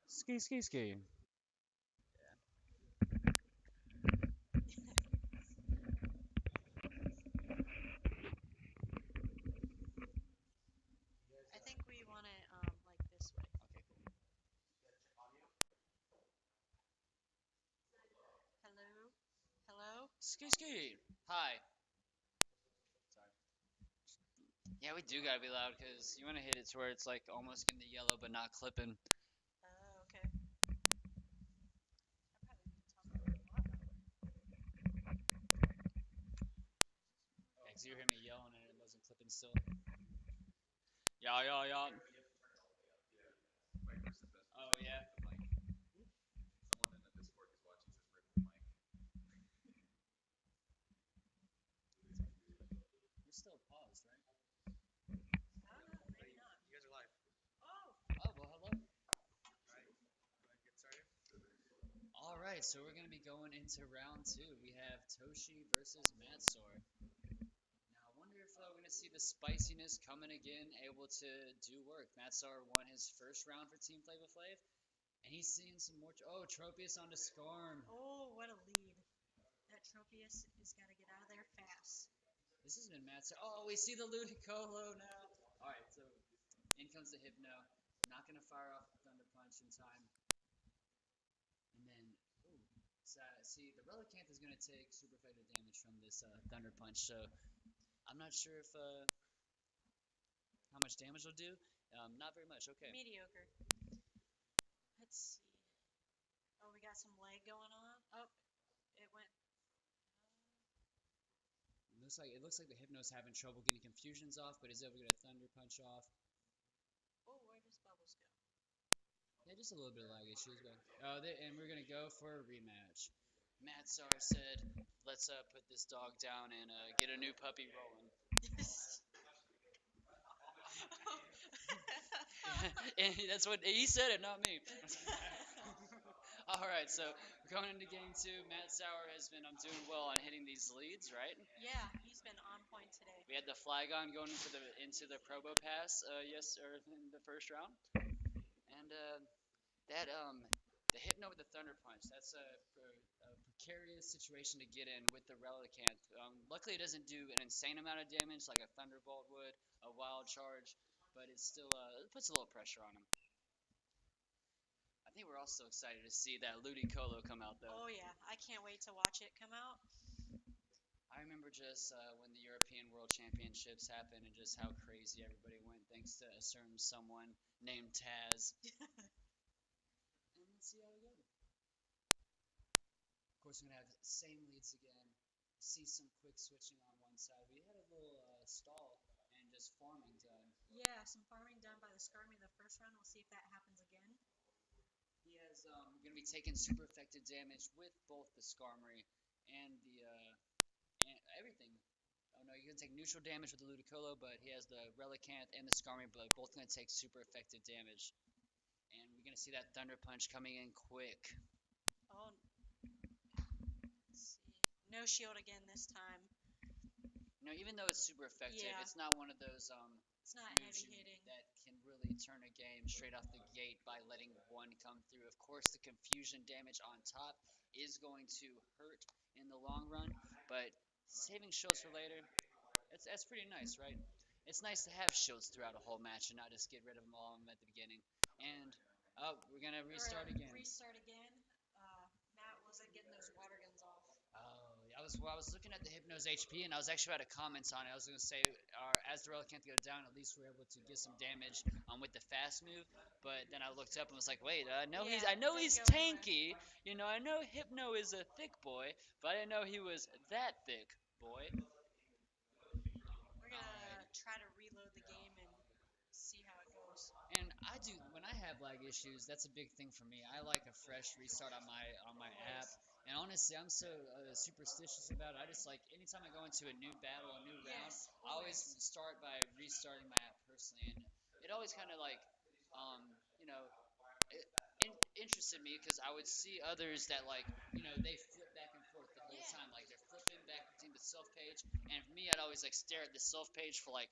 Ski, ski, ski. I think we want it like this way. Okay, cool. Hello? Hello? Ski, ski. Hi. Sorry. Yeah, we do gotta be loud because you want to hit it to where it's like almost in the yellow but not clipping. Oh, okay. I probably need to talk a lot louder. Yeah, 'cause you hear me yelling and it wasn't clipping still. Yeah, yeah, yeah. Oh, yeah. We're still paused, right? Maybe not. You guys are live. Oh, Oh, well, hello. All right, go ahead and get started. All right, so we're gonna be going into round two. We have Toshi versus Matsor. Now, I wonder if we're gonna see the spiciness coming again, able to do work. Matsar won his first round for Team Flava Flav, and he's seeing some more. Oh, Tropius onto Skarm. oh, what a lead. That Tropius has got to get out of there fast. This has been Matsar. Oh, we see the Ludicolo now. All right, so in comes the Hypno. Not gonna fire off the Thunder Punch in time, and then. Ooh, see, the Relicanth is gonna take super effective damage from this Thunder Punch, so I'm not sure if how much damage it'll do. Not very much. Okay. Mediocre. Let's see. Oh, we got some lag going on. Oh, it went. It looks like the Hypno's having trouble getting confusions off, but is able to get a Thunder Punch off. Oh, where does Bubbles go? Yeah, just a little bit of lag issues, but and we're gonna go for a rematch. Matt Sar said, "Let's put this dog down and get a new puppy rolling." And that's what he said it, not me. All right, so we're going into game two. Matt Sauer has been doing well on hitting these leads, right? Yeah, he's been on point today. We had the flag on going into the Probo Pass, yes, or in the first round, and that the Hypno with the Thunder Punch. That's a precarious situation to get in with the Relicanth. Luckily, it doesn't do an insane amount of damage like a Thunderbolt would, a Wild Charge, but it still it puts a little pressure on him. I think we're also excited to see that Ludicolo come out though. Oh, yeah, I can't wait to watch it come out. I remember just when the European World Championships happened and just how crazy everybody went thanks to a certain someone named Taz. And let's see how we go. Of course, we're gonna have the same leads again. See some quick switching on one side. We had a little stall and just farming done. Yeah, some farming done by the Skarmy the first round. We'll see if that happens again. He has going to be taking super effective damage with both the Skarmory and the and everything. Oh no, you're gonna take neutral damage with the Ludicolo, but he has the Relicanth and the Skarmory, but both gonna take super effective damage. And we're gonna see that Thunder Punch coming in quick. Oh, let's see. No shield again this time. Even though it's super effective, Yeah. it's not one of those It's not moves heavy hitting. that can really turn a game straight off the gate by letting one come through. Of course, the confusion damage on top is going to hurt in the long run, but saving shields for later, that's pretty nice, right? It's nice to have shields throughout a whole match and not just get rid of them all at the beginning. And we're gonna restart again. Restart again. Matt wasn't getting those water guns off. Oh, I was looking at the Hypno's HP and I was actually about to comment on it. I was gonna say, as the Relicanth go down, at least we're able to get some damage with the fast move. But then I looked up and was like, wait, Yeah, I know don't he's go anywhere. tanky. I know Hypno is a thick boy, but I didn't know he was that thick boy. We're All gonna right. try to reload the game and see how it goes. And I do when I have lag issues, that's a big thing for me. I like a fresh restart on my app. And honestly, I'm so superstitious about it. I just like anytime I go into a new battle, a new round, Yes, I always always. start by restarting my app personally, and it always kind of like, um, you know, it interested me because I would see others that like, they flip back and forth the whole Yeah. time, like they're flipping back between the self page, and for me, I'd always like stare at the self page for like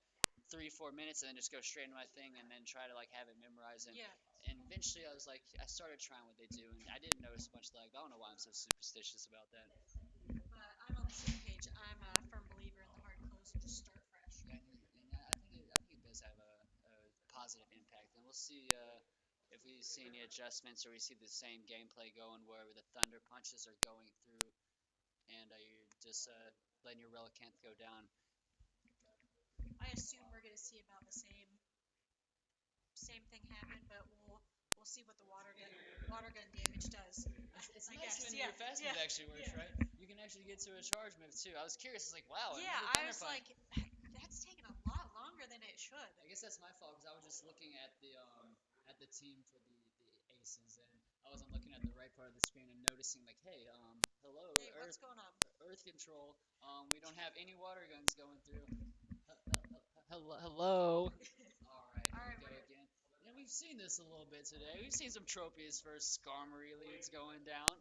3 4 minutes and then just go straight into my thing and then try to like have it memorized and Yeah. and eventually I started trying what they do, and I didn't notice much lag. I don't know why I'm so superstitious about that. But I'm on the same page. I'm a firm believer in the hard close and just start fresh. And I think it does have a positive impact, and we'll see if we see any adjustments or we see the same gameplay going where the thunder punches are going through, and you're just letting your relicanth go down. I assume we're gonna see about the same thing happen, but we'll see what the water gun damage does. It's I nice guess, when yeah, your fast yeah, move actually works, yeah. right? You can actually get to a charge move too. I was curious. It's like, wow, Yeah, another I thunder was punch. like, that's taking a lot longer than it should. I guess that's my fault because I was just looking at the team for the aces, and I wasn't looking at the right part of the screen and noticing like, hey, hello, Hey, what's going on? Earth control. We don't have any water guns going through. Hello. All right, All here right, we go we're again. And we've seen this a little bit today. We've seen some Tropius versus Skarmory leads going down.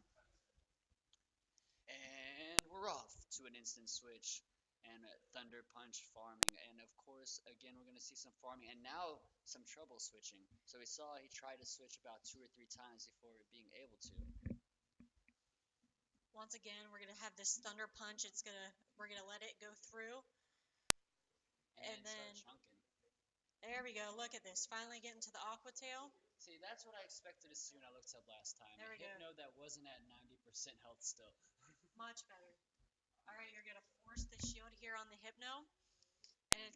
And we're off to an instant switch and Thunder Punch farming. And of course, again, we're going to see some farming and now some trouble switching. So we saw he tried to switch about 2 or 3 times before being able to. once again we're gonna have this thunder punch. We're gonna let it go through, and then Start chunking. there we go. Look at this. Finally getting to the Aqua Tail. See, that's what I expected to see when I looked up last time. There A we go. Hypno that wasn't at 90% health still. Much better. All right, you're gonna force the shield here on the Hypno, and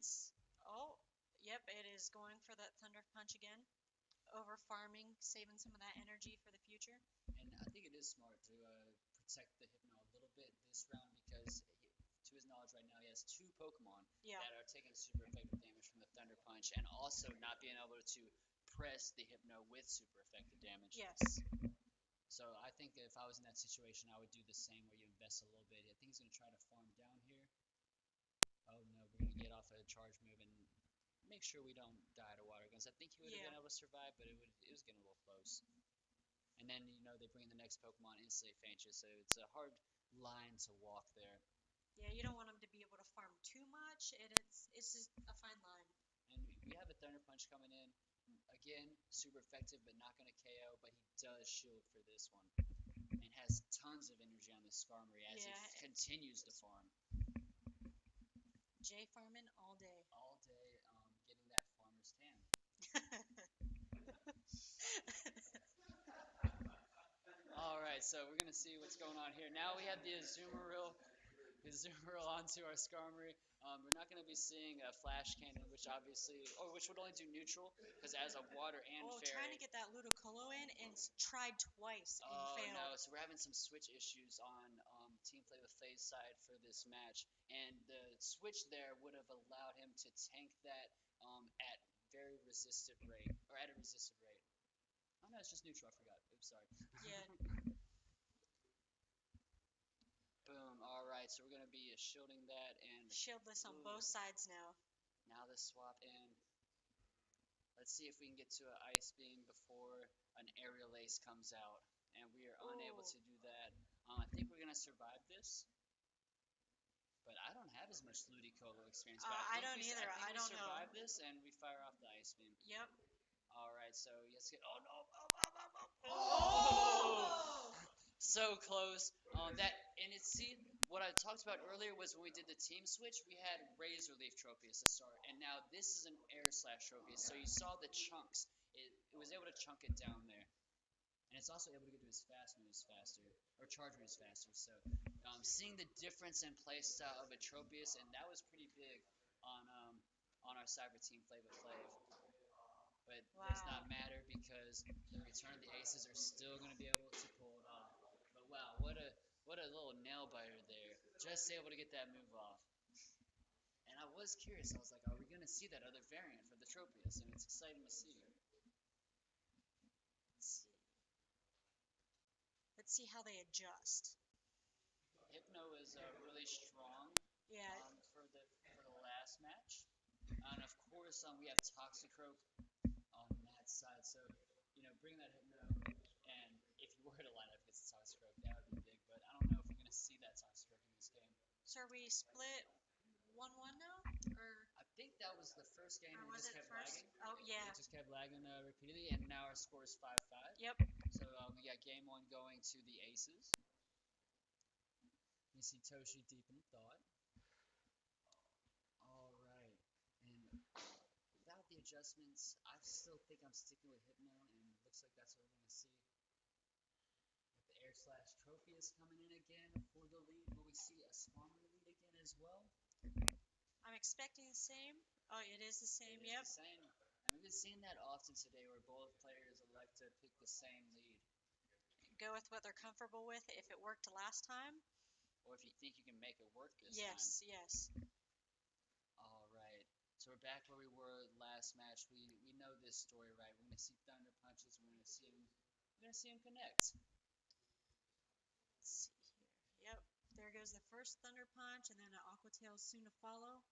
yep, it is going for that thunder punch again. Over farming, saving some of that energy for the future. And I think it is smart to protect the Hypno a little bit this round because, to his knowledge right now, he has 2 Pokemon Yeah. that are taking super effective damage from the Thunder Punch and also not being able to press the Hypno with super effective damage. Yes. So I think if I was in that situation, I would do the same where you invest a little bit. I think he's going to try to farm down here. Oh no, we're going to get off a charge move and make sure we don't die to water guns. I think he would have been able to survive, but it was getting a little close. And then, they bring in the next Pokemon, instantly faint you, so it's a hard line to walk there. Yeah, you don't want him to be able to farm too much. It's just a fine line. And we have a Thunder Punch coming in. Again, super effective, but not going to KO, but he does shield for this one. And has tons of energy on the Skarmory as Yeah. he continues to farm. J farming all day. All day, getting that farmer's tan. All right, so we're going to see what's going on here. Now we have the Azumarill onto our Skarmory. We're not going to be seeing a Flash Cannon, which would only do neutral, because as a water and fairy. Trying to get that Ludicolo in and tried twice and failed. No, so we're having some switch issues on Team Play with Faye's side for this match, and the switch there would have allowed him to tank that at very resisted rate, or at a resisted rate. Oh no, it's just neutral. I forgot. Oops, sorry. Yeah. Boom. All right, so we're gonna be shielding that and Shieldless on both sides now. now the swap in. Let's see if we can get to an Ice Beam before an Aerial Ace comes out, and we are unable to do that. I think we're gonna survive this, but I don't have as much Ludicolo experience. But I don't either. I don't know. Survive this, and we fire off the Ice Beam. Yep. All right, so let's get. Oh no! Oh! So close. What I talked about earlier was when we did the team switch, we had Razor Leaf Tropius to start, and now this is an Air Slash Tropius. So you saw the chunks. It was able to chunk it down there, and it's also able to get to his fast moves faster, or charge moves faster. So seeing the difference in play style of a Tropius, and that was pretty big on our Cyber Team Flavor Flav. But does not matter because the Return of the Aces are still going to be able to pull it off. But wow, what a little nail biter there. Just able to get that move off. And I was curious. I was like, are we going to see that other variant for the Tropius? And it's exciting to see. Let's see how they adjust. Hypno is really strong. Yeah. For the last match. And of course, we have Toxicroak on Matt's side. So, bring that Hypno. And if you were to line up against Toxicroak, that would be big. But I don't know if we're going to see that Toxicroak in this game. So are we split 1-1 now? Or I think that was the first game Or and it was just it kept first? lagging. Oh yeah. It just kept lagging repeatedly, and now our score is 5-5. Yep. So we got game one going to the Aces. You see Toshi deep in thought. All right, and without the adjustments, I still think I'm sticking with Hypno, and it looks like that's what we're gonna see. With the Air Slash Trophy is coming in again for the lead. Will we see a Skarmory lead again as well? I'm expecting the same. Oh, it is the same. It is Yep. the same. And we've been seeing that often today where both players elect to pick the same lead. Go with what they're comfortable with. If it worked last time. Or if you think you can make it work this Yes. time. Yes. All right. So we're back where we were last match. We know this story, right? We're gonna see Thunder Punches. We're gonna see him connect. Let's see here. Yep. There goes the first Thunder Punch, and then an Aqua Tail soon to follow.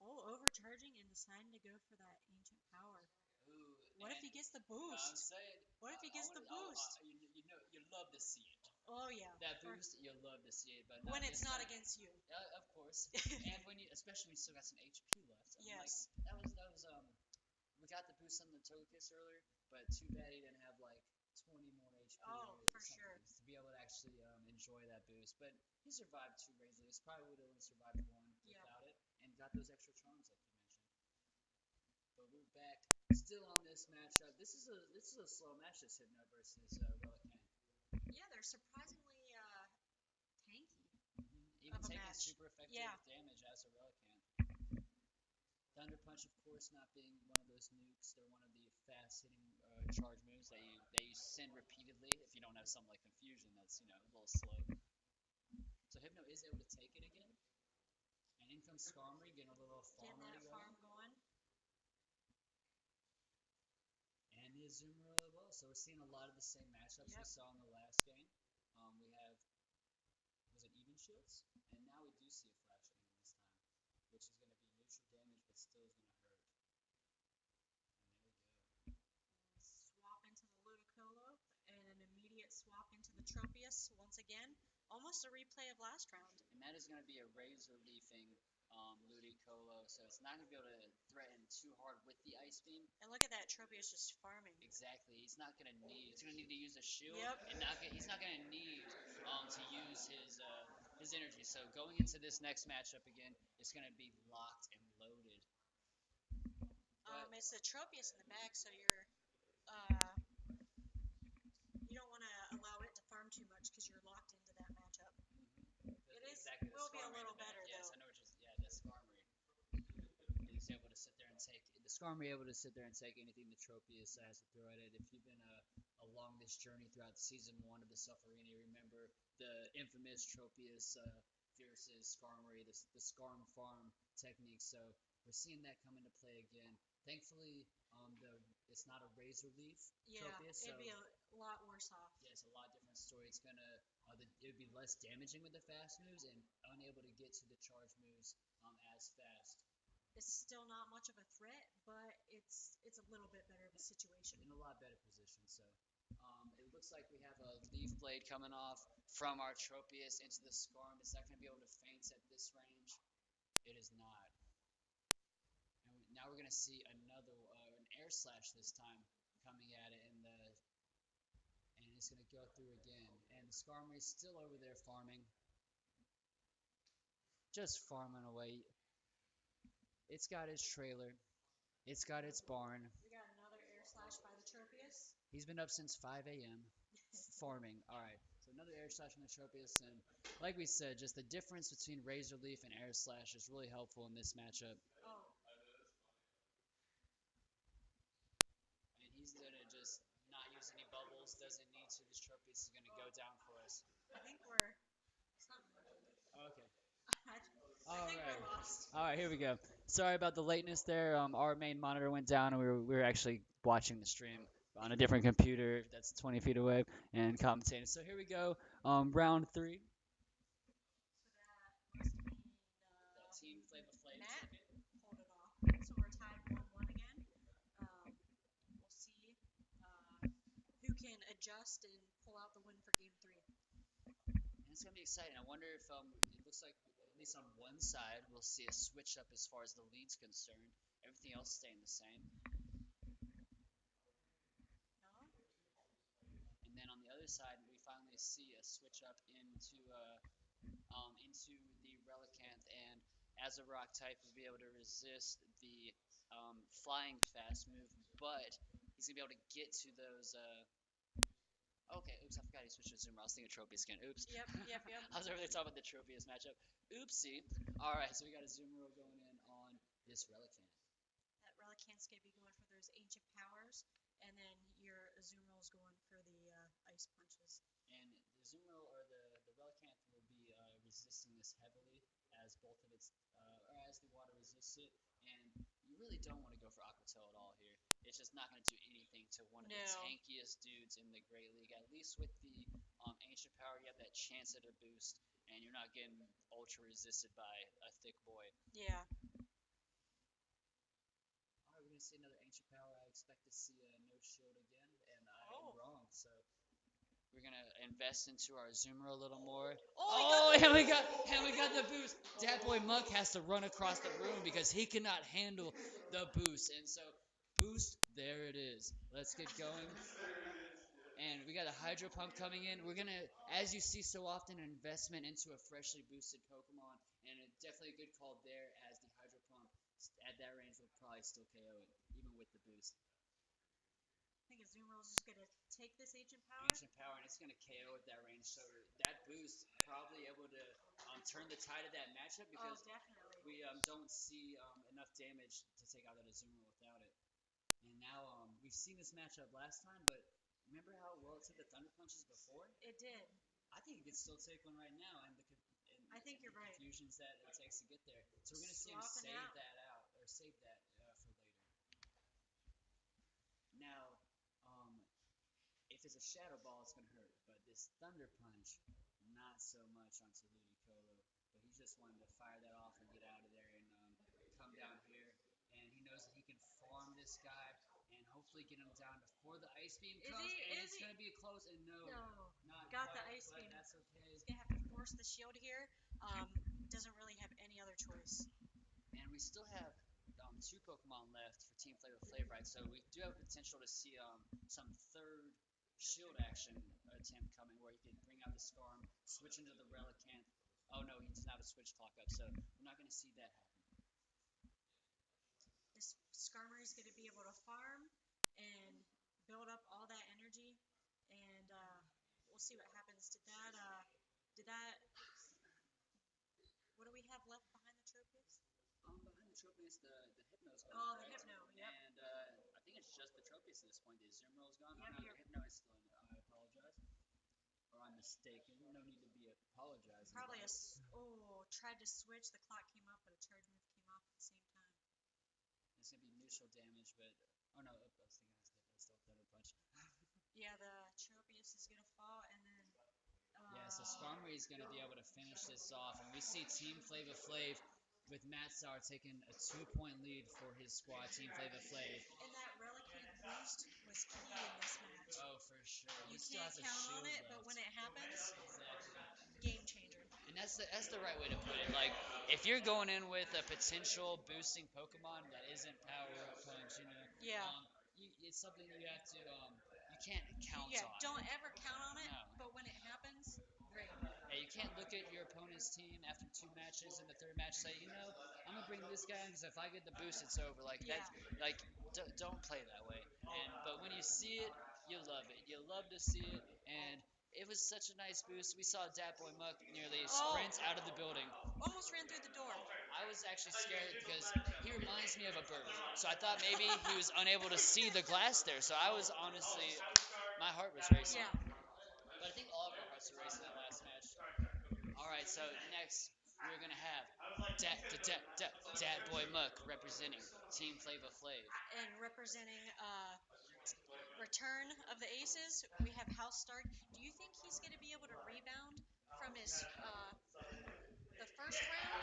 Oh, overcharging and deciding to go for that ancient power. Ooh, What if he gets the I'm boost? saying. What if he gets the boost? You know, you love to see it. Oh yeah. That Or boost, you love to see it, but when not it's this not time. against you. Of course. And when you, especially when you still got some HP left. I'm Yes. like, that was we got the boost on the Togekiss earlier, but too bad he didn't have like 20 more HP Oh, or for something sure. to be able to actually enjoy that boost. But he survived 2 Razorless. Probably would have only survived 1 Yeah. without it, and got those extra charms like you mentioned. But we're back still on this matchup. This is a slow match. This Hypno versus Relicanth. Yeah, they're surprisingly tanky. Even Of a taking match. super effective Yeah. damage as a Relicanth. Thunder Punch, of course, not being one of those nukes. They're one of the fast-hitting charge moves that you send repeatedly. If you don't have something like Confusion, that's a little slow. So Hypno is able to take it again, and in comes Skarmory, getting a little farm Getting ready that farm going. and the Azumarill as well. So we're seeing a lot of the same matchups we Yep. saw in the last game. We have was it Even Shields, and now we do see a Flash Cannon this time, which is going to be neutral damage, but still is going to hurt. And there we go. Swap into the Ludicolo, and an immediate swap into the Tropius once again. Almost a replay of last round. And that is going to be a Razor Leafing Ludicolo, so it's not going to be able to threaten too hard with the Ice Beam. And look at that, Tropius just farming. Exactly. He's not going to need. He's going to need to use a shield. Yep. And he's not going to need to use his energy. So going into this next matchup again, it's going to be locked and loaded. It's the Tropius in the back, so you don't want to allow it to farm too much because you're locked into that matchup. It is exactly will be a Skarmory in little the back. better Yes, though. I know what you're. Yeah, the Skarmory is able to sit there and take the Skarmory able to sit there and take anything the Tropius has to throw at it. If you've been along this journey throughout season 1 of the Self Arena, you remember the infamous Tropius versus Skarmory, the Skarm farm technique. So we're seeing that come into play again. Thankfully, it's not a Razor Leaf Yeah, Tropius, so it'd be a lot worse off. yeah, it's a lot different story. It's gonna it would be less damaging with the fast moves and unable to get to the charge moves as fast. It's still not much of a threat, but it's a little bit better of a situation. In a lot better position. So it looks like we have a Leaf Blade coming off from our Tropius into the Skarm. Is that going to be able to feint at this range? It is not. And now we're going to see another an Air Slash this time coming at it, and it's going to go through again. And the Skarmory is still over there farming, just farming away. It's got its trailer. It's got its barn. We got another air slash by the Tropius. He's been up since 5 a.m. farming. All right, so another air slash from the Tropius, and like we said, just the difference between Razor Leaf and air slash is really helpful in this matchup. Oh. And he's gonna just not use any bubbles. Doesn't need to. This Tropius is gonna go down for us. I think we're something. Okay. I think we're lost. All right, here we go. Sorry about the lateness there. Our main monitor went down, and we were actually watching the stream on a different computer that's 20 feet away and commentating. So here we go. Round 3. So that must mean Team Flava Flav Matt took it. pulled it off. So we're tied 1-1 again. We'll see who can adjust and pull out the win for game 3. And it's gonna be exciting. I wonder if it looks like least on one side, we'll see a switch up as far as the lead's concerned. Everything else staying the same. No? And then on the other side, we finally see a switch up into the Relicanth, and as a rock type, will be able to resist the flying fast move, but he's gonna be able to get to those. Okay, oops, I forgot he switched to Zoomer. I was thinking Tropius again. Oops. Yep. I was over there talking about the Tropius matchup. Oopsie. All right, so we got a Zoomer going in on this Relicanth. That Relicanth's gonna be going for those ancient powers, and then your Azumarill's going for the ice punches. And the Zoomer or the Relicanth will be resisting this heavily as both of its or as the water resists it. And you really don't want to go for Aqua Tail at all here. It's just not going to do anything to one of the No. tankiest dudes in the Great League. At least with the Ancient Power, you have that chance at a boost, and you're not getting ultra resisted by a thick boy. Yeah. All right, we're going to see another Ancient Power. I expect to see a no shield again, and I Oh. am wrong. So we're going to invest into our Zoomer a little more. Oh, and we got the boost. Dat Boy Muck has to run across the room because he cannot handle the boost. And so boost, there it is. Let's get going. And we got a Hydro Pump coming in. We're gonna, as you see so often, an investment into a freshly boosted Pokemon, and definitely a good call there. As the Hydro Pump at that range will probably still KO it, even with the boost. I think Azumarill's just gonna take this ancient power. Ancient Power, and it's gonna KO at that range. So that boost probably able to turn the tide of that matchup because Definitely. we don't see enough damage to take out that Azumarill without it. And now we've seen this matchup last time, but remember how well it took the Thunder Punches before? It did. I think it could still take one right now, and I think you're right. confusions that it takes to get there. So we're gonna see him Swapping save out. that out or save that for later. Now, if it's a Shadow Ball, it's gonna hurt, but this Thunder Punch, not so much onto Ludicolo. But he just wanted to fire that off and get out of there and come down here. And he knows that he can farm this guy and hopefully get him down before the Ice Beam comes. It's going to be close, and no, not Got quite, the Ice but Beam. that's okay. He's gonna have to force the shield here. Doesn't really have any other choice. And we still have two Pokemon left for Team Flavor Flav, right? So we do have potential to see some third shield action attempt coming where he can bring out the Scarm, switch into the Relicanth. Oh no, he does not have a switch clock up, so we're not going to see that happen. This Skarmory's gonna be able to farm and build up all that energy, and we'll see what happens. What do we have left behind the Tropius? Behind the Tropius, the Hypno's gone. Oh, the correct? Hypno, yep. And I think it's just the Tropius at this point. The Azumarill's gone. Yep, Oh, no, you're- the Hypno is still in there. I apologize. Or I'm mistaken. No need to be apologizing. Probably tried to switch. The clock came up, but a charge move came off at the same time. It's going to be neutral damage, but. Oh no, I was thinking that's still Thunder Punch. Yeah, the Tropius is gonna fall, and then. Yeah, so Skarmory is going to be able to finish this off, and we see Team Flava Flav with Matt Sauer taking a 2-point lead for his squad, Team Flava Flav. And that Relicanth boost was key in this match. Oh, for sure. You He still can't has a count on shield it, left. but when it happens, Exactly. game changer. And that's the right way to put it. Like, if you're going in with a potential boosting Pokemon that isn't Power Up Punch, Yeah. It's something you have to, you can't count Yeah, on. don't ever count on it, No. but when it happens, great. Yeah, you can't look at your opponent's team after 2 matches and the third match say, I'm gonna bring this guy in because if I get the boost, it's over. Like Yeah. that's like don't play that way. But when you see it, you love it. You love to see it, and it was such a nice boost. We saw Dat Boy Muck nearly sprint out of the building. Almost ran through the door. I was actually scared because he reminds me of a bird. So I thought maybe he was unable to see the glass there. So I was honestly, my heart was racing. Yeah. But I think all of our hearts were racing that last match. All right, so next we're going to have Dat Boy Muck representing Team Flava Flav. And representing return of the Aces, we have House Stark. Do you think he's going to be able to rebound from his the first round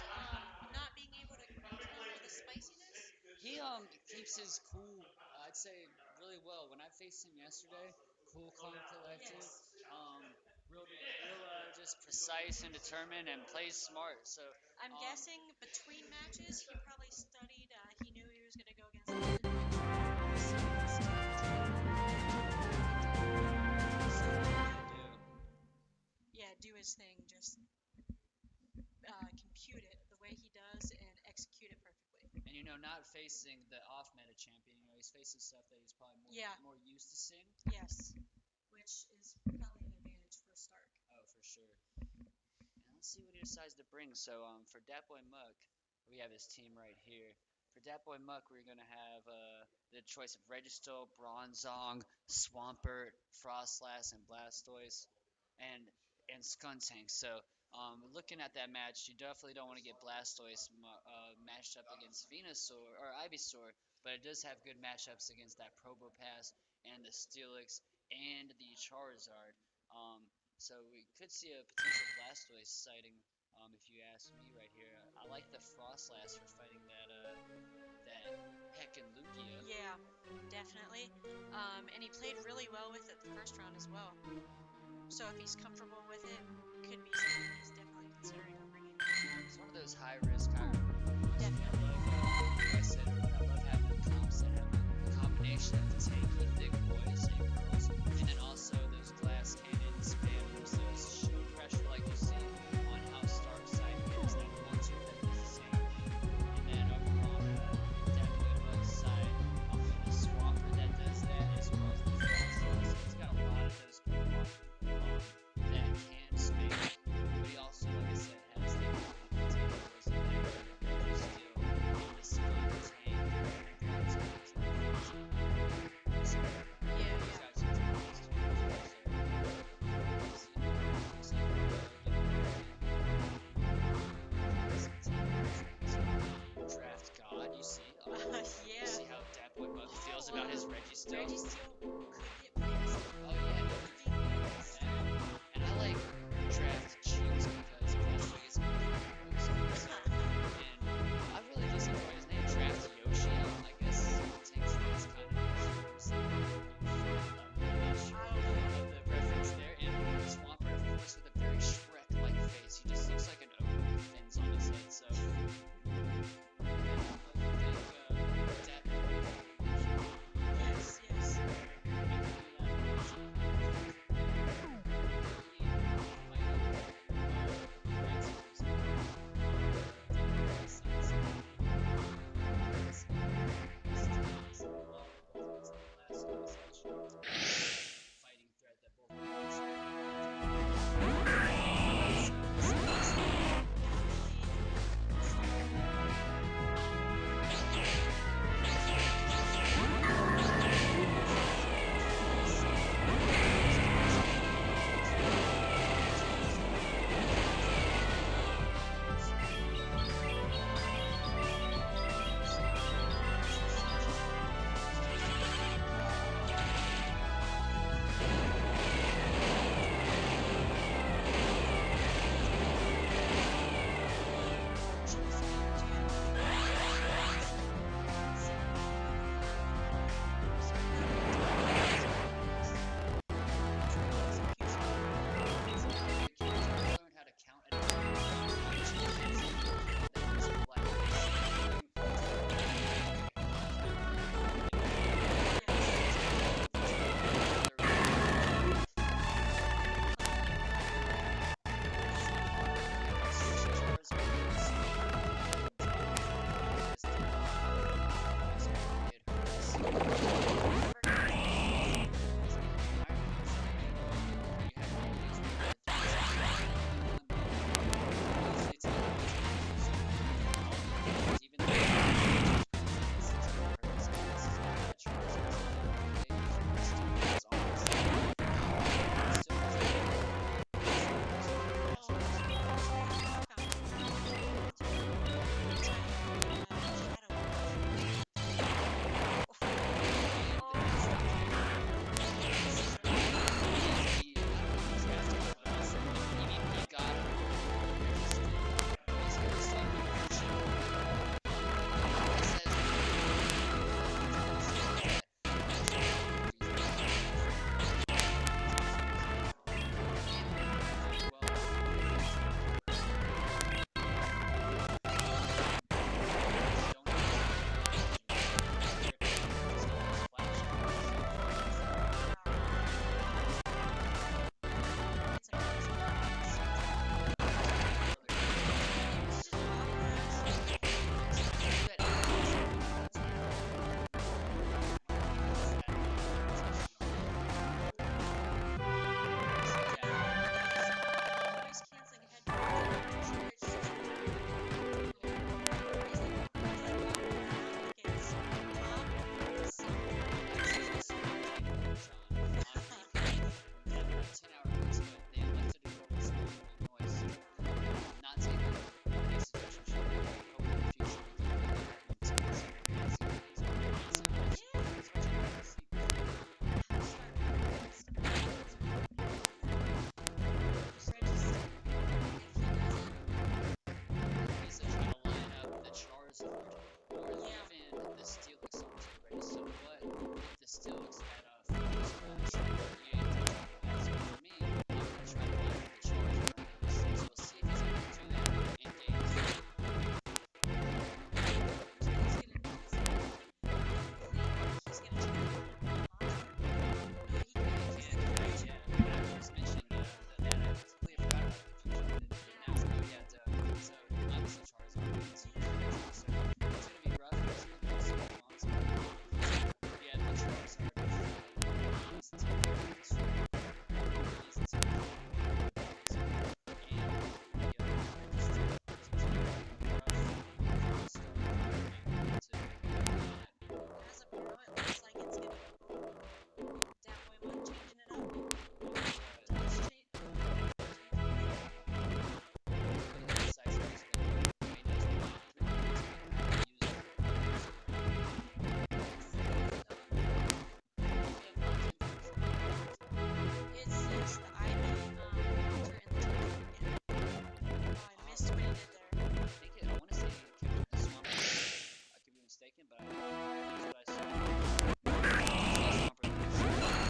not being able to counter the spiciness? He keeps his cool, I'd say, really well. When I faced him yesterday, cool, calm, collected. Yes. real just precise and determined and plays smart. So I'm um, guessing between matches, he probably studied. He knew he was going to go against the yeah, do his thing, just compute it the way he does and execute it perfectly. and not facing the off meta champion. He's facing stuff that he's probably Yeah. more used to seeing. Yes, which is probably an advantage for Stark. Oh, for sure. And let's see what he decides to bring. So for Dat Boy Muck, we have his team right here. For Dat Boy Muck, we're gonna have the choice of Registeel, Bronzong, Swampert, Frostlass, and Blastoise, and Skuntank. So looking at that match, you definitely don't want to get Blastoise matched up against Venusaur or Ivysaur, but it does have good matchups against that Probopass and the Steelix and the Charizard. So we could see a potential Blastoise sighting, if you ask me right here. I like the Frostlass for fighting that Heckin Lugia. Yeah, definitely. And he played really well with it the first round as well. So if he's comfortable with it, could be something he's definitely considering on bringing. It's one of those high risk, high reward moves. Definitely. Like I said earlier, I love having the comps that have a combination of the tanky, thick boys, and girls, and then also those glass cannon spammers, those shield pressure like you see on how Stark side is, that one-two that does the same thing. And then over on that Bug's side, the Swampert that does that, as well as the Frostlass. So he's got a lot of those Pokemon that can spam, but he also, like I said, has the potatoes in there. There's still the Skuntank and the Bronzong. So Yeah, he's yeah. got some talents to Draft God, you see. Yeah. You see how Dat Boy Muck feels about his Registeel. Registeel could get placed. Oh yeah, and I like draft cheats because Blastoise is and I really just enjoy his name, Draft Yoshi. I guess takes this kind of the reference there, and Swampert, of course, with a very Shrek-like face. He just looks like an ogre with fins on his head. So. Yes, yes. at 6, the Ivy Hunter and the Charger again. Oh, I missed what he did there. I think I want to say he kept up the Swampert. I could be mistaken, but that's what I saw. Swampert just started.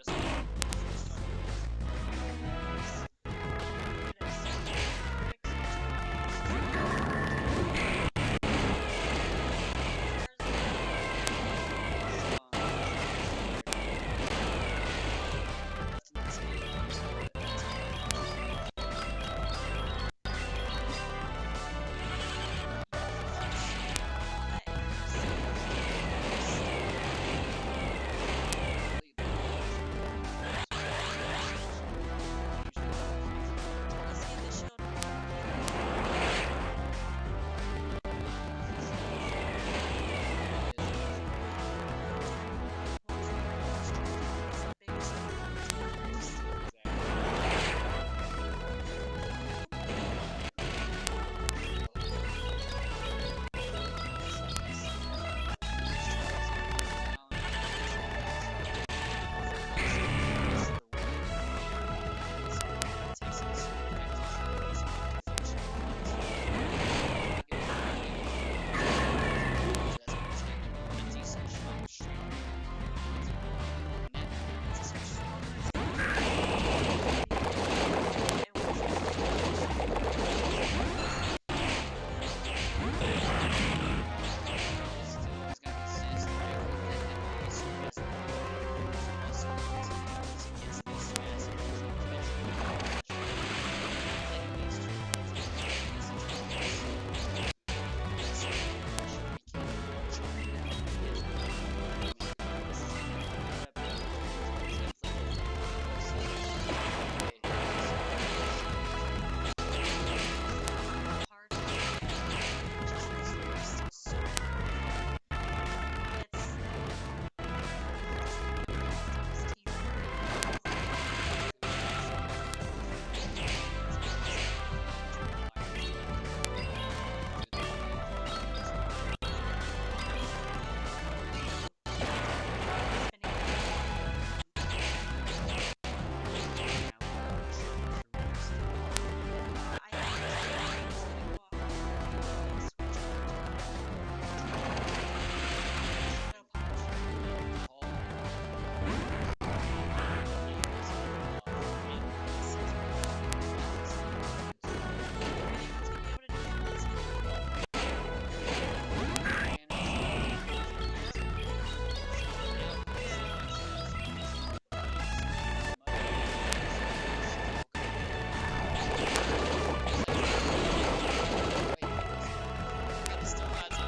Get a 6 quick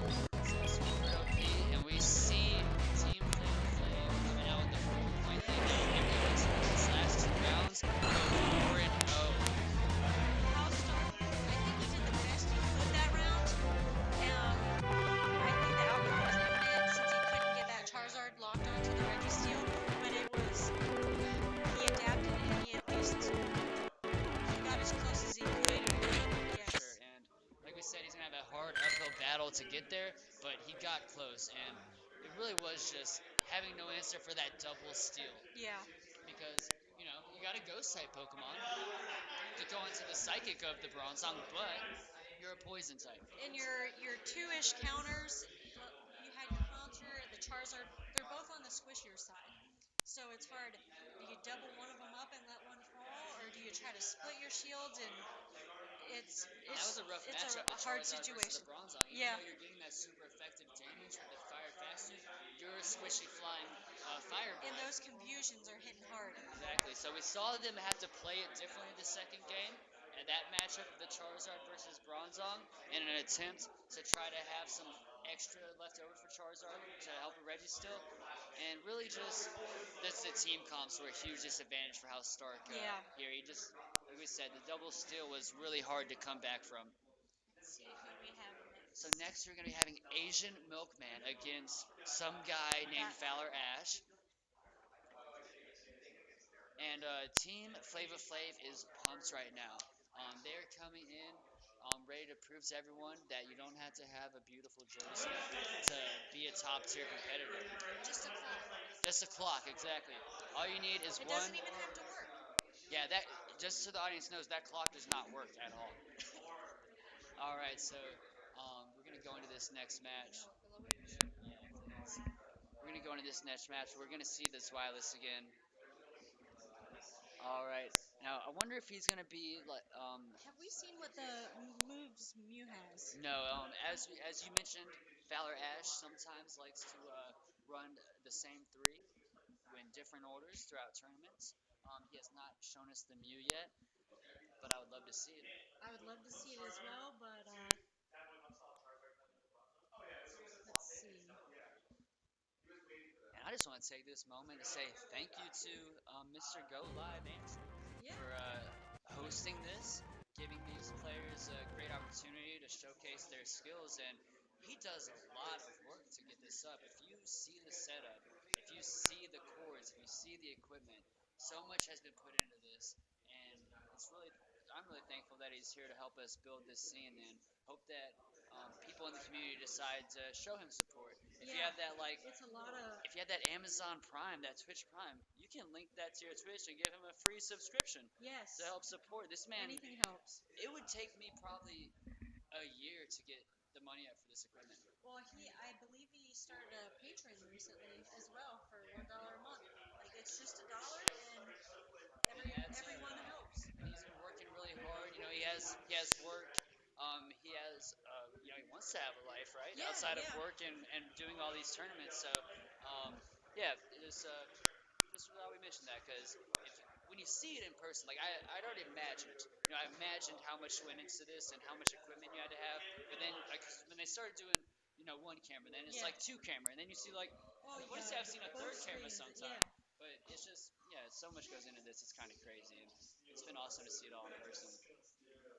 Let's get the shield. And we see Team Flame Flame coming out with the 4-point lead. And going to these last 2 rounds, go 4-0. How Star, I think he did the best he could that round. I think the outcome was limited since he couldn't get that Charizard locked onto the Registeel, but he adapted and he at least he got as close as he could. Yes. Sure, and like we said, he's gonna have a hard uphill battle to get there, but he got close, and it really was just having no answer for that double steal. Yeah. Because, you got a ghost type Pokemon to go into the psychic of the Bronzong, but you're a poison type. In your 2-ish counters, you had your Haunter, the Charizard, they're both on the squishier side. So it's hard. Do you double one of them up and let one fall, or do you try to split your shields? And That was a rough it's matchup. a hard Charizard versus situation. the Bronzong. Even Yeah. though you're getting that super effective damage with the Fire Faster, you're a squishy flying Fire And Blast. those confusions are hitting hard. Exactly. So we saw them have to play it differently the second game, and that matchup of the Charizard versus Bronzong, in an attempt to try to have some extra left over for Charizard to help it Registeel, and really just the team comps were a huge disadvantage for House Stark Yeah. here. He just, like we said, the double steal was really hard to come back from. Let's see who we have next. So next we're going to be having Asian Milkman against some guy named Fowler Ash. And Team Flava Flav is pumped right now. They're coming in ready to prove to everyone that you don't have to have a beautiful jersey to be a top tier competitor. Just a call. That's the clock, exactly. All you need is It one. doesn't even have to work. Yeah, that just so the audience knows that clock does not work at all. All right, so we're gonna go into this next match. We're gonna go into this next match. We're gonna see this wireless again. All right. Now I wonder if he's gonna be like Have we seen what the moves Mew has? no as you mentioned, Fowler Ash sometimes likes to run the same three in different orders throughout tournaments. He has not shown us the Mew yet, but I would love to see it. I would love to see it as well, but let's see. And I just want to take this moment to say thank you to Mr. Go Live Anderson Yeah. for hosting this, giving these players a great opportunity to showcase their skills. And he does a lot of work to get this up. If you see the setup, if you see the cords, if you see the equipment, so much has been put into this. And I'm really thankful that he's here to help us build this scene and hope that people in the community decide to show him support. If you Yeah, have that it's a lot of if you have that Amazon Prime, that Twitch Prime, you can link that to your Twitch and give him a free subscription yes. to help support this man. Anything helps. It would take me probably a year to get the money up for this equipment. Well, I believe he started a Patreon recently as well for $1 a month. Like it's just $1, and everyone helps. And he's been working really hard. You know, he has work. He has he wants to have a life, right? Yeah, Outside of yeah. work and doing all these tournaments. So yeah, just why we mentioned that because when you see it in person, like I'd already imagined, I imagined how much went into this and how much equipment you had to have. But then, like, when they started doing, one camera, then it's Yeah. like two camera, and then you see like, Oh, what yeah. if I've seen a Both third camera screens, sometime? yeah. But it's just, so much goes into this. It's kind of crazy. And it's been awesome to see it all in person.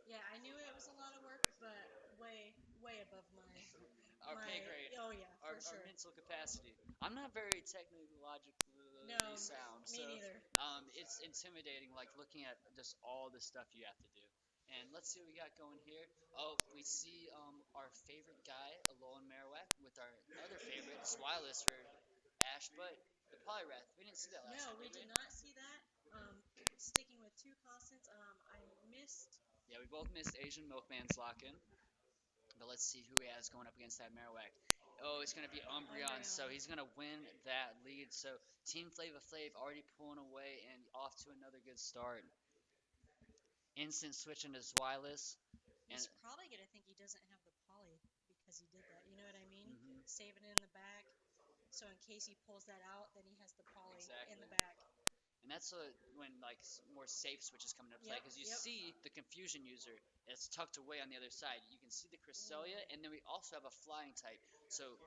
Yeah, I knew it was a lot of work, but way above Our pay grade. Oh yeah, Our for sure. mental capacity. I'm not very technologically No, sound, me so neither. it's intimidating, like looking at just all the stuff you have to do. And let's see what we got going here. Oh, we see our favorite guy, Alolan Marowak, with our other favorite, Swilus for Ash, but the Polyrath. We didn't see that last No, time, we did did we? not see that. Sticking with two constants. I missed. Yeah, we both missed Asian Milkman's lock-in. But let's see who he has going up against that Marowak. Oh, it's going to be Umbreon, so he's going to win that lead. So Team Flava Flav already pulling away and off to another good start. Instant switch into Zwilus. And He's probably gonna think he doesn't have the poly because he did that. You know what I mean? Mhm. Saving it in the back, so in case he pulls that out, then he has the poly in the Exactly. back. And that's when like more safe switches come into play Yep, because you yep. see the confusion user that's tucked away on the other side. You can see the Cresselia, and then we also have a flying type. So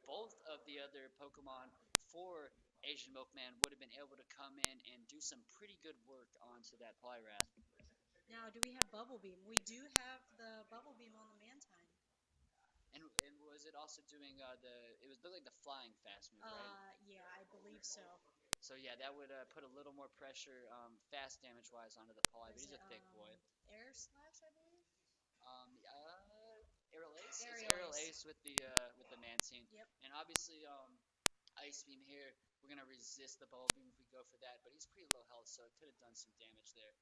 both of the other Pokemon for Asian Milkman would have been able to come in and do some pretty good work onto that Polyrath. Now, do we have Bubble Beam? We do have the Bubble Beam on the Mantine. And was it also doing it was looked like the flying fast move, right? Yeah, I believe so. So yeah, that would put a little more pressure, fast damage wise, onto the Poly. But Is he's it a thick boy. Air Slash, I believe? Aerial Ace. It's Aerial Aerial Ace. Ace with the Mantine. Yep. And obviously, Ice Beam here. We're gonna resist the Bubble Beam if we go for that, but he's pretty low health, so it could have done some damage there.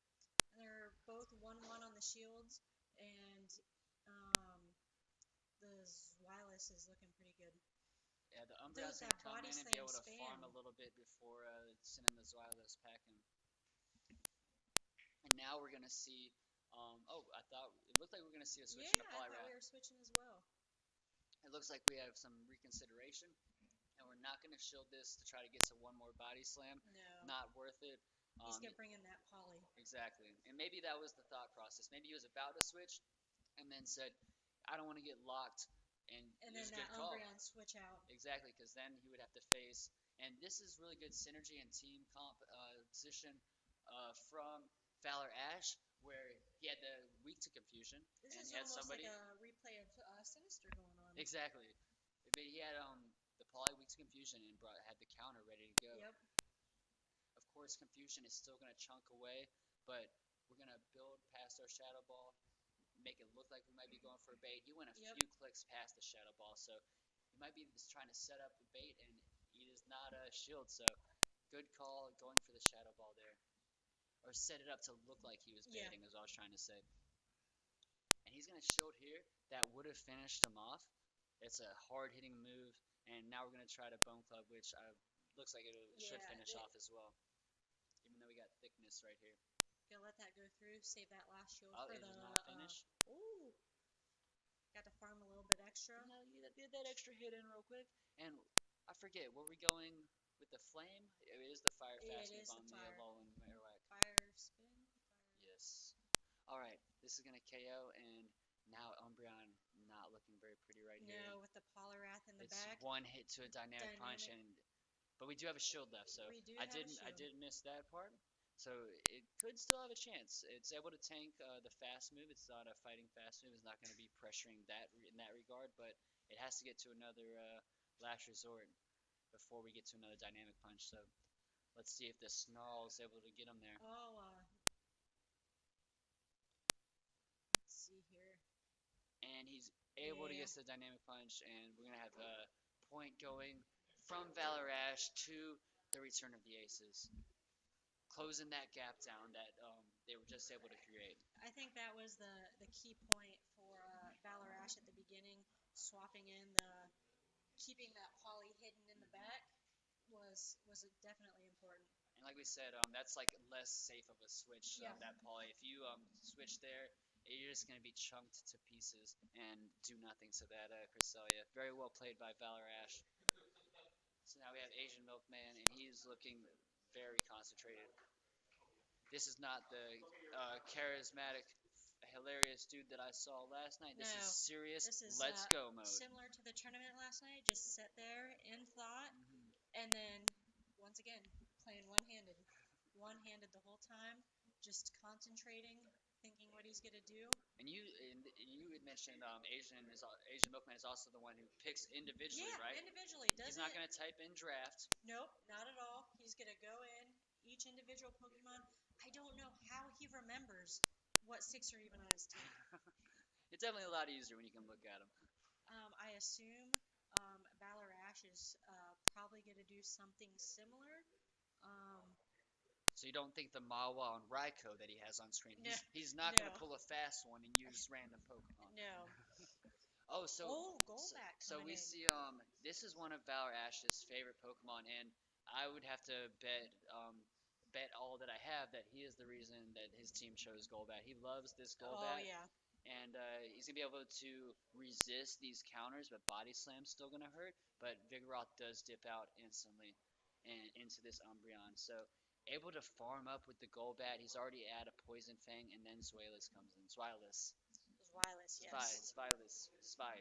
And they're both 1-1 on the shields, and the Zwilus is looking pretty good. Yeah, the Does Umbreon's that gonna come body in and be slam able to farm spam. a little bit before sending the Zwilus packing. And now we're gonna see. I thought it looked like we were gonna see a switch Yeah, into I thought Polyrath. we were switching as well. It looks like we have some reconsideration, and we're not going to shield this to try to get to one more body slam. No. Not worth it. He's gonna bring in that poly. Exactly. And maybe that was the thought process. Maybe he was about to switch and then said, I don't want to get locked. And And it then was a that good call. Umbreon switch out. Exactly, because then he would have to face. And this is really good synergy and team composition from Fowler Ash, where he had the weak to confusion. This and is he had almost somebody. like a replay of Sinister going on. Exactly. But he had the Poly weak to confusion and had the counter ready to go. Yep. Of course, confusion is still going to chunk away, but we're going to build past our Shadow Ball, make it look like we might be going for a bait. He went a few clicks past the Shadow Ball, so he might be just trying to set up the bait and eat his it's not a shield. So good call going for the shadow ball there, or set it up to look like he was Yeah. baiting, is what I was trying to say. And he's gonna shield here. That would have finished him off. It's a hard hitting move, and now we're gonna try to bone club, which looks like it should Yeah, finish off as well. Even though we got thickness right here. Gonna let that go through. Save that last shield Oh, for it the. does not finish. Ooh. Got to farm a little bit extra. No, you did that extra hit in real quick. And I forget, were we going with the flame? It is the fire Yeah, fast it move is the on the fire. Alolan Marowak. Fire spin. Yes. Alright, this is going to KO, and now Umbreon not looking very pretty right here. No, with the Poliwrath in the It's back. one hit to a dynamic punch, but we do have a shield left, so We do I have a did shield. miss that part. So it could still have a chance. It's able to tank the fast move. It's not a fighting fast move. It's not going to be pressuring that in that regard, but it has to get to another last resort before we get to another dynamic punch. So let's see if the snarl is able to get him there. Oh, let's see here. And he's able to Yeah. get to the dynamic punch, and we're gonna have a point going from Valarash to the return of the aces, closing that gap down that they were just able to create. I think that was the key point for Valarash at the beginning, swapping in the keeping that poly hidden in the back was definitely important. And like we said, that's like less safe of a switch. Yeah. That poly, if you switch there, you're just gonna be chunked to pieces and do nothing to that Cresselia. Very well played by Valarash. So now we have Asian Milkman, and he's looking very concentrated. This is not the charismatic, hilarious dude that I saw last night. This No, is serious. this is, Let's go mode. Similar to the tournament last night, just sit there in thought, and then once again playing one-handed the whole time, just concentrating, thinking what he's gonna do. And you had mentioned Asian Milkman is also the one who picks individually, Yeah, right? individually. He's not gonna type in draft. Nope, not at all. He's gonna go in each individual Pokemon. I don't know how he remembers what six are even on his team. It's definitely a lot easier when you can look at him. I assume Valarash is probably gonna do something similar. So you don't think the Mawa and Raikou that he has on screen, No, he's not no. gonna pull a fast one and use random Pokemon. No. Oh, so Golbat so coming we in. see this is one of Valarash's favorite Pokemon, and I would have to bet all that I have that he is the reason that his team chose Golbat. He loves this Oh Golbat, yeah. and he's gonna be able to resist these counters, but Body Slam's still gonna hurt. But Vigoroth does dip out instantly and into this Umbreon, so able to farm up with the Golbat. He's already at a Poison Fang, and then Zweilous comes in. Zweilous. Wireless, yes. Spy.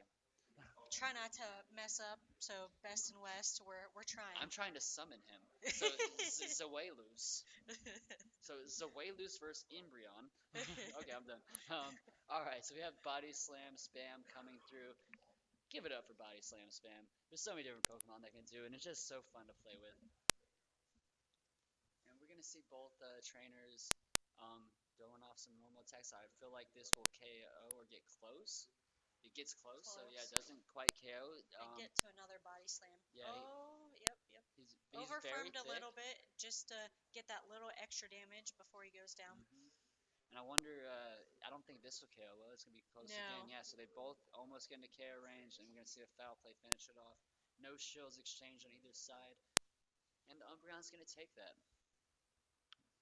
Try not to mess up. So best and west, we're trying. I'm trying to summon him. So Zweilous. So Zweilous versus Umbreon. Okay, I'm done. Alright, so we have Body Slam Spam coming through. Give it up for Body Slam Spam. There's so many different Pokemon that can do it, and it's just so fun to play with. And we're going to see both trainers throwing off some normal attacks. I feel like this will KO or get close. It gets close, so yeah, it doesn't quite KO. And get to another body slam. Yeah. Yep. He's Overfarmed very a little bit just to get that little extra damage before he goes down. And I wonder, I don't think this will KO. Well, it's going to be close No. again. Yeah, so they both almost get into KO range, and we're going to see a foul play finish it off. No shields exchanged on either side. And the Umbreon's going to take that.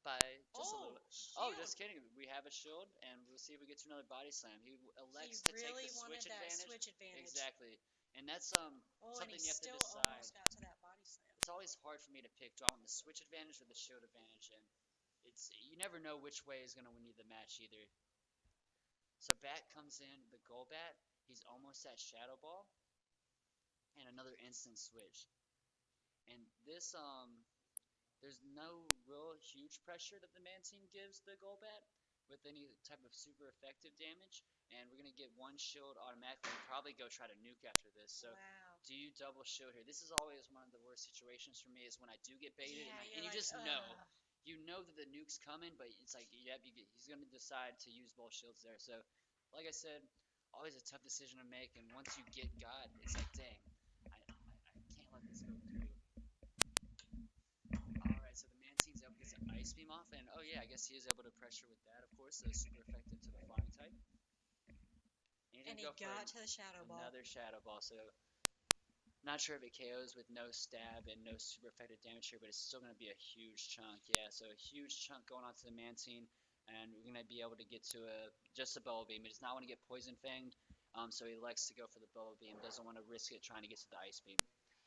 By just a little bit. Oh, just kidding. We have a shield, and we'll see if we get to another body slam. He elects to really take the wanted switch that advantage. switch advantage. Exactly. And that's and something he you have to still decide. almost got to that body slam. It's always hard for me to pick. Do I want the switch advantage or the shield advantage? And you never know which way is going to win you the match either. So Bat comes in, the Golbat. He's almost at Shadow Ball. And another instant switch. And this, there's no real huge pressure that the man team gives the Golbat with any type of super effective damage. And we're going to get one shield automatically and probably go try to nuke after this. So Wow. do you double shield here? This is always one of the worst situations for me is when I do get baited and you like, just know. You know that the nuke's coming, but it's like, yep, he's going to decide to use both shields there. So, like I said, always a tough decision to make. And once you get God, it's like, dang, I can't let this go through. Ice Beam off, and oh yeah, I guess he is able to pressure with that, of course, so super effective to the farming type. And he Go for got to the Shadow Ball. another Shadow Ball, so not sure if it KOs with no stab and no super effective damage here, but it's still going to be a huge chunk. Yeah, so a huge chunk going onto the Mantine, and we're going to be able to get to just a Bubble Beam. He does not want to get Poison Fanged, so he likes to go for the Bubble Beam. Doesn't want to risk it trying to get to the Ice Beam,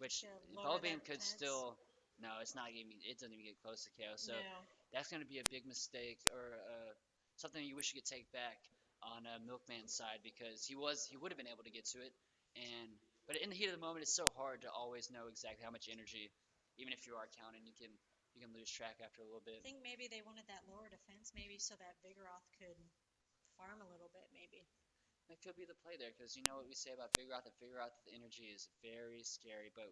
which Yeah, lower Bubble Beam that could defense. still. No, it's not even. It doesn't even get close to KO. So No. that's going to be a big mistake or something you wish you could take back on Milkman's side because he would have been able to get to it, but in the heat of the moment, it's so hard to always know exactly how much energy, even if you are counting, you can lose track after a little bit. I think maybe they wanted that lower defense, maybe so that Vigoroth could farm a little bit, maybe. That could be the play there because you know what we say about Vigoroth. That Vigoroth energy is very scary, but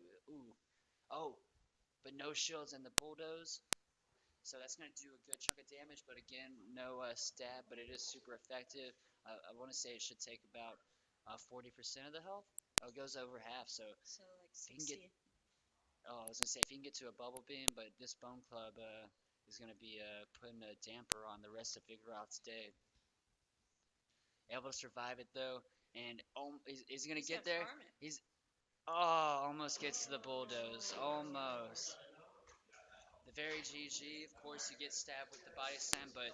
but no shields and the bulldoze. So that's going to do a good chunk of damage, but again, no stab, but it is super effective. I want to say it should take about 40% of the health. Oh, it goes over half, so So like he can 60. get. Oh, I was gonna say if he can get to a Bubble Beam, but this Bone Club is gonna be putting a damper on the rest of Vigoroth's day. Able to survive it though, and is he gonna He's get gonna there? farm it. He's almost gets to the bulldoze, almost. The very GG, of course, you get stabbed with the body slam, but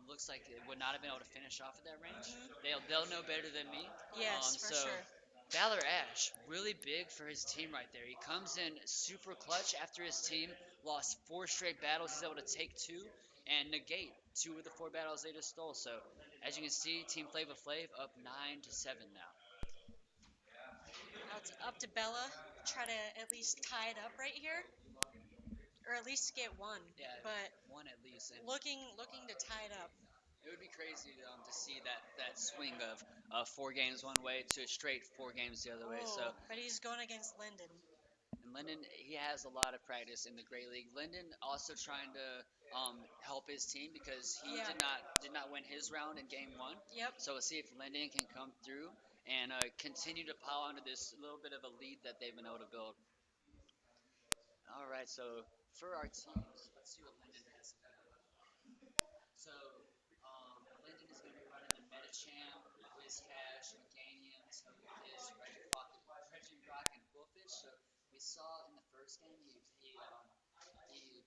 looks like it would not have been able to finish off at that range. They'll know better than me. Yes, for So sure. Valor Ash, really big for his team right there. He comes in super clutch after his team lost 4 straight battles. He's able to take 2 and negate 2 of the 4 battles they just stole. So as you can see, Team Flava Flav up 9-7 now. Now it's up to Bella. Try to at least tie it up right here, or at least get one. Yeah, But one at least. And looking to tie it up. it would be crazy to see that swing of 4 games one way to a straight 4 games the other way. So But he's going against Linden. and Linden, he has a lot of practice in the Great League. Linden also trying to help his team because he did not win his round in game 1. Yep. So we'll see if Linden can come through and continue to pile onto this little bit of a lead that they've been able to build. All right, so for our teams, let's see what Linden has. So Linden is going to be running the Metacham, Wizcash, Meganium, Togekiss, Regirock, and Bullfish. So we saw in the first game he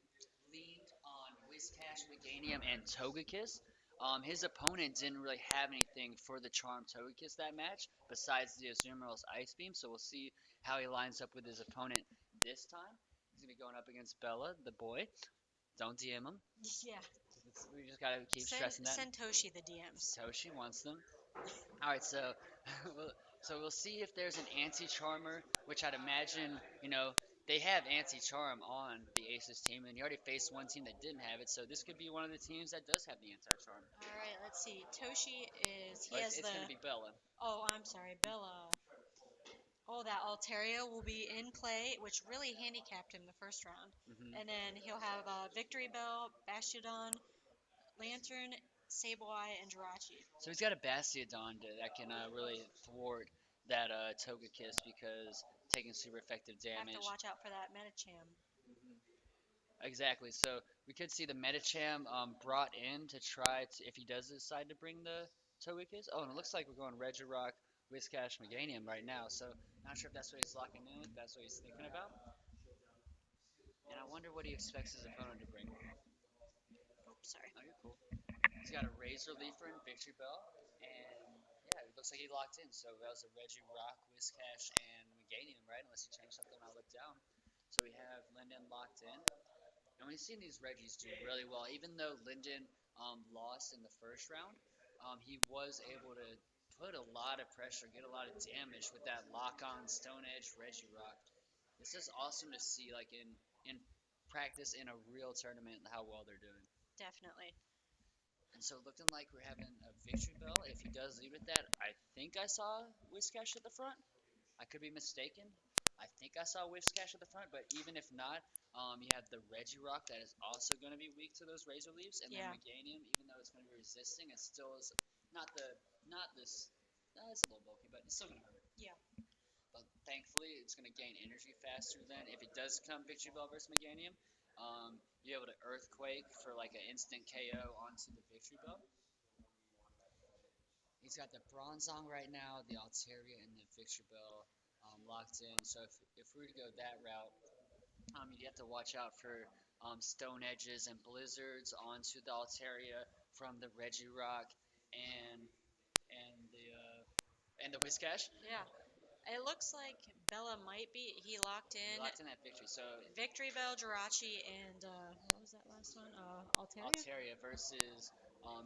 leaned on Wizcash, Meganium, and Togekiss. His opponent didn't really have anything for the Charm Togekiss that match besides the Azumarill's Ice Beam, so we'll see how he lines up with his opponent this time. He's going to be going up against Bella, the boy. Don't DM him. Yeah. We just got to keep stressing that. Send Toshi the DMs. Toshi wants them. All right, so we'll see if there's an anti-charmer, which I'd imagine, they have anti-charm on the Aces team, and you already faced one team that didn't have it, so this could be one of the teams that does have the anti-charm. All right, let's see. Toshi is It's going to be Bella. Oh, I'm sorry, Bella. Oh, that Altaria will be in play, which really handicapped him the first round. And then he'll have Victory Bell, Bastiodon, Lantern, Sableye, and Jirachi. So he's got a Bastiodon that can really thwart that Togekiss because taking super effective damage. Have to watch out for that Metacham. Exactly. So we could see the Metacham brought in to try to, if he does decide to bring the Togekiss. Oh, and it looks like we're going Regirock, Whiscash, Meganium right now. So not sure if that's what he's locking in with, that's what he's thinking about. And I wonder what he expects his opponent to bring. Oh, sorry. Oh, you're cool. He's got a Razor Leafer and Victory Bell. And yeah, it looks like he locked in. So that was a Regirock, Whiscash, and Meganium, right? Unless he changed something when I looked down. So we have Linden locked in. And we've seen these Reggies do really well. Even though Linden lost in the first round, he was able to put a lot of pressure, get a lot of damage with that lock-on Stone Edge Regirock. It's just awesome to see, like in practice in a real tournament, how well they're doing. Definitely. And so looking like we're having a Victory Bell. If he does lead with that, I think I saw Whiscash at the front. I could be mistaken. I think I saw Whiscash at the front, but even if not, you have the Regirock that is also going to be weak to those Razor Leaves, and then Meganium, even though it's going to be resisting, it still is not this. It's a little bulky, but it's still going to hurt. Yeah. But thankfully, it's going to gain energy faster than if it does come Victory Bell versus Meganium. You're able to Earthquake for like an instant KO onto the Victory Bell. He's got the Bronzong right now, the Altaria, and the Victory Bell locked in. So if we were to go that route, you'd have to watch out for Stone Edges and Blizzards onto the Altaria from the Regirock and the Whiscash. Yeah. It looks like Bella might be. He locked He in locked in that victory. So Victory Bell, Jirachi, and what was that last one? Altaria? Altaria versus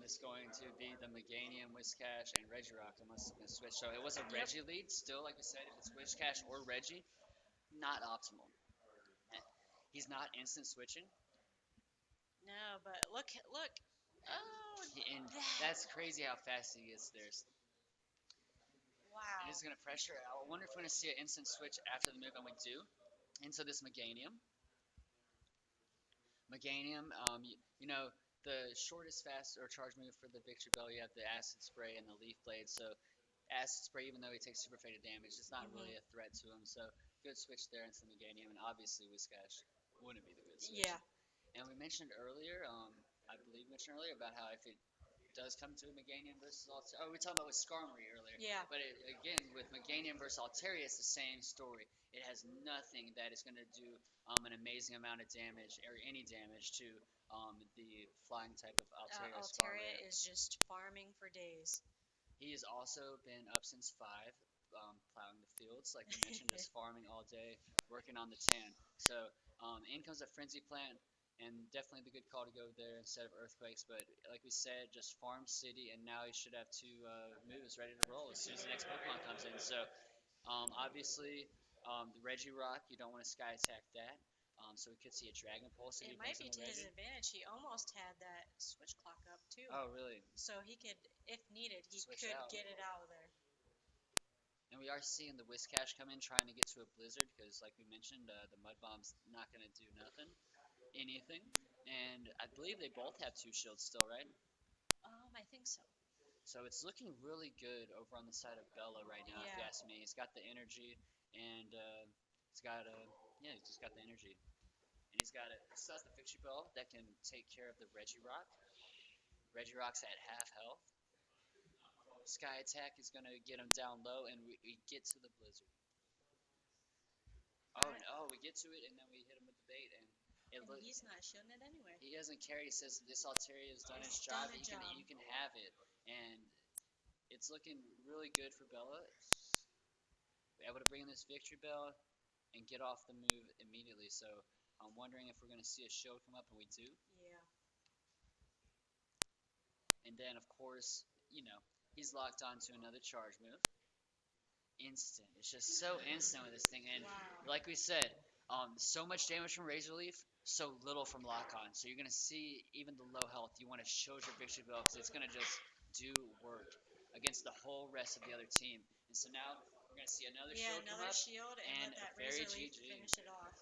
it's going to be the Meganium, Whiscash, and Regirock unless it's going to switch. So it was a Yep. Reggie lead. Still, like I said, if it's Whiscash or Reggie, not optimal. He's not instant switching. No, but look. Oh, And that's crazy how fast he gets there. wow. And it's going to pressure. I wonder if we're going to see an instant switch after the move, and we do, into this Meganium. You know, the shortest fast or charge move for the Victory Bell, you have the Acid Spray and the Leaf Blade. So Acid Spray, even though he takes super faded damage, it's not really a threat to him. So good switch there into the Meganium, and obviously Whiscash wouldn't be the good switch. Yeah. And we mentioned earlier, I believe we mentioned earlier about how if it does come to a Meganium versus Altaria. Oh, we were talking about with Skarmory earlier. Yeah. But again, with Meganium versus Altaria, it's the same story. It has nothing that is going to do an amazing amount of damage or any damage to the flying type of Altaria. Altaria is just farming for days. He has also been up since 5, plowing the fields, like we mentioned, just farming all day, working on the tan. So in comes a Frenzy Plant. And definitely the good call to go there instead of Earthquakes. But like we said, just farm City, and now he should have 2 moves ready to roll as soon as the next Pokemon comes in. So obviously, the Regirock, you don't want to Sky Attack that. So we could see a Dragon Pulse. It might be to his advantage. He almost had that Switch Clock up too. Oh, really? So he could, if needed, he Switch could out. get it out of there. And we are seeing the Whiscash come in trying to get to a Blizzard because, like we mentioned, the Mud Bomb's not going to do anything. And I believe they both have 2 shields still, right? I think so. So it's looking really good over on the side of Bella right now, if you ask me. He's got the energy, and he's got the energy. And he's got still has the Victory Bell that can take care of the Regirock. Regirock's at half health. Sky Attack is going to get him down low, and we get to the Blizzard. We get to it, and then we hit him with the bait, and he's not shooting it anyway. He doesn't care. He says this Altaria has done its job. You can have it, and it's looking really good for Bella. We're able to bring in this Victory Bell and get off the move immediately. So I'm wondering if we're going to see a shield come up, and we do. Yeah. And then of course, he's locked onto another charge move. Instant. It's just so instant with this thing, and like we said, so much damage from Razor Leaf, so little from Lock On. So you're gonna see even the low health. You want to shield your Victory Bell because it's gonna just do work against the whole rest of the other team. And so now we're gonna see another shield come up, and let that Razor Leaf finish it off.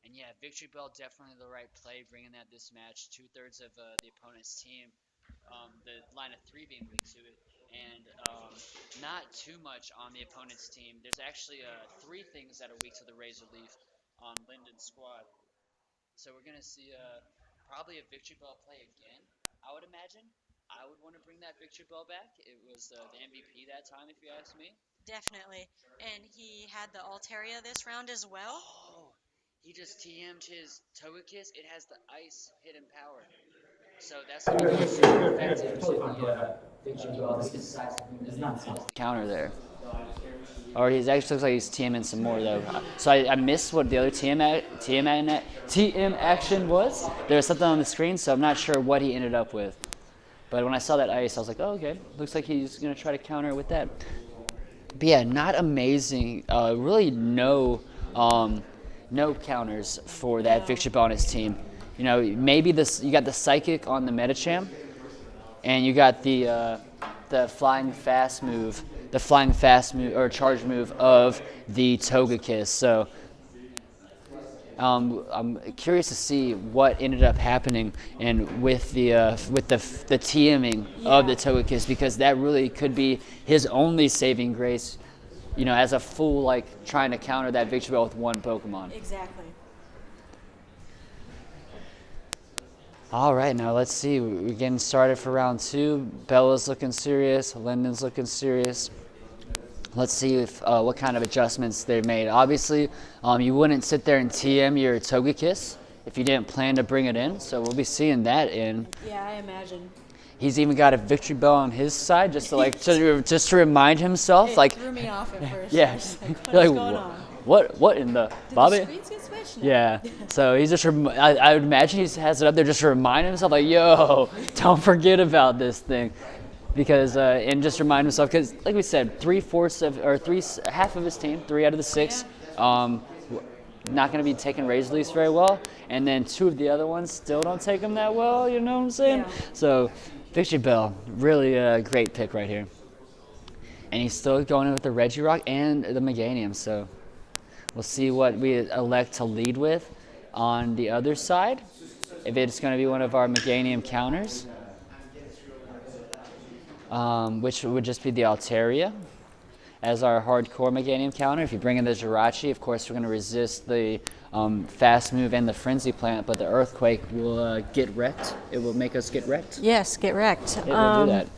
And yeah, Victory Bell definitely the right play, bringing that this match. 2/3 of the opponent's team, the line of 3 being weak to it. And not too much on the opponent's team. There's actually 3 things that are weak to the Razor Leaf on Linden's squad. So we're going to see probably a Victory Bell play again, I would imagine. I would want to bring that Victory Bell back. It was the MVP that time, if you ask me. Definitely. And he had the Altaria this round as well. Oh, he just TM'd his Togekiss. It has the Ice hidden power. So that's going to be super effective to the Victory Bell. This decides to bring the counter there. Or he actually looks like he's TMing some more though. So I missed what the other TM action was. There was something on the screen, so I'm not sure what he ended up with. But when I saw that ice, I was like, oh, okay. Looks like he's going to try to counter with that. But yeah, not amazing. Really no counters for that Victory Bell on his team. Maybe you got the Psychic on the Medicham, and you got the flying fast move or charge move of the Togekiss. So I'm curious to see what ended up happening and with the TMing of the Togekiss, because that really could be his only saving grace, as a fool, like trying to counter that Victory Bell with one Pokemon. Exactly. All right, now let's see. We're getting started for round 2. Bella's looking serious. Lyndon's looking serious. Let's see if what kind of adjustments they've made. Obviously, you wouldn't sit there and TM your Togekiss if you didn't plan to bring it in. So we'll be seeing that in. Yeah, I imagine. He's even got a victory bell on his side just to just to remind himself. It like, threw me off at first. yes. What You're is like, going on? What in the Did Bobby? the screens get switched? No. Yeah. So he's just, I would imagine he has it up there just to remind himself, like, yo, don't forget about this thing. Because, and just remind himself, because, like we said, half of his team, 3 out of the 6, not going to be taking Razor Leafs very well. And then 2 of the other ones still don't take them that well, you know what I'm saying? Yeah. So, Victory Bell, really a great pick right here. And he's still going in with the Regirock and the Meganium, so we'll see what we elect to lead with on the other side. If it's going to be one of our Meganium counters, which would just be the Altaria as our hardcore Meganium counter. If you bring in the Jirachi, of course, we're going to resist the Fast Move and the Frenzy Plant, but the Earthquake will get wrecked. It will make us get wrecked. Yes, get wrecked. It will do that.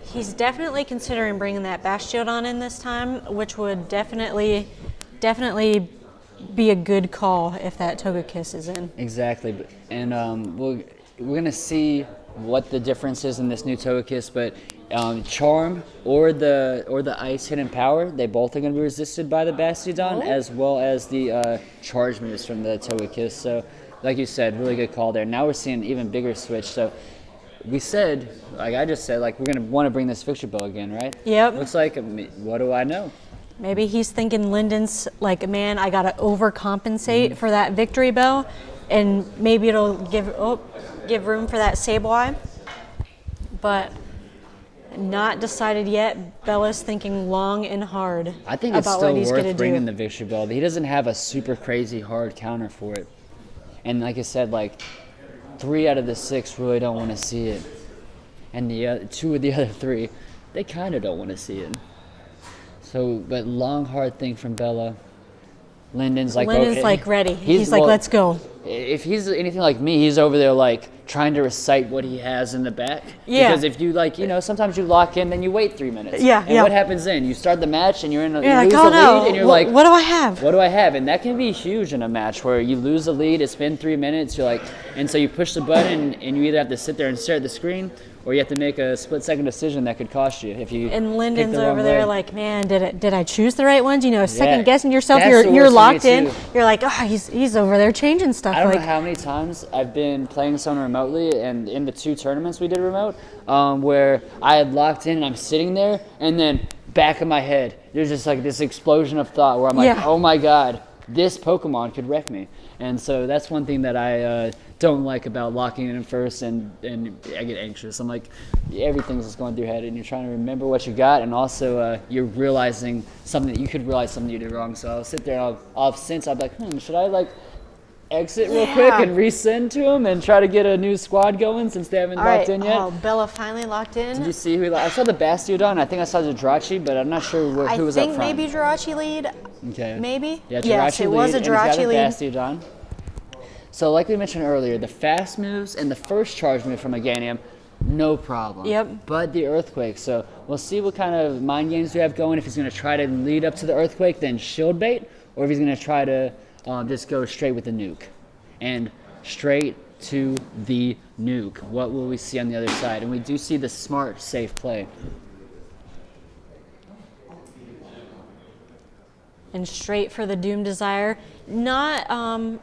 He's definitely considering bringing that Bastiodon in this time, which would definitely be a good call if that Togekiss is in. Exactly, and we're gonna see what the difference is in this new Togekiss, but Charm or the Ice Hidden Power, they both are gonna be resisted by the Bastiodon, as well as the Charge moves from the Togekiss. So, like you said, really good call there. Now we're seeing an even bigger switch. So, we said, like I just said, like we're gonna want to bring this Victory Bell again, right? Yep. Looks like, what do I know? Maybe he's thinking Lyndon's like, man, I gotta overcompensate for that Victory Bell, and maybe it'll give room for that Sableye. But not decided yet. Bella's thinking long and hard. I think it's about still what he's gonna worth bringing do. the Victory Bell. He doesn't have a super crazy hard counter for it, and like I said, like 3 out of the 6 really don't want to see it, and the 2 of the other 3, they kind of don't want to see it. So, but long hard thing from Bella. Lyndon's like ready. He's like, let's go. If he's anything like me, he's over there like trying to recite what he has in the back. Yeah. Because if you sometimes you lock in, then you wait 3 minutes. Yeah, And yeah. what happens then? You start the match and you lose like, the oh no, lead, and you're what do I have? what do I have? And that can be huge in a match where you lose the lead, it's been 3 minutes, you're like, and so you push the button and you either have to sit there and stare at the screen, or you have to make a split-second decision that could cost you if you. And pick Lyndon's the wrong over there way. like, man, did I choose the right ones? You know, second Yeah. guessing yourself. That's the You're worst for me, locked in. too. You're like, he's over there changing stuff. I don't like, know how many times I've been playing someone remotely, and in the 2 tournaments we did remote, where I had locked in and I'm sitting there, and then back of my head, there's just like this explosion of thought where I'm like, Yeah. oh my god, this Pokemon could wreck me. And so that's one thing that I don't like about locking in first, and I get anxious. I'm like, everything's just going through your head, and you're trying to remember what you got, and also you're realizing something that you could realize something you did wrong. So I'll sit there and I'll be like, should I like exit real quick Yeah. and resend to them and try to get a new squad going since they haven't all locked right, in yet? oh, Bella finally locked in. Did you see who? I saw the Bastiodon. I think I saw the Jirachi, but I'm not sure who was I up think front. maybe Jirachi lead. Okay. Maybe? Yeah, Jirachi Yes, it was a lead, and he's got Jirachi lead. Bastiodon. So like we mentioned earlier, the fast moves and the first charge move from Meganium, no problem. Yep. But the Earthquake. So we'll see what kind of mind games we have going. If he's going to try to lead up to the Earthquake, then shield bait, or if he's going to try to just go straight with the nuke. And straight to the nuke. What will we see on the other side? And we do see the smart, safe play. And straight for the Doom Desire. Not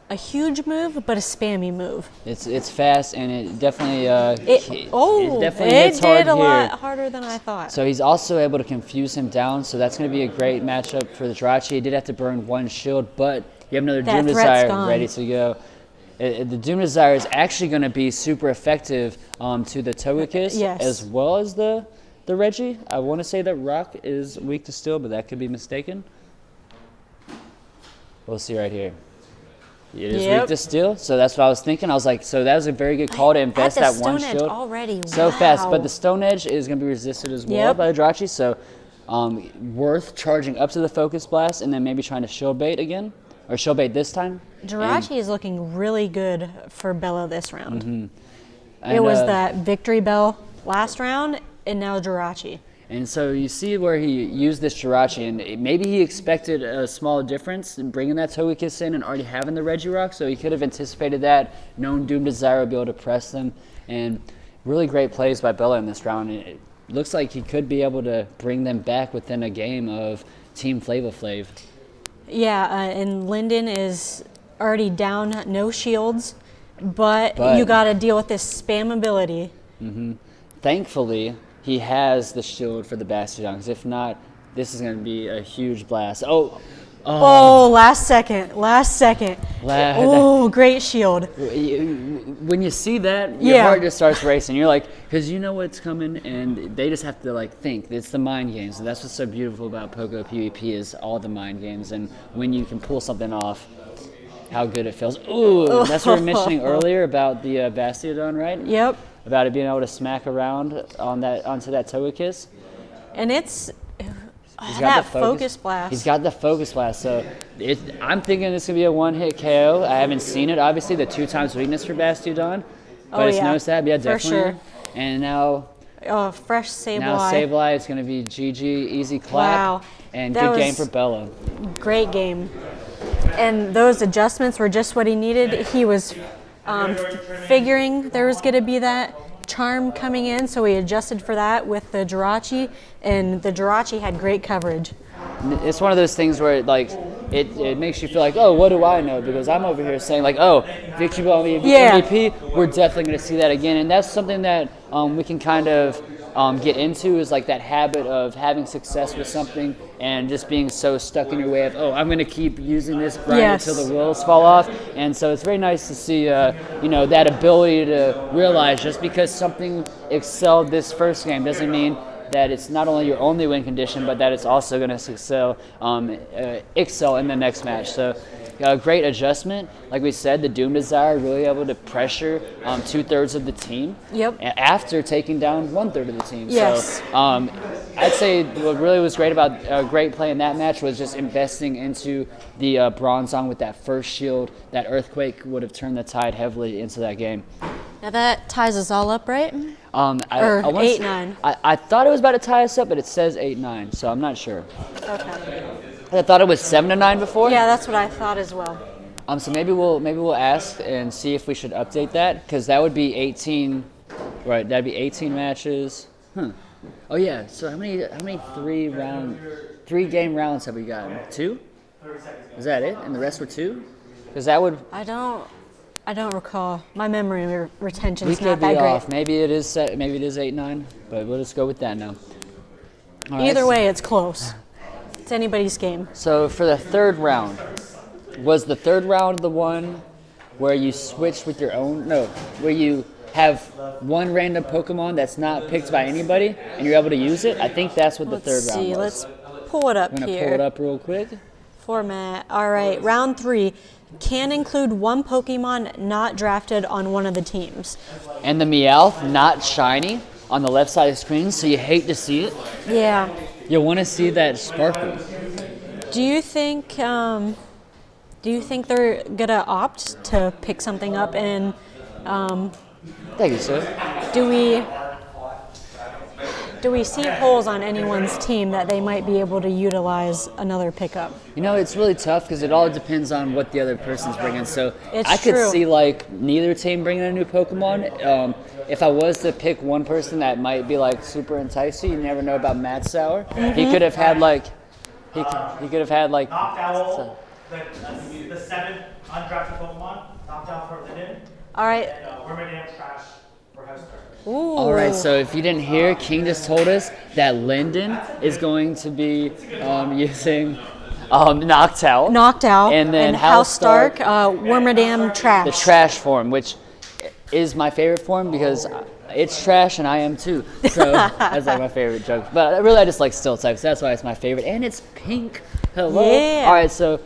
a huge move, but a spammy move. It's fast, and it definitely It definitely hits hard did a here. lot harder than I thought. So he's also able to confuse him down, so that's going to be a great matchup for the Jirachi. He did have to burn 1 shield, but you have another That Doom threat's Desire gone. ready to go. The Doom Desire is actually going to be super effective to the Togekiss, Yes. as well as the Reggie. I want to say that Rock is weak to steel, but that could be mistaken. We'll see right here. It is weak Yep. to steel, so that's what I was thinking. I was like, so that was a very good call to invest At the that 1 Stone Edge shield. already. So wow. fast, but the Stone Edge is going to be resisted as well Yep. by the Jirachi, so worth charging up to the Focus Blast and then maybe trying to shield bait again. or showbait this time. Jirachi is looking really good for Bella this round. It And, was that victory bell last round, and now Jirachi. And so you see where he used this Jirachi, and maybe he expected a small difference in bringing that Togekiss in and already having the Regirock, so he could have anticipated that, known Doom Desire would be able to press them, and really great plays by Bella in this round. It looks like he could be able to bring them back within a game of Team Flava Flav. Yeah, and Linden is already down, no shields, but you got to deal with this spam ability. Thankfully, he has the shield for the Bastiodon, because if not, this is going to be a huge blast. Oh, last second. Oh, great shield. When you see that, your heart just starts racing. You're like, because you know what's coming, and they just have to like think. It's the mind games, and that's what's so beautiful about Poco PvP is all the mind games, and when you can pull something off, how good it feels. Ooh, that's what we were mentioning earlier about the Bastiodon, right? Yep. About it being able to smack around on that onto that Togekiss. And it's He's got that the focus blast. He's got the focus blast, so I'm thinking this could be a one-hit KO. I haven't seen it. Obviously, the 2x weakness for Bastiodon, but Oh, it's yeah. no stab. Yeah, For definitely. sure. And now Fresh Sableye. Sableye, it's going to be GG, easy clap, Wow. and That good game was- for Bella. Great game. And those adjustments were just what he needed. He was figuring there was going to be that charm coming in, so he adjusted for that with the Jirachi, and the Jirachi had great coverage. It's one of those things where it makes you feel like, oh, what do I know? Because I'm over here saying like, oh, Victory Bell MVP, we're definitely going to see that again. And that's something that we can kind of get into is like that habit of having success with something and just being so stuck in your way of, oh, I'm going to keep using this grind Yes. until the wheels fall off. And so it's very nice to see, that ability to realize just because something excelled this first game doesn't mean that it's not only your only win condition, but that it's also going to excel in the next match. So great adjustment. Like we said, the Doom Desire really able to pressure 2/3 of the team. Yep. After taking down 1/3 of the team. Yes. So I'd say what really was great about great play in that match was just investing into the Bronzong with that first shield. That Earthquake would have turned the tide heavily into that game. Now that ties us all up, right? Or Or 8-9. I thought it was about to tie us up, but it says 8-9, so I'm not sure. Okay. I thought it was 7-9 before. Yeah, that's what I thought as well. So maybe we'll ask and see if we should update that, because that would be 18. Right, that'd be 18 matches. Oh yeah. So how many 3-game rounds have we gotten? 2? Is that it? And the rest were 2? Because that would. I don't recall. My memory retention We is could not be that great. off. Maybe it is 8-9, but we'll just go with that now. All right. Either way, it's close. It's anybody's game. So for the third round, was the third round the one where you switched with your own? No, where you have one random Pokemon that's not picked by anybody and you're able to use it? I think that's what the Let's third round see. was. Let's pull it up I'm gonna here. pull it up real quick. Format. All right. Round 3 can include one Pokemon not drafted on one of the teams. And the Meowth not shiny on the left side of the screen, so you hate to see it. Yeah. You want to see that sparkle. Do you think they're gonna opt to pick something up, and Thank you, sir. do we see holes on anyone's team that they might be able to utilize another pickup? It's really tough because it all depends on what the other person's bringing. So It's I could true. see like neither team bringing a new Pokemon. If I was to pick one person that might be like super enticing, you never know about Matt Sauer. Mm-hmm. He could have had like he could have had like Noctowl, the 7 undrafted Pokemon, Noctowl for Linden, All right. and Wormadam Trash for Houseturf. Ooh. All right, so if you didn't hear, King just told us that Linden is going to be using Noctowl. Knocked out. And then House Stark, Housetark, Wormadam Trash. the trash form, which is my favorite form because it's trash and I am too. So that's like my favorite joke. But I just like Still types. That's why it's my favorite. And it's pink. Hello. Yeah. All right, so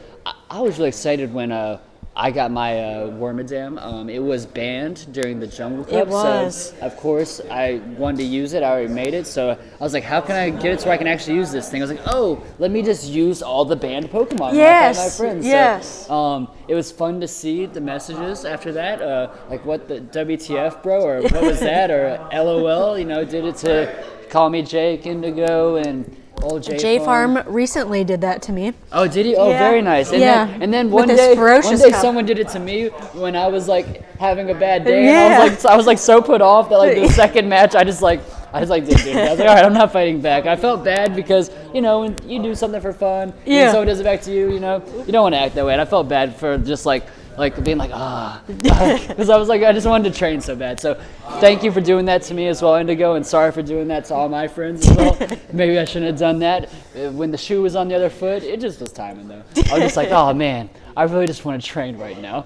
I was really excited when I got my Wormadam. It was banned during the Jungle Cup. It was. So, of course, I wanted to use it. I already made it. So I was like, how can I get it so I can actually use this thing? I was like, oh, let me just use all the banned Pokemon. Yes, My friends. yes. So, it was fun to see the messages after that. Like, what the WTF, bro? Or what was that? Or LOL, you know, did it to call me Jake Indigo and old J Farm recently did that to me. Oh, did he? Oh, Yeah. very nice. And Yeah. then With one his day, ferocious cup. someone did it to me when I was like having a bad day. And Yeah. I was like so put off that like the second match, I just didn't do it. I was like, all right, I'm not fighting back. I felt bad because, you know, when you do something for fun, Yeah. and someone does it back to you, you know, you don't want to act that way. And I felt bad for just like being like, because I was like, I just wanted to train so bad. So thank you for doing that to me as well, Indigo, and sorry for doing that to all my friends as well. Maybe I shouldn't have done that. When the shoe was on the other foot, it just was timing though. I was just like, oh man, I really just want to train right now.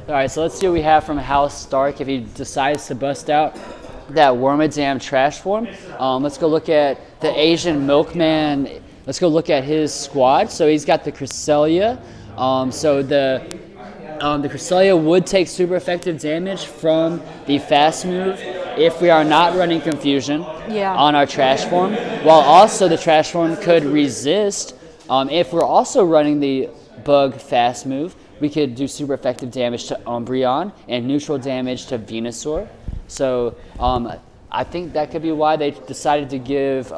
All right, so let's see what we have from House Stark if he decides to bust out that Wormadam trash form. Let's go look at the Asian Milkman. Let's go look at his squad. So he's got the Cresselia. So the Cresselia would take super effective damage from the fast move if we are not running Confusion on our trash form, while also the trash form could resist. If we're also running the bug fast move, we could do super effective damage to Umbreon and neutral damage to Venusaur. So I think that could be why they decided to give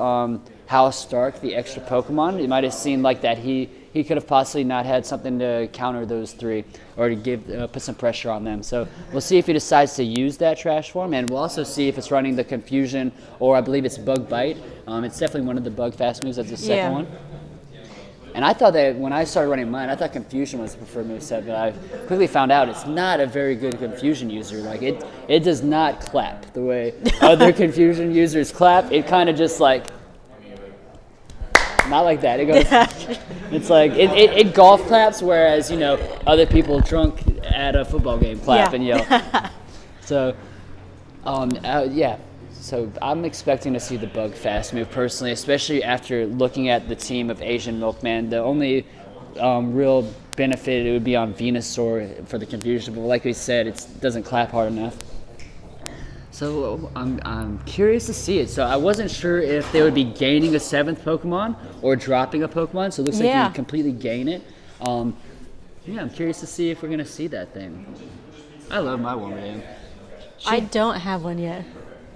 House Stark the extra Pokemon. It might have seemed like that he could have possibly not had something to counter those three or to give put some pressure on them. So we'll see if he decides to use that trash form, and we'll also see if it's running the Confusion or I believe it's Bug Bite. It's definitely one of the bug fast moves. That's the second one. And I thought that when I started running mine, I thought Confusion was the preferred moveset, but I quickly found out it's not a very good Confusion user. Like it does not clap the way other Confusion users clap. It kind of just like, not like that. It goes, it's like, it golf claps, whereas, you know, other people drunk at a football game clap and yell. So, yeah. So I'm expecting to see the bug fast move personally, especially after looking at the team of Asian Milkman. The only real benefit it would be on Venusaur for the Confusion, but like we said, it doesn't clap hard enough. So I'm curious to see it. So I wasn't sure if they would be gaining a 7th Pokemon or dropping a Pokemon. So it looks like you completely gain it. Yeah, I'm curious to see if we're gonna see that thing. I love my Wormadam. I don't have one yet.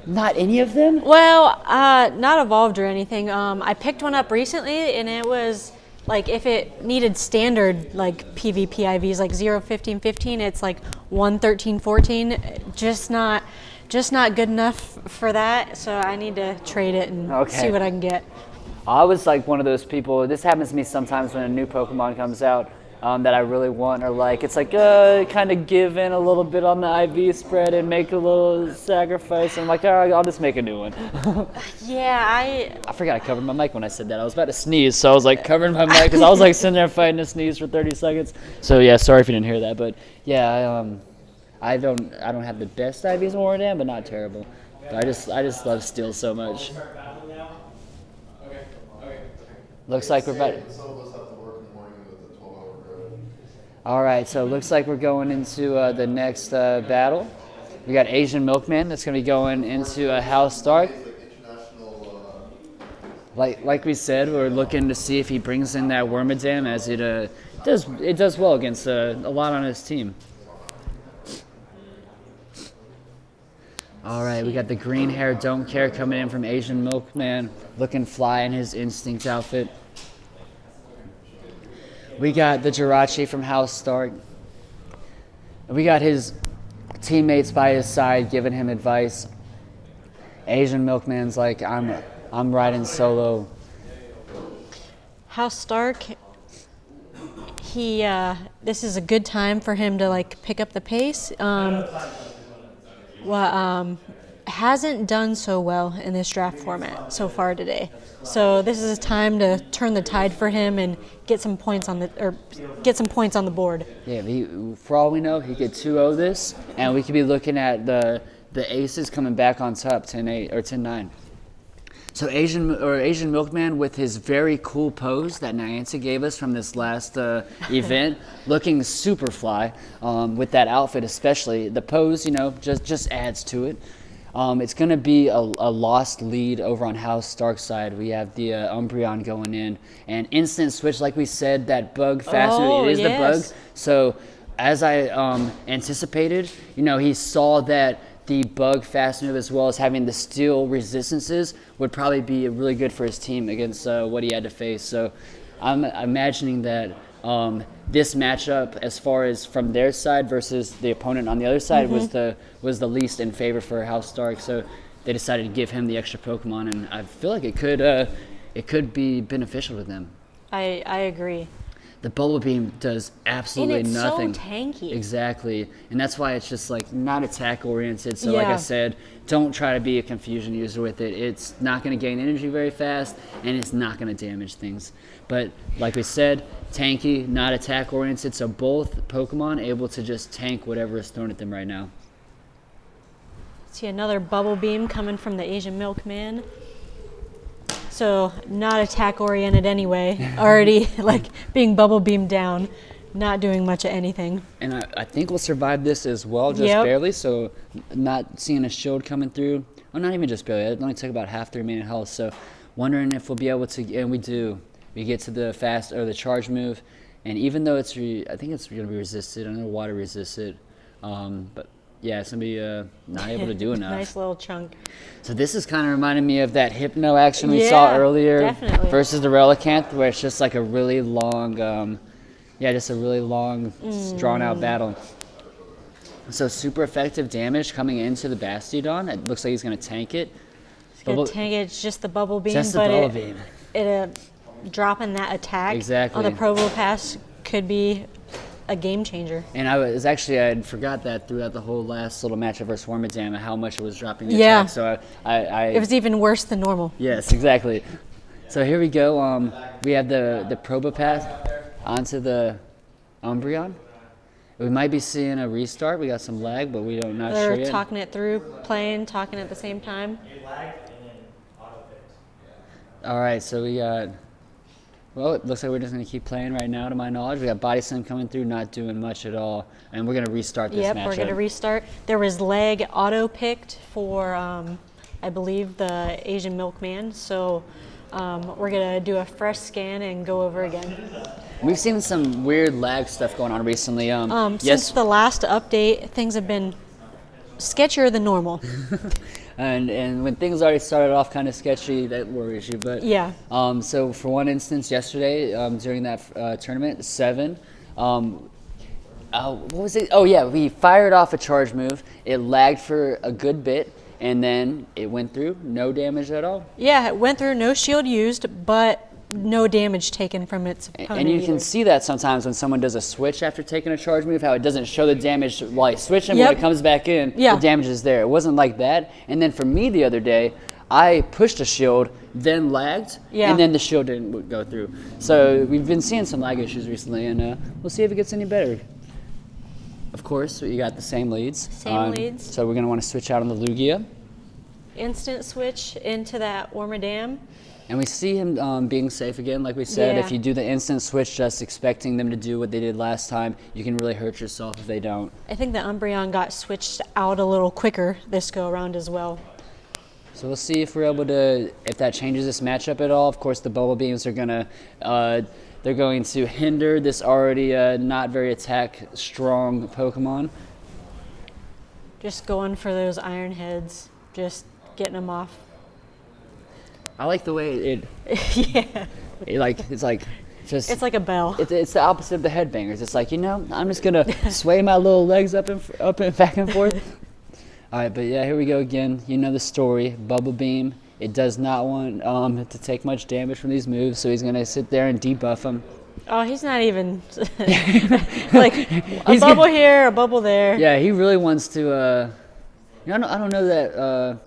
Not any of them? Well, not evolved or anything. I picked one up recently, and it was like if it needed standard like PvP IVs like 0, 15, 15, it's like 1, 13, 14. Just not good enough for that. So I need to trade it and see what I can get. I was like one of those people. This happens to me sometimes when a new Pokemon comes out that I really want, or like it's like kind of give in a little bit on the IV spread and make a little sacrifice. I'm like, all right, I'll just make a new one. Yeah, I forgot I covered my mic when I said that. I was about to sneeze, so I was like covering my mic because I was like sitting there fighting to sneeze for 30 seconds. So yeah, sorry if you didn't hear that, but yeah, I don't have the best IVs in Wormadam, but not terrible. But I just love Steel so much. Looks like we're about. All right, so it looks like we're going into the next battle. We got Asian Milkman that's going to be going into House Stark. Like we said, we're looking to see if he brings in that Wormadam, as it does well against a lot on his team. All right, we got the green hair don't care coming in from Asian Milkman, looking fly in his Instinct outfit. We got the Jirachi from House Stark. We got his teammates by his side giving him advice. Asian Milkman's like, I'm riding solo. House Stark, this is a good time for him to like pick up the pace. Hasn't done so well in this draft format so far today. So this is a time to turn the tide for him and get some points on the board. Yeah, for all we know, he could 2-0 this, and we could be looking at the aces coming back on top, 10-8 or 10-9. So Asian Milkman with his very cool pose that Niantic gave us from this last event, looking super fly with that outfit especially. The pose, just adds to it. It's going to be a lost lead over on House Stark side. We have the Umbreon going in. And instant switch, like we said, that bug faster, it is the bug. So as I anticipated, he saw that the bug fast move as well as having the steel resistances would probably be really good for his team against what he had to face. So I'm imagining that this matchup, as far as from their side versus the opponent on the other side, was the least in favor for House Stark. So they decided to give him the extra Pokemon, and I feel like it could be beneficial to them. I agree. The Bubble Beam does absolutely and it's nothing. so tanky. Exactly. And that's why it's just like not attack oriented. So like I said, don't try to be a confusion user with it. It's not going to gain energy very fast, and it's not going to damage things. But like we said, tanky, not attack oriented. So both Pokemon able to just tank whatever is thrown at them right now. See another Bubble Beam coming from the Asian Milkman. So not attack oriented anyway. Already like being Bubble Beamed down, not doing much of anything. And I think we'll survive this as well, just barely. So not seeing a shield coming through. Well, not even just barely. It only took about half the remaining health. So wondering if we'll be able to, and we do. We get to the fast or the charge move, and even though I think it's going to be resisted. I know water resisted, but yeah, it's going to be not able to do enough. Nice little chunk. So this is kind of reminding me of that Hypno action we saw earlier definitely. Versus the Relicanth, where it's just like a really long, just a really long, drawn-out battle. So super effective damage coming into the Bastiodon. It looks like he's going to tank it. It's going to tank it. It's just the Bubble Beam, Just the but Bubble Beam. Dropping that attack Exactly. on the Probopass could be a game changer. And I forgot that throughout the whole last little matchup versus Wormadam, how much it was dropping the Yeah. attack. So It was even worse than normal. yes, exactly. So here we go. We have the Probopass onto the Umbreon. We might be seeing a restart. We got some lag, but we don't not They're sure yet. talking it through, talking at the same time. It lagged and then auto-fixed. All right, so we got. Well, it looks like we're just going to keep playing right now, to my knowledge. We got Body Slam coming through, not doing much at all. And we're going to restart this matchup. Yep, we're going to restart. There was lag auto-picked for, I believe, the Asian Milkman. So we're going to do a fresh scan and go over again. We've seen some weird lag stuff going on recently. Since the last update, things have been sketchier than normal. And when things already started off kind of sketchy, that worries you. But Yeah. So for one instance, yesterday during that tournament, 7, what was it? Oh yeah, we fired off a charge move. It lagged for a good bit, and then it went through, no damage at all. Yeah, it went through, no shield used, but no damage taken from its opponent. And you can either. see that sometimes when someone does a switch after taking a charge move, how it doesn't show the damage while he's switching, but when it comes back in, Yeah. the damage is there. It wasn't like that. And then for me the other day, I pushed a shield, then lagged, and then the shield didn't go through. So we've been seeing some lag issues recently, and we'll see if it gets any better. Of course, you got the same leads. Same leads. So we're going to want to switch out on the Lugia. Instant switch into that Wormadam. And we see him being safe again, like we said. Yeah. If you do the instant switch just expecting them to do what they did last time, you can really hurt yourself if they don't. I think the Umbreon got switched out a little quicker this go around as well. So we'll see if we're able to, if that changes this matchup at all. Of course, the Bubble Beams are they're going to hinder this already not very attack strong Pokemon. Just going for those Iron Heads, just getting them off. I like the way it Yeah, it's like just it's like a bell. it's the opposite of the headbangers. It's like, I'm just gonna sway my little legs up and back and forth. All right, but yeah, here we go again. You know the story. Bubble Beam. It does not want to take much damage from these moves, so he's gonna sit there and debuff them. Oh, he's not even like a bubble here, a bubble there. Yeah, he really wants to. I don't know that.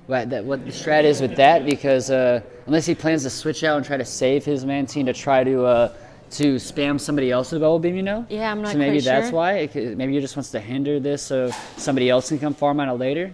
What the strat is with that, because unless he plans to switch out and try to save his Mantine to try to spam somebody else with Bubble Beam, Yeah, I'm not So maybe quite that's sure. why. Maybe he just wants to hinder this so somebody else can come farm on it later.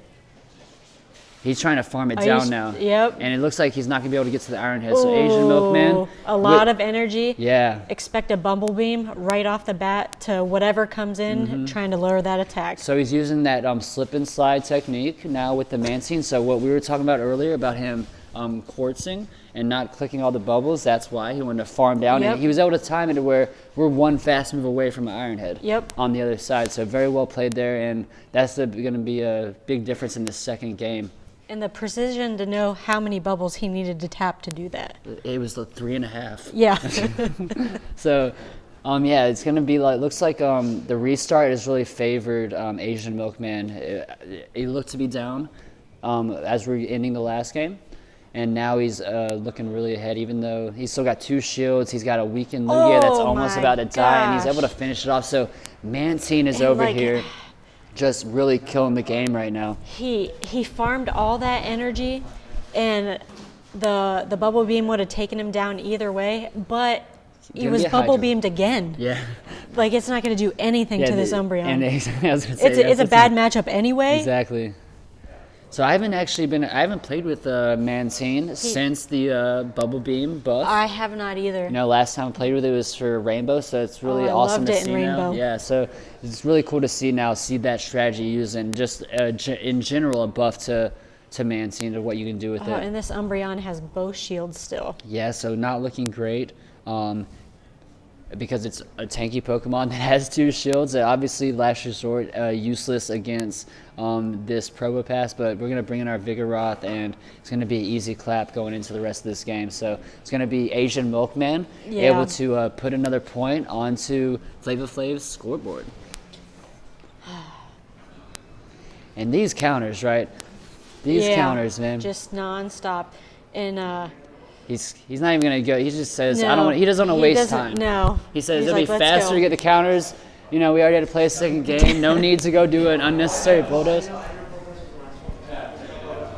He's trying to farm it Are you down s- now. Yep. And it looks like he's not going to be able to get to the Ironhead. So Asian Milkman. Ooh, a lot of energy. Yeah. Expect a bumble beam right off the bat to whatever comes in, trying to lower that attack. So he's using that slip and slide technique now with the Mancine. So what we were talking about earlier about him quartzing and not clicking all the bubbles, that's why he wanted to farm down. Yep. And he was able to time it to where we're one fast move away from an Ironhead Yep. on the other side. So very well played there, and that's going to be a big difference in the second game. And the precision to know how many bubbles he needed to tap to do that. It was the 3.5. Yeah. So, yeah, it's gonna be like. Looks like the restart has really favored Asian Milkman. He looked to be down as we're ending the last game, and now he's looking really ahead. Even though he's still got 2 shields, he's got a weakened Lugia that's Oh almost my about to die, and he's gosh. able to finish it off. So Mancine is And, over like, here, just really killing the game right now. he farmed all that energy, and the bubble beam would have taken him down either way, but he Gonna was be a bubble Hydra. beamed again. Yeah. Like, it's not going to do anything to this Umbreon. And I was gonna say, It's a bad matchup anyway. Exactly. So I haven't played with Mancine since the Bubble Beam buff. I have not either. Last time I played with it was for Rainbow, so it's really I awesome loved to it in see now. Rainbow. Yeah, so it's really cool to see that strategy used, and just in general a buff to Mancine, to what you can do with Oh, it. and this Umbreon has both shields still. Yeah, so not looking great. Because it's a tanky Pokemon that has 2 shields. Obviously, Last Resort useless against this Probopass, but we're going to bring in our Vigoroth, and it's going to be an easy clap going into the rest of this game. So it's going to be Asian Milkman Yeah. able to put another point onto Flava Flav's scoreboard. And these counters, right? These Yeah, counters, man. Just nonstop. And He's not even gonna go. He just says, no, he doesn't want to waste doesn't- time. No. He says He's it'll like, be "Let's faster go." to get the counters. We already had to play a second game. No need to go do an unnecessary bulldoze.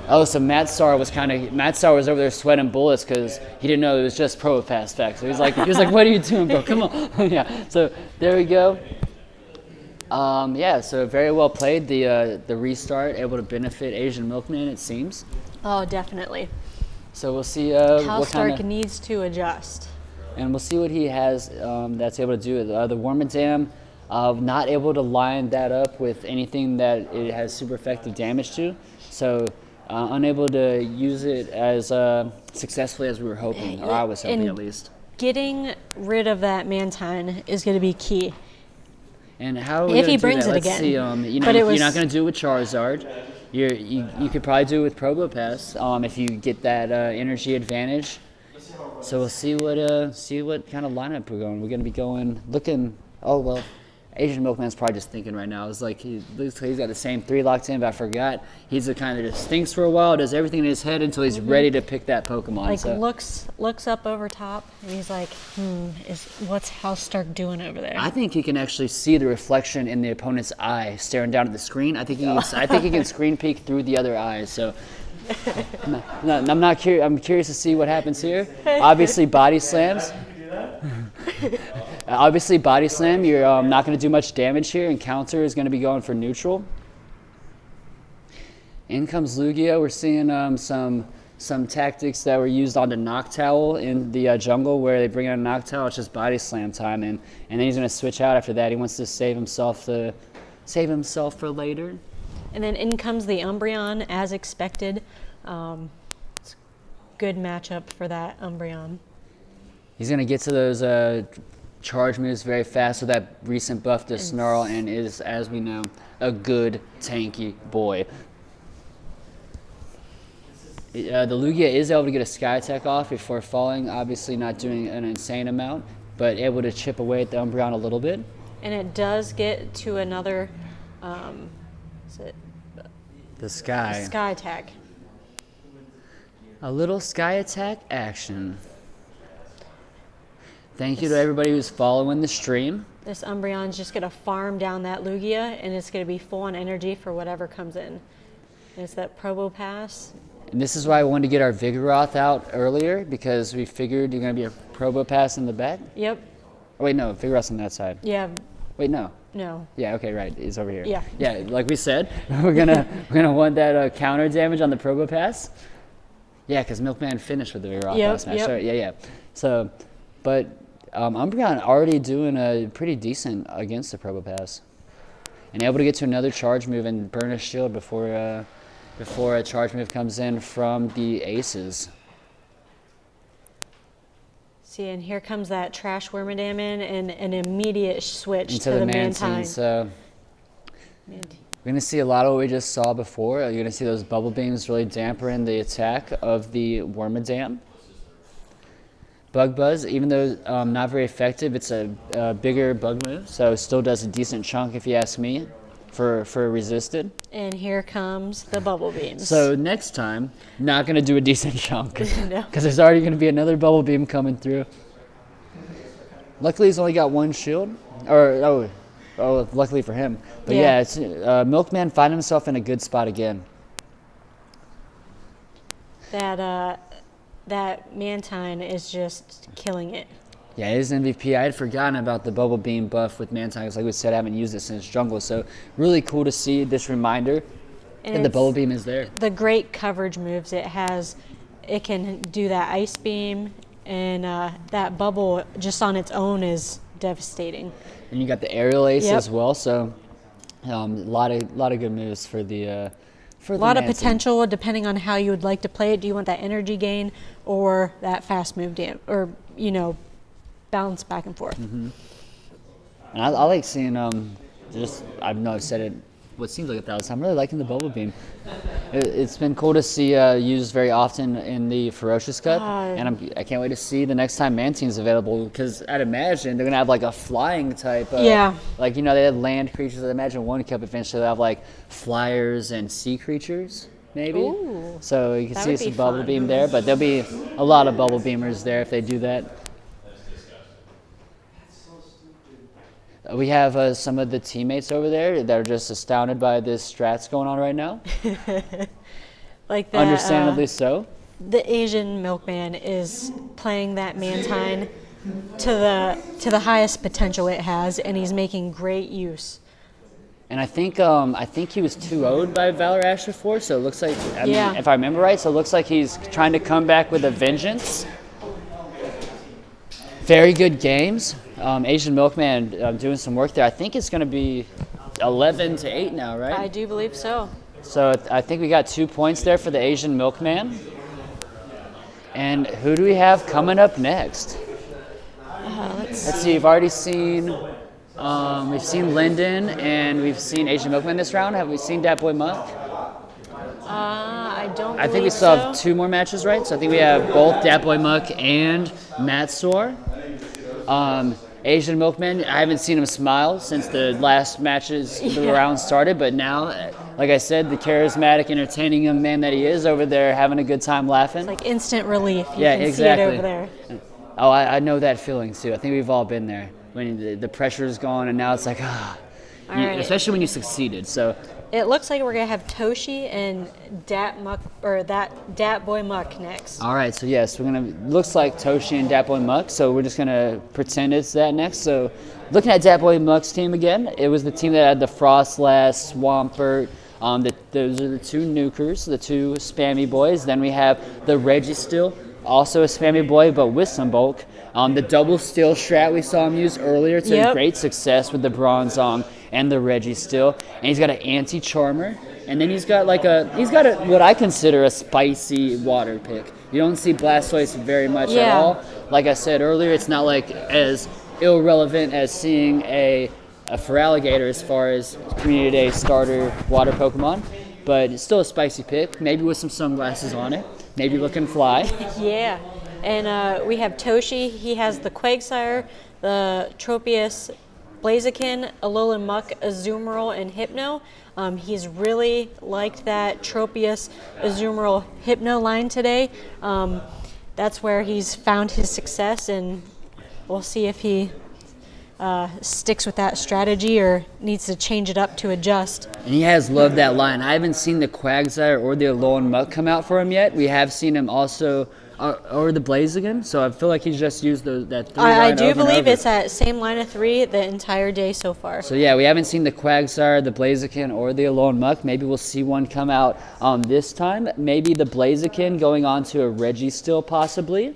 Oh, so Matt Star was over there sweating bullets because he didn't know it was just Probopass back. So he was like, what are you doing, bro? Come on. Yeah. So there we go. Yeah. So very well played. The restart able to benefit Asian Milkman, it seems. Oh, definitely. So we'll see Cal what kind Stark of. needs to adjust. And we'll see what he has that's able to do it. The Wormadam, not able to line that up with anything that it has super effective damage to. So unable to use it as successfully as we were hoping, or I was hoping And at least. Getting rid of that Mantine is going to be key. And how are we If gonna he do brings that? it Let's again. see. But it You're was- not going to do it with Charizard. You could probably do it with Probopass if you get that energy advantage. So we'll see what kind of lineup we're going. We're going to be looking. Oh well, Asian Milkman's probably just thinking right now. It's like he's got the same 3 locked in, but I forgot. He's the kind that just thinks for a while, does everything in his head until he's ready to pick that Pokemon. Like, so. looks up over top, and he's like, what's House Stark doing over there? I think he can actually see the reflection in the opponent's eye staring down at the screen. I think he can screen peek through the other eyes. So I'm not curious. I'm curious to see what happens here. Obviously, body slams. Obviously, body slam. You're not going to do much damage here, and counter is going to be going for neutral. In comes Lugia. We're seeing some tactics that were used on the Noctowl in the jungle, where they bring out a Noctowl. It's just body slam time, and then he's going to switch out after that. He wants to save himself for later. And then in comes the Umbreon, as expected. It's a good matchup for that Umbreon. He's going to get to those charge moves very fast with that recent buff to Snarl, and is, as we know, a good tanky boy. The Lugia is able to get a Sky Attack off before falling, obviously not doing an insane amount, but able to chip away at the Umbreon a little bit. And it does get to another is it The Sky. Sky Attack. A little Sky Attack action. Thank you to everybody who's following the stream. This Umbreon's just going to farm down that Lugia, and it's going to be full on energy for whatever comes in. And it's that Probopass. And this is why I wanted to get our Vigoroth out earlier, because we figured you're going to be a Probopass in the back. Yep. Oh, wait, no, Vigoroth's on that side. Yeah. Wait, no. No. Yeah, okay, right. He's over here. Yeah. Yeah, like we said, we're gonna want that counter damage on the Probopass. Yeah, because Milkman finished with the Rock Yep, last match. yep. So, yeah. So, but Umbreon already doing a pretty decent against the Probopass. And able to get to another charge move and burn a shield before a charge move comes in from the Aces. See, and here comes that Trash Wormadam and an immediate switch Into to the Mantine. Mantine. So we're going to see a lot of what we just saw before. You're going to see those bubble beams really dampen the attack of the Wormadam. Bug Buzz, even though not very effective, it's a bigger bug move, so still does a decent chunk if you ask me for resisted. And here comes the Bubble Beams. So next time, not going to do a decent chunk No. because there's already going to be another bubble beam coming through. Luckily, he's only got one shield, or luckily for him. But Yeah. it's Milkman finding himself in a good spot again. That Mantine is just killing it. Yeah, it is MVP. I had forgotten about the bubble beam buff with Mantine. 'Cause like we said, I haven't used it since jungle. So really cool to see this reminder And that the it's bubble beam is there. the great coverage moves it has. It can do that Ice Beam, and that bubble just on its own is devastating. And you got the aerial ace Yep. as well. So a lot of good moves for the for A the lot of Mantine. potential depending on how you would like to play it. Do you want that energy gain or that fast move or bounce back and forth? And I like seeing I know I've said it what seems like 1,000 times. I'm really liking the bubble beam. It's been cool to see used very often in the Ferocious Cup, and I can't wait to see the next time Mantine's available because I'd imagine they're gonna have like a flying type. Yeah. Like they had land creatures. I imagine one cup eventually they'll have like flyers and sea creatures. Maybe. Ooh, So you can that see would be some bubble fun. beam there, but there'll be a lot of bubble beamers there if they do that. We have some of the teammates over there that are just astounded by this strats going on right now. Like that. Understandably so. The Asian Milkman is playing that Mantine to the highest potential it has, and he's making great use. And I think he was 2-0'd by Valor Ash before, so it looks like, I Yeah. mean, if I remember right, so it looks like he's trying to come back with a vengeance. Very good games. Asian Milkman doing some work there. I think it's going to be 11-8 now, right? I do believe so. So I think we got 2 points there for the Asian Milkman. And who do we have coming up next? Let's see. We've already seen we've seen Linden and we've seen Asian Milkman this round. Have we seen Dat Boy Muck? I don't. I think we still have 2 more matches, right? So I think we have both Dat Boy Muck and Matsor. Asian Milkman, I haven't seen him smile since the last matches, the round started, but now, like I said, the charismatic, entertaining young man that he is over there having a good time laughing. Like instant relief. You Yeah, can exactly. see it over there. Oh, I know that feeling too. I think we've all been there when the pressure is gone and now it's like, All right. especially when you succeeded. So It looks like we're gonna have Toshi and Dat Boy Muck next. all right, so yes, looks like Toshi and Dat Boy Muck, so we're just gonna pretend it's that next. So looking at Dat Boy Muck's team again, it was the team that had the Frostlass, Swampert, those are the 2 nukers, the 2 spammy boys. Then we have the Registeel, also a spammy boy, but with some bulk. The double steel strat we saw him use earlier to Yep. great success with the Bronzong and the Registeel. And he's got an anti-charmer. And then he's got what I consider a spicy water pick. You don't see Blastoise very much at Yeah. all. Like I said earlier, it's not like as irrelevant as seeing a Feraligatr as far as Community Day starter water Pokemon. But it's still a spicy pick, maybe with some sunglasses on it, maybe looking fly. Yeah, and we have Toshi. He has the Quagsire, the Tropius, Blaziken, Alolan Muck, Azumarill, and Hypno. He's really liked that Tropius, Azumarill, Hypno line today. That's where he's found his success, and we'll see if he sticks with that strategy or needs to change it up to adjust. And he has loved that line. I haven't seen the Quagsire or the Alolan Muck come out for him yet. We have seen him also or the Blaziken. So I feel like he's just used that 3 I line do over and believe over. it's that same line of 3 the entire day so far. So yeah, we haven't seen the Quagsire, the Blaziken, or the Alolan Muck. Maybe we'll see one come out this time. Maybe the Blaziken going on to a Registeel possibly.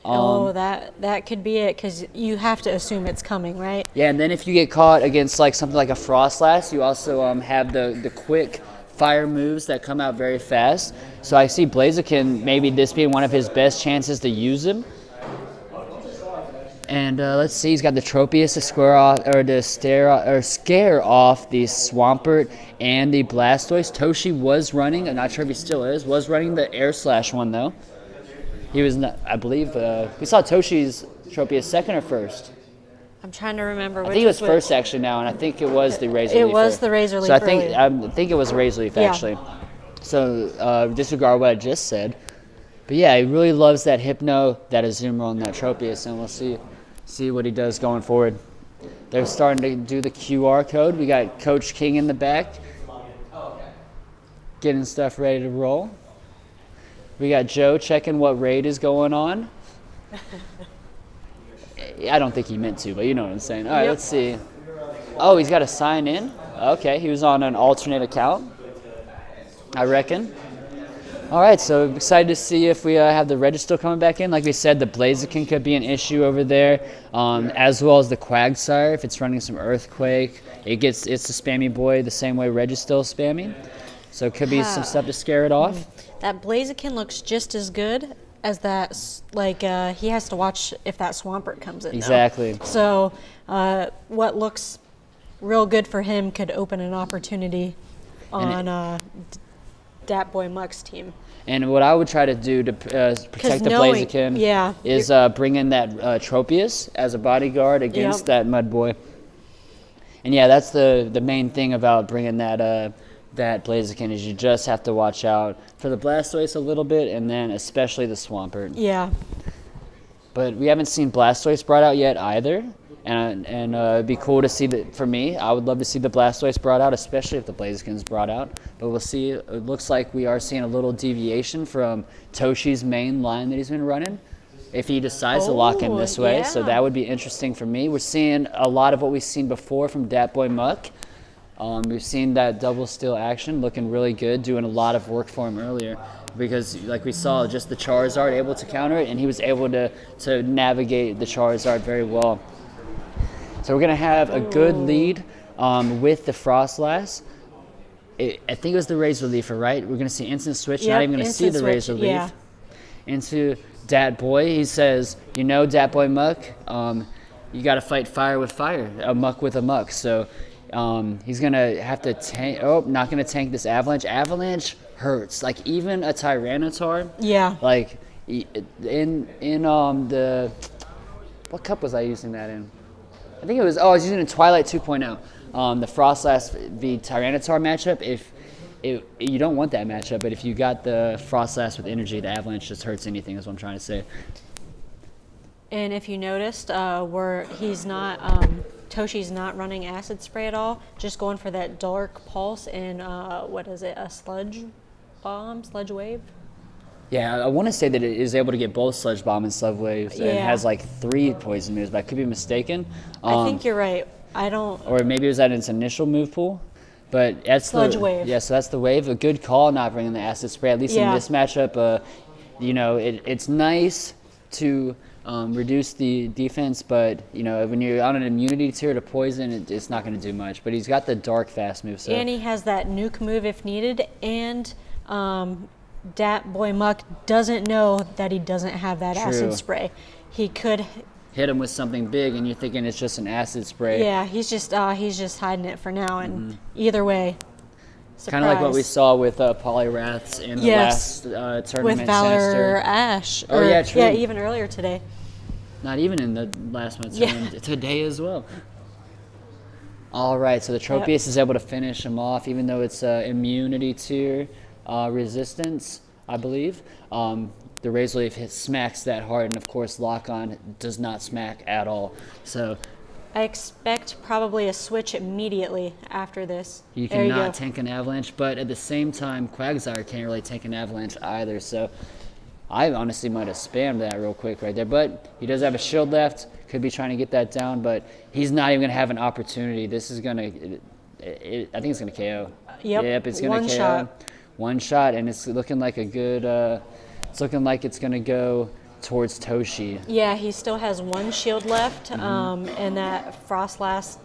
That could be it, because you have to assume it's coming, right? Yeah, and then if you get caught against like something like a Frostlass, you also have the quick fire moves that come out very fast. So I see Blaziken maybe this being one of his best chances to use him. And let's see, he's got the Tropius to scare off the Swampert and the Blastoise. Toshi was running, I'm not sure if he still is, was running the Air Slash one though. He was not, I believe, we saw Toshi's Tropius second or first. I'm trying to remember. I think it was first actually now, and I think it was the Razor Leaf. It was the Razor Leaf. So I earlier. think it was Razor Leaf Yeah. actually. So disregard what I just said. But yeah, he really loves that Hypno, that Azumarill, and that Tropius, and we'll see what he does going forward. They're starting to do the QR code. We got Coach King in the back, getting stuff ready to roll. We got Joe checking what raid is going on. I don't think he meant to, but you know what I'm saying. All right, let's see. Oh, he's got to sign in? Okay, he was on an alternate account, I reckon. All right, so excited to see if we have the Registeel coming back in. Like we said, the Blaziken could be an issue over there, as well as the Quagsire. If it's running some Earthquake, it's a spammy boy the same way Registeel's spammy. So it could be some stuff to scare it off. That Blaziken looks just as good as that. He has to watch if that Swampert comes in. Exactly. Now. So what looks real good for him could open an opportunity on Dat Boy Muck's team. And what I would try to do to protect the knowing- Blaziken yeah, is bring in that Tropius as a bodyguard against that Mudboy. And yeah, that's the main thing about bringing that Blaziken is you just have to watch out for the Blastoise a little bit, and then especially the Swampert. Yeah. But we haven't seen Blastoise brought out yet either. And it'd be cool to see that. For me, I would love to see the Blastoise brought out, especially if the Blaziken's brought out. But we'll see. It looks like we are seeing a little deviation from Toshi's main line that he's been running, if he decides to lock in this way. So yeah. that would be interesting for me. We're seeing a lot of what we've seen before from Dat Boy Muck. We've seen that double steal action looking really good, doing a lot of work for him earlier. Because, like we saw, just the Charizard able to counter it, and he was able to navigate the Charizard very well. So we're going to have a good lead with the Frostlass. I think it was the Razor Leaf, right? We're going to see instant switch. Not even going to see the Razor Leaf. Yeah. Into Dat Boy. He says, Dat Boy Muck, you got to fight fire with fire, a muck with a muck. So he's going to have to tank. Oh, not going to tank this Avalanche. Avalanche hurts. Like, even a Tyranitar. Yeah. Like, in the... What cup was I using that in? I think it was, I was using a Twilight 2.0. The Frostlass v Tyranitar matchup. If you don't want that matchup, but if you got the Frostlass with energy, the Avalanche just hurts anything, is what I'm trying to say. And if you noticed, Toshi's not running Acid Spray at all, just going for that Dark Pulse and a Sludge Bomb, Sludge Wave? Yeah, I want to say that it is able to get both Sludge Bomb and Sludge Waves, and it has like 3 poison moves, but I could be mistaken. I think you're right. I don't. Or maybe it was at its initial move pool. But that's Sludge Wave. Yeah, so that's the wave. A good call not bringing the Acid Spray, at least in this matchup. It's nice to reduce the defense, but when you're on an immunity tier to poison, it's not going to do much. But he's got the Dark Fast move. So. And he has that nuke move if needed, and Dat Boy Muck doesn't know that he doesn't have that Acid Spray. He could hit him with something big, and you're thinking it's just an Acid Spray. Yeah, he's just hiding it for now, and either way, kind of like what we saw with Poliwraths in the last tournament. With Valor Sinister. Ash. Oh, yeah, true. Yeah, even earlier today. Not even in the last month's tournament, today as well. All right, so the Tropius is able to finish him off, even though it's immunity tier resistance, I believe. The Razor Leaf smacks that hard, and of course Lock-On does not smack at all. So I expect probably a switch immediately after this. You cannot tank an Avalanche, but at the same time, Quagsire can't really tank an Avalanche either. So I honestly might have spammed that real quick right there. But he does have a shield left. Could be trying to get that down, but he's not even going to have an opportunity. This is going to – I think it's going to KO. Yep, it's going to KO. shot. One shot, and it's looking like a good it's looking like it's going to go towards Toshi. Yeah, he still has one shield left, and that Frostlass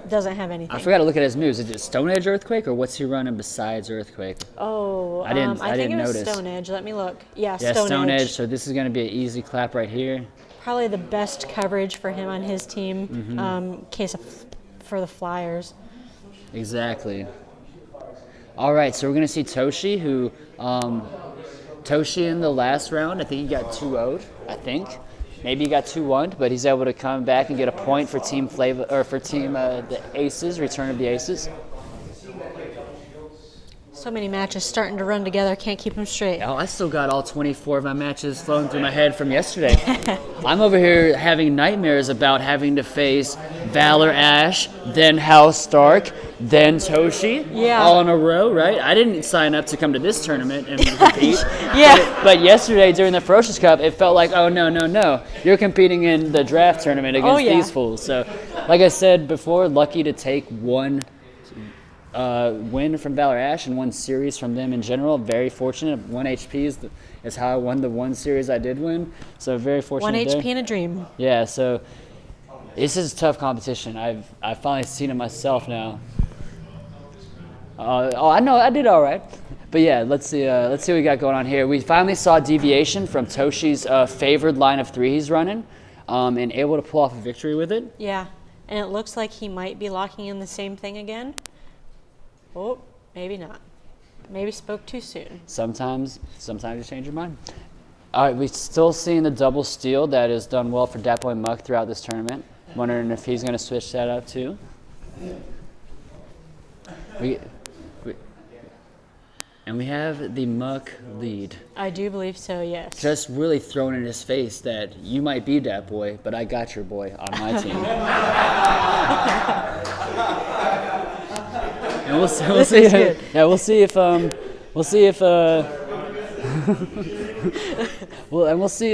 doesn't have anything. I forgot to look at his moves. Is it Stone Edge Earthquake, or what's he running besides Earthquake? Oh, I didn't I think it was notice. Stone Edge. Let me look. Yeah, Yeah, Stone Edge. So this is going to be an easy clap right here. Probably the best coverage for him on his team, case of for the Flyers. Exactly. All right, so we're going to see Toshi, who Toshi in the last round, I think he got 2-0'd, I think. Maybe he got 2-1'd, but he's able to come back and get a point for Team Flavor or for Team the Aces, Return of the Aces. So many matches starting to run together. Can't keep them straight. Oh, I still got all 24 of my matches flowing through my head from yesterday. I'm over here having nightmares about having to face Valor Ash, then House Stark, then Toshi, Yeah. all in a row, right? I didn't sign up to come to this tournament and compete. Yeah. But yesterday during the Ferocious Cup, it felt like, oh, no. You're competing in the draft tournament against yeah. these fools. So, like I said before, lucky to take one win from Valor Ash and one series from them in general. Very fortunate. 1 HP is how I won the one series I did win. So very fortunate. 1 there. HP and a dream. Yeah. So this is tough competition. I've finally seen it myself now. I know I did all right. But yeah, let's see what we got going on here. We finally saw deviation from Toshi's favored line of 3 he's running, and able to pull off a victory with it. Yeah, and it looks like he might be locking in the same thing again. Oh, maybe not. Maybe spoke too soon. Sometimes you change your mind. All right, we're still seeing the double steal that has done well for Dat Boy Muck throughout this tournament. Wondering if he's going to switch that up too. And we have the Muck lead. I do believe so, yes. Just really thrown in his face that you might be Dat Boy, but I got your boy on my team. And we'll see. This is good. Yeah, we'll see if we'll see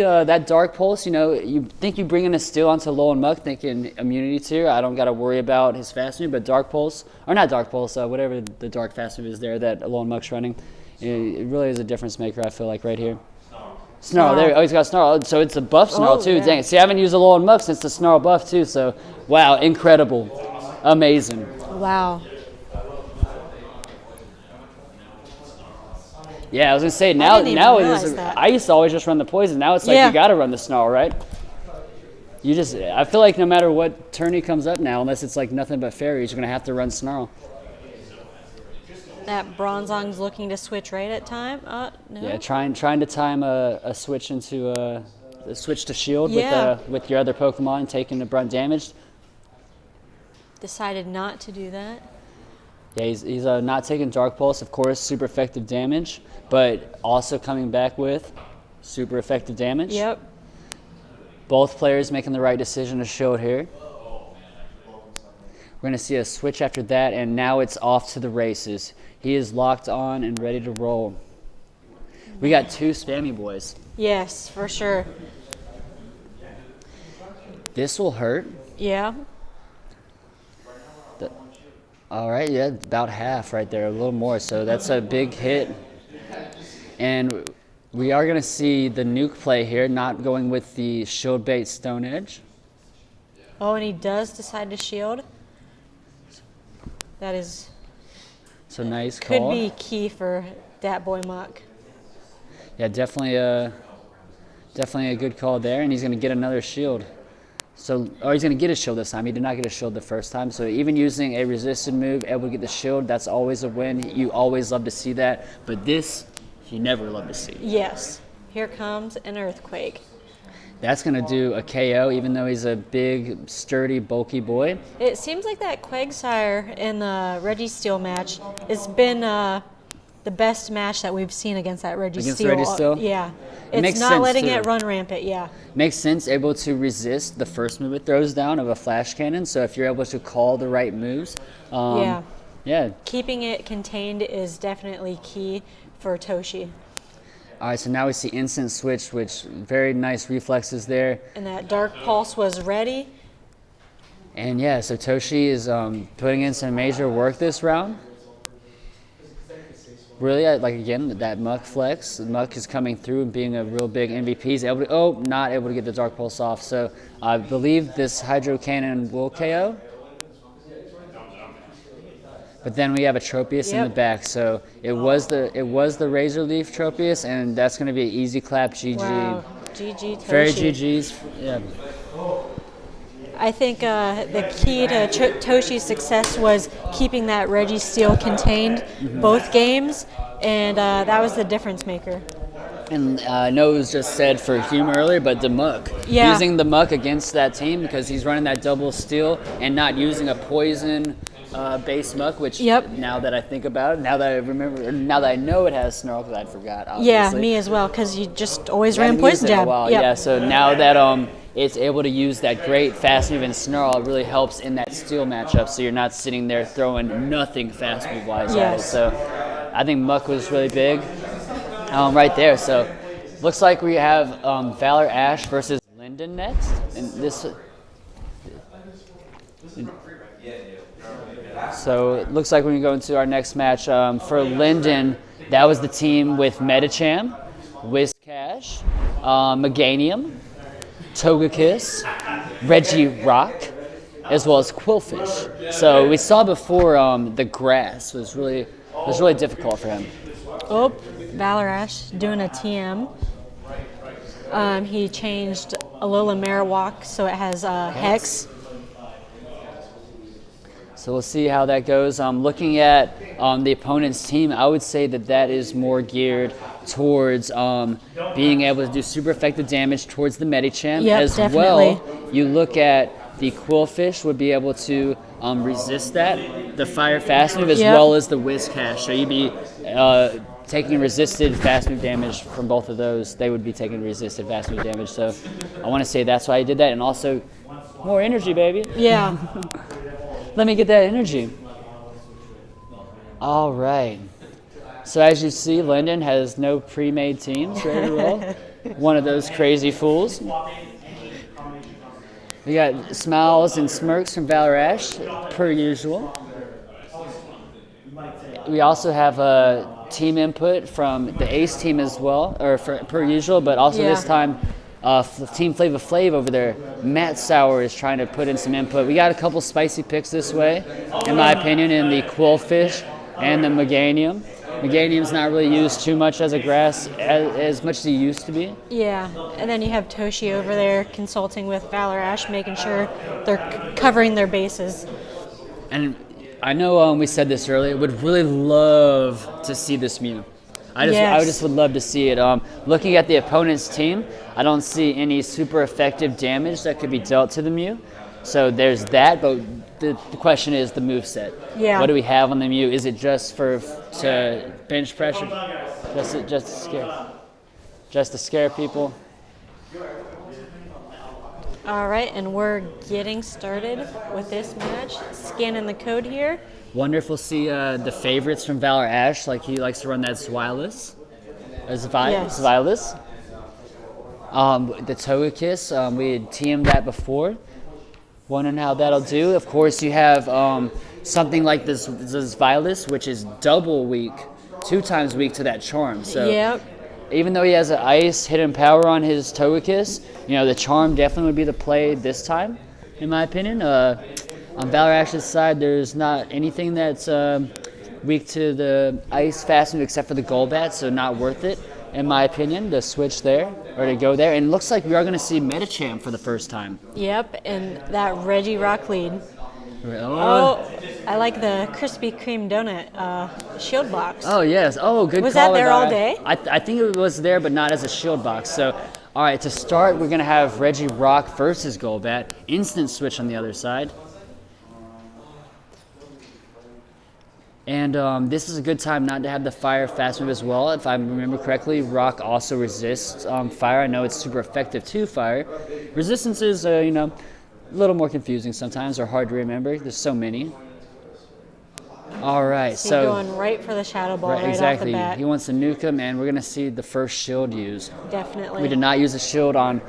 that Dark Pulse. You know, you think you bring in a steal onto Alolan Muck, thinking immunity tier. I don't got to worry about his fast move, but Dark Pulse, or not Dark Pulse, whatever the Dark fast move is there that Alolan Muck's running, it really is a difference maker. I feel like right here. Snarl. There. Oh, he's got Snarl. So it's a buff Snarl too. Yeah. Dang. See, I haven't used Alolan Muck since the Snarl buff too. So, wow, incredible, amazing. Wow. Yeah, I was gonna say now didn't even it realize is. that. I used to always just run the poison. Now it's like Yeah. you gotta run the Snarl, right? I feel like no matter what tourney comes up now, unless it's like nothing but fairies, you're gonna have to run Snarl. That Bronzong's looking to switch right at time. No. Yeah, trying to time a switch into a switch to shield Yeah. with your other Pokemon taking the brunt damage. Decided not to do that. Yeah, he's not taking Dark Pulse, of course, super effective damage, but also coming back with super effective damage. Yep. Both players making the right decision to shield here. We're going to see a switch after that, and now it's off to the races. He is locked on and ready to roll. We got 2 spammy boys. Yes, for sure. This will hurt. Yeah. All right, yeah, about half right there, a little more. So that's a big hit. And we are going to see the nuke play here, not going with the shield bait Stone Edge. Oh, and he does decide to shield. That is So nice could call. be key for Dat Boy Muck. Yeah, definitely a good call there, and he's going to get another shield. So, he's going to get a shield this time. He did not get a shield the first time. So even using a resisted move, able to get the shield, that's always a win. You always love to see that. But this, you never love to see. Yes. Here comes an earthquake. That's going to do a KO, even though he's a big, sturdy, bulky boy. It seems like that Quagsire in the Registeel match has been the best match that we've seen against that Registeel. Against the Registeel? Yeah. It makes It's not sense, letting too. it run rampant, yeah. Makes sense, able to resist the first move it throws down of a flash cannon. So if you're able to call the right moves, Yeah. yeah. Keeping it contained is definitely key for Toshi. All right, so now we see instant switch, which very nice reflexes there. And that Dark Pulse was ready. And yeah, so Toshi is putting in some major work this round. Really, like again, that Muck flex. Muck is coming through and being a real big MVP. He's able to, not able to get the Dark Pulse off. So I believe this Hydro Cannon will KO. But then we have a Tropius in the back. So it was the Razor Leaf Tropius, and that's going to be an easy clap. GG. Wow. GG Toshi. Very GG's. Yeah. I think the key to Toshi's success was keeping that Registeel contained both games, and that was the difference maker. And I know it was just said for humor earlier, but the Muck. Yeah. Using the Muck against that team because he's running that double steal and not using a poison base Muck, which now that I think about it, now that I remember, now that I know it has Snarl, because I forgot, obviously. Yeah, me as well, because you just always ran Poison Jab. Yeah, so now that it's able to use that great fast move and Snarl, it really helps in that steal matchup, so you're not sitting there throwing nothing fast move wise at it. So I think Muck was really big right there. So looks like we have Valor Ash versus Linden next. And this. So it looks like when we go into our next match, for Linden, that was the team with Medicham, Whiscash, Meganium, Togekiss, Regirock, as well as Quillfish. So we saw before the grass was really difficult for him. Oh, Valor Ash doing a TM. He changed Alola Marowak so it has Hex. So we'll see how that goes. Looking at the opponent's team, I would say that is more geared towards being able to do super effective damage towards the Medicham. As well, you look at the Quillfish would be able to resist that, the Fire Fast Move, as well as the Whiscash. So you'd be taking resisted fast move damage from both of those. They would be taking resisted fast move damage. So I want to say that's why I did that. And also, more energy, baby. Yeah. Let me get that energy. All right. So as you see, Linden has no pre-made teams ready to roll. One of those crazy fools. We got smiles and smirks from Valor Ash, per usual. We also have a team input from the Ace team as well, or per usual, but also this time Team Flava Flav over there, Matt Sauer is trying to put in some input. We got a couple spicy picks this way, in my opinion, in the Quillfish and the Meganium. Meganium's not really used too much as a grass as much as he used to be. Yeah, and then you have Toshi over there consulting with Valor Ash, making sure they're covering their bases. And I know we said this earlier, would really love to see this Mew. I just would love to see it. Looking at the opponent's team, I don't see any super effective damage that could be dealt to the Mew. So there's that, but the question is the moveset. Yeah. What do we have on the Mew? Is it just to bench pressure? Just to scare people? All right, and we're getting started with this match. Scanning the code here. Wonderful to see the favorites from Valor Ash, like he likes to run that Zwilus. Zwilus. The Togekiss, we had TM'd that before. Wondering how that'll do. Of course, you have something like this Zwilus, which is double weak, 2 times weak to that Charm. So even though he has an Ice hidden power on his Togekiss, the Charm definitely would be the play this time, in my opinion. On Valor Ash's side, there's not anything that's weak to the Ice Fast Move except for the Golbat, so not worth it, in my opinion, to switch there, or to go there. And it looks like we are going to see Medicham for the first time. Yep, and that Regirock lead. Oh, I like the Krispy Kreme donut shield box. Oh, yes. Oh, good call. Was that there all day? I think it was there, but not as a shield box. So, all right, to start, we're going to have Regirock versus Golbat. Instant switch on the other side. And this is a good time not to have the Fire Fast Move as well. If I remember correctly, Rock also resists Fire. I know it's super effective to Fire. Resistance is, a little more confusing sometimes or hard to remember. There's so many. All right, So, so going right for the shadow ball right exactly. off the bat. He wants to nuke him, and we're gonna see the first shield used. Definitely. We did not use a shield on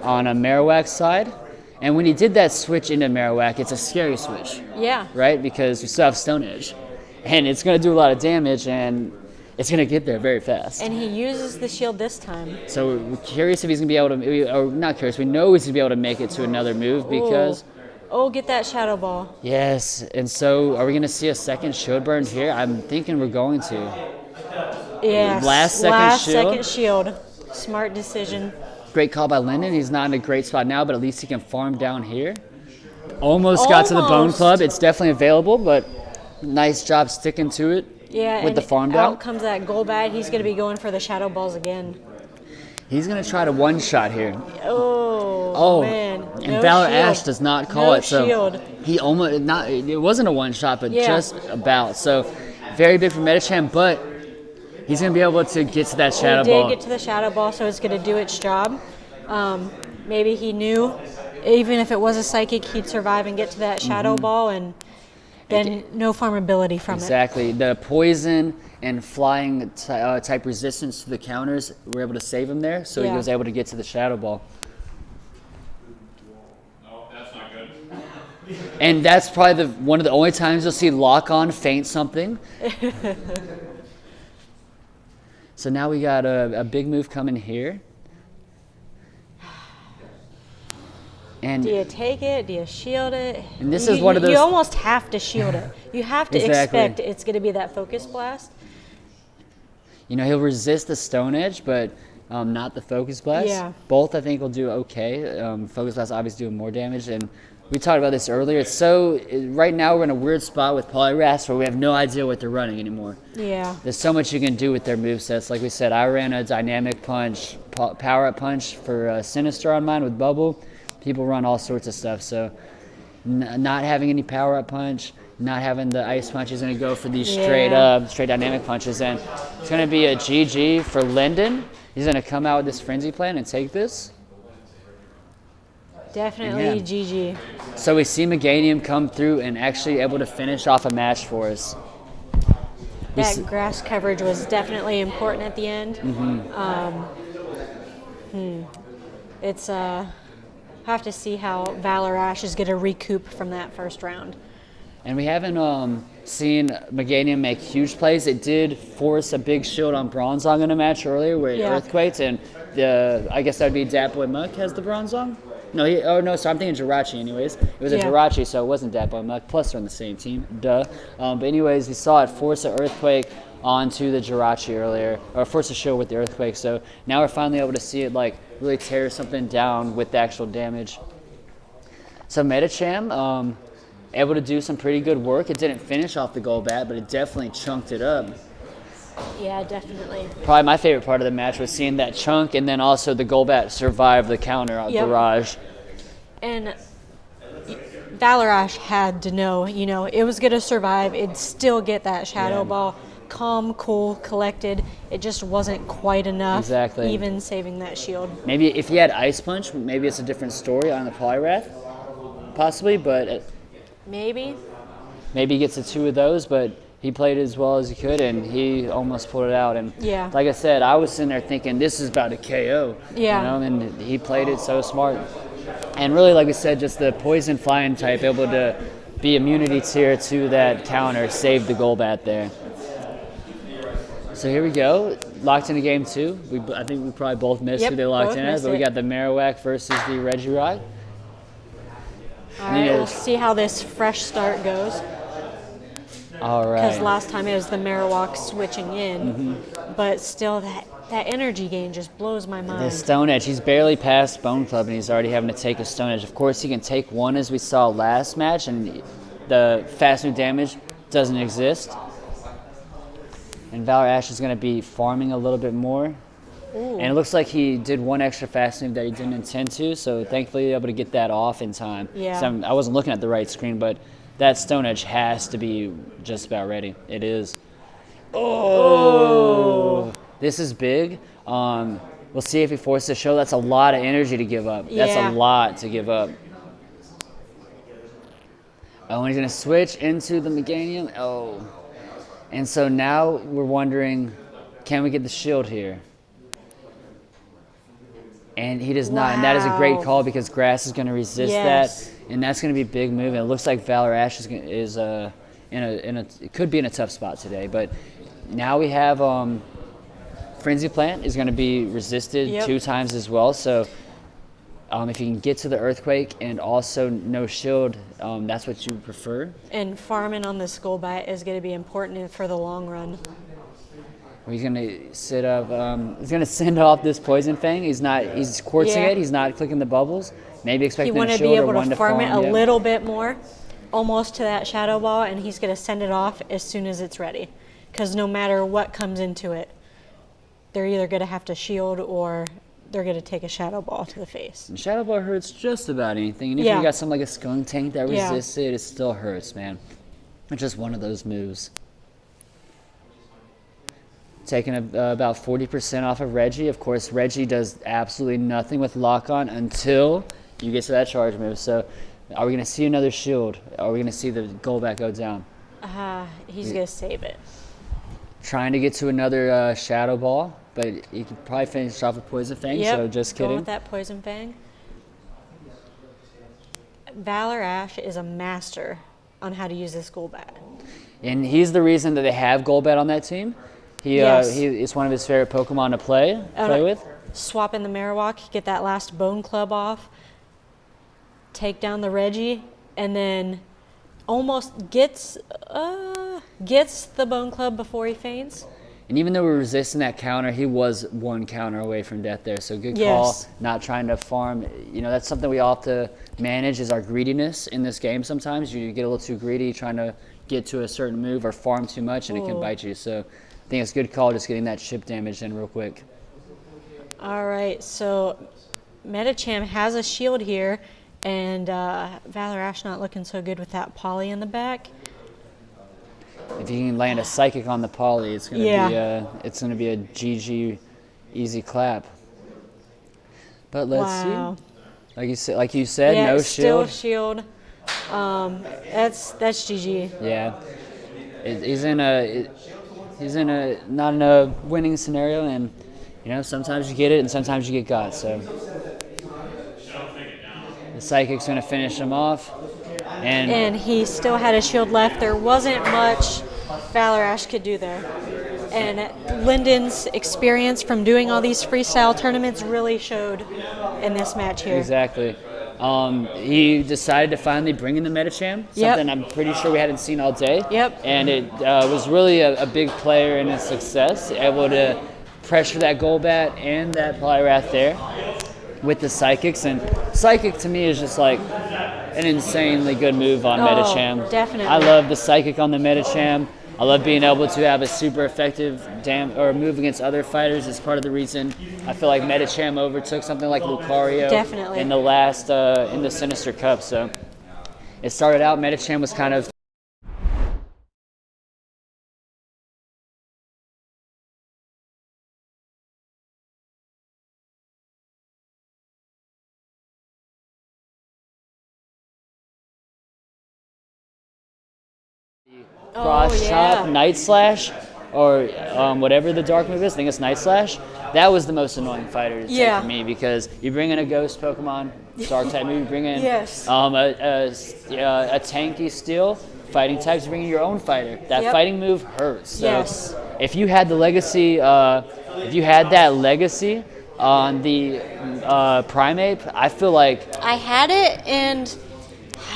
a Marowak's side, and when he did that switch into Marowak, it's a scary switch, Yeah. right? Because we still have Stone Edge, and it's gonna do a lot of damage, and it's gonna get there very fast. And he uses the shield this time. So we're curious if he's gonna be able to, or not curious. We know he's gonna be able to make it to another move because. Oh, get that shadow ball. Yes, and so are we going to see a second shield burn here? I'm thinking we're going to. Yes. Last second Last shield? second shield. Smart decision. Great call by Linden. He's not in a great spot now, but at least he can farm down here. Almost got to the Bone Almost. Club. It's definitely available, but nice job sticking to it Yeah, with and the farm down. out comes that Golbat. He's going to be going for the shadow balls again. He's going to try to one-shot here. Oh, man. And No Valor shield. Ash does not call No it, so shield. he almost not. It wasn't a one-shot, but Yeah. just about. So very big for Metacham, but he's going to be able to get to that shadow He did ball. get to the shadow ball, so it's going to do its job. Maybe he knew, even if it was a psychic, he'd survive and get to that shadow ball, and then no farmability from it. Exactly. The poison and flying type resistance to the counters were able to save him there, so he Yeah. was able to get to the shadow ball. No, that's not good. And that's probably one of the only times you'll see Lock On feint something. So now we got a big move coming here. And Do you take it? Do you shield it? And this is one of You those- almost have to shield it. You have to Exactly. expect it's going to be that focus blast. he'll resist the Stone Edge, but not the Focus Blast. Yeah. Both, I think, will do okay. Focus Blast obviously doing more damage, and we talked about this earlier. Right now we're in a weird spot with Poliwrath where we have no idea what they're running anymore. Yeah. There's so much you can do with their movesets. Like we said, I ran a Dynamic Punch, Power Up Punch for Sinister on mine with Bubble. People run all sorts of stuff, so not having any Power Up Punch, not having the Ice Punch is going to go for these straight Dynamic Punches, and it's going to be a GG for Linden. He's going to come out with this Frenzy Plan and take this. Definitely Yeah. GG. So we see Meganium come through and actually able to finish off a match for us. We s- That grass coverage was definitely important at the end. It's have to see how Valor Ash is going to recoup from that first round. And we haven't seen Meganium make huge plays. It did force a big shield on Bronzong in a match earlier where it Yeah. earthquaked, and I guess that would be Datboy Muck has the Bronzong? So I'm thinking Jirachi anyways. It was a Yeah. Jirachi, so it wasn't Datboy Muck, plus they're on the same team, duh. But anyways, we saw it force an earthquake onto the Jirachi earlier, or force a shield with the earthquake, so now we're finally able to see it really tear something down with the actual damage. So Metacham, able to do some pretty good work. It didn't finish off the Golbat, but it definitely chunked it up. Yeah, definitely. Probably my favorite part of the match was seeing that chunk, and then also the Golbat survive the counter barrage. And Valor Ash had to know, it was going to survive. It'd still get that shadow ball. Calm, cool, collected. It just wasn't quite enough. Exactly. Even saving that shield. Maybe if he had Ice Punch, maybe it's a different story on the Poliwrath, possibly, but Maybe. maybe he gets the two of those, but he played as well as he could, and he almost pulled it out. And Yeah. like I said, I was sitting there thinking, this is about a KO. Yeah. And he played it so smart. And really, like we said, just the Poison Flying type, able to be immunity tier to that counter, saved the Golbat there. So here we go, locked into game two. I think we probably both missed Yep, who they locked both in as, missed but we it. got the Marowak versus the Regirock. All right, Yeah. we'll see how this fresh start goes. All Because right. last time it was the Marowak switching in. But still, that energy gain just blows my The mind. Stone Edge, he's barely past Bone Club and he's already having to take a Stone Edge. Of course, he can take one as we saw last match, and the fast move damage doesn't exist. And Valor Ash is going to be farming a little bit more. And it looks like he did one extra fast move that he didn't intend to, so thankfully able to get that off in time. Yeah. So I wasn't looking at the right screen, but that Stone Edge has to be just about ready. It is. Oh! This is big. We'll see if he forces a show. That's a lot of energy to give up. That's Yeah. a lot to give up. Oh, and he's going to switch into the Meganium. Oh. And so now we're wondering, can we get the shield here? And he does not, and that is a great Wow. call because Grass is going to resist Yes. that, and that's going to be a big move. And it looks like Valor Ash is it could be in a tough spot today. But now we have Frenzy Plant is going to be resisted Yep. 2 times as well. So if you can get to the Earthquake and also no shield, that's what you prefer. And farming on the Skullbat is going to be important for the long run. He's gonna sit up. He's gonna send off this Poison Fang. He's quartzing Yeah. it. He's not clicking the bubbles. Maybe You expecting want a to shield be or able one to farm it a yeah. little bit more, almost to that Shadow Ball, and he's going to send it off as soon as it's ready. Because no matter what comes into it, they're either going to have to shield or they're going to take a Shadow Ball to the face. And Shadow Ball hurts just about anything. And if Yeah. you got something like a Skunk Tank that Yeah. resists it, it still hurts, man. It's just one of those moves. Taking about 40% off of Reggie. Of course, Reggie does absolutely nothing with Lock On until you get to that charge move. So, are we going to see another shield? Are we going to see the Golbat go down? He's going to save it. Trying to get to another Shadow Ball, but he could probably finish off with Poison Fang, Yep, so just going kidding. with that Poison Fang. Valor Ash is a master on how to use this Golbat. And he's the reason that they have Golbat on that team. Yes. It's one of his favorite Pokemon to play with. Swap in the Marowak, get that last Bone Club off, take down the Reggie, and then almost gets the Bone Club before he faints. And even though we're resisting that counter, he was 1 counter away from death there. So good call, Yes. not trying to farm. You know, that's something we all have to manage is our greediness in this game sometimes. You get a little too greedy trying to get to a certain move or farm too much, and it can Ooh. bite you. So I think it's a good call just getting that chip damage in real quick. All right, so Medicham has a shield here, and Valor Ash not looking so good with that Poly in the back. If you can land a Psychic on the Poly, it's gonna be a GG easy clap. But let's Wow. see. Like you said, Yeah, no still shield. shield. That's GG. Yeah, he's in a not in a winning scenario, and you know sometimes you get it and sometimes you get got. So the Psychic's gonna finish him off, And he still had a shield left. There wasn't much Valor Ash could do there. And Lyndon's experience from doing all these freestyle tournaments really showed in this match here. exactly. He decided to finally bring in the Medicham, something I'm pretty sure we hadn't seen all day. Yep. And it was really a big player in his success, able to pressure that Golbat and that Poliwrath there with the Psychics. And Psychic to me is just like an insanely good move on Medicham. Definitely. I love the Psychic on the Medicham. I love being able to have a super effective move against other fighters. It's part of the reason I feel like Medicham overtook something like Lucario Definitely. in the last in the Sinister Cup. So it started out Medicham was kind of cross chop, Night Slash, or whatever the dark move is. I think it's Night Slash. That was the most annoying fighter to take for me because you bring in a ghost Pokemon, dark type move, you bring in Yes. a tanky steel, fighting types, you bring in your own fighter. That Yep. fighting move hurts. So Yes. if you had the legacy, if you had that legacy on the Primeape, I feel like I had it, and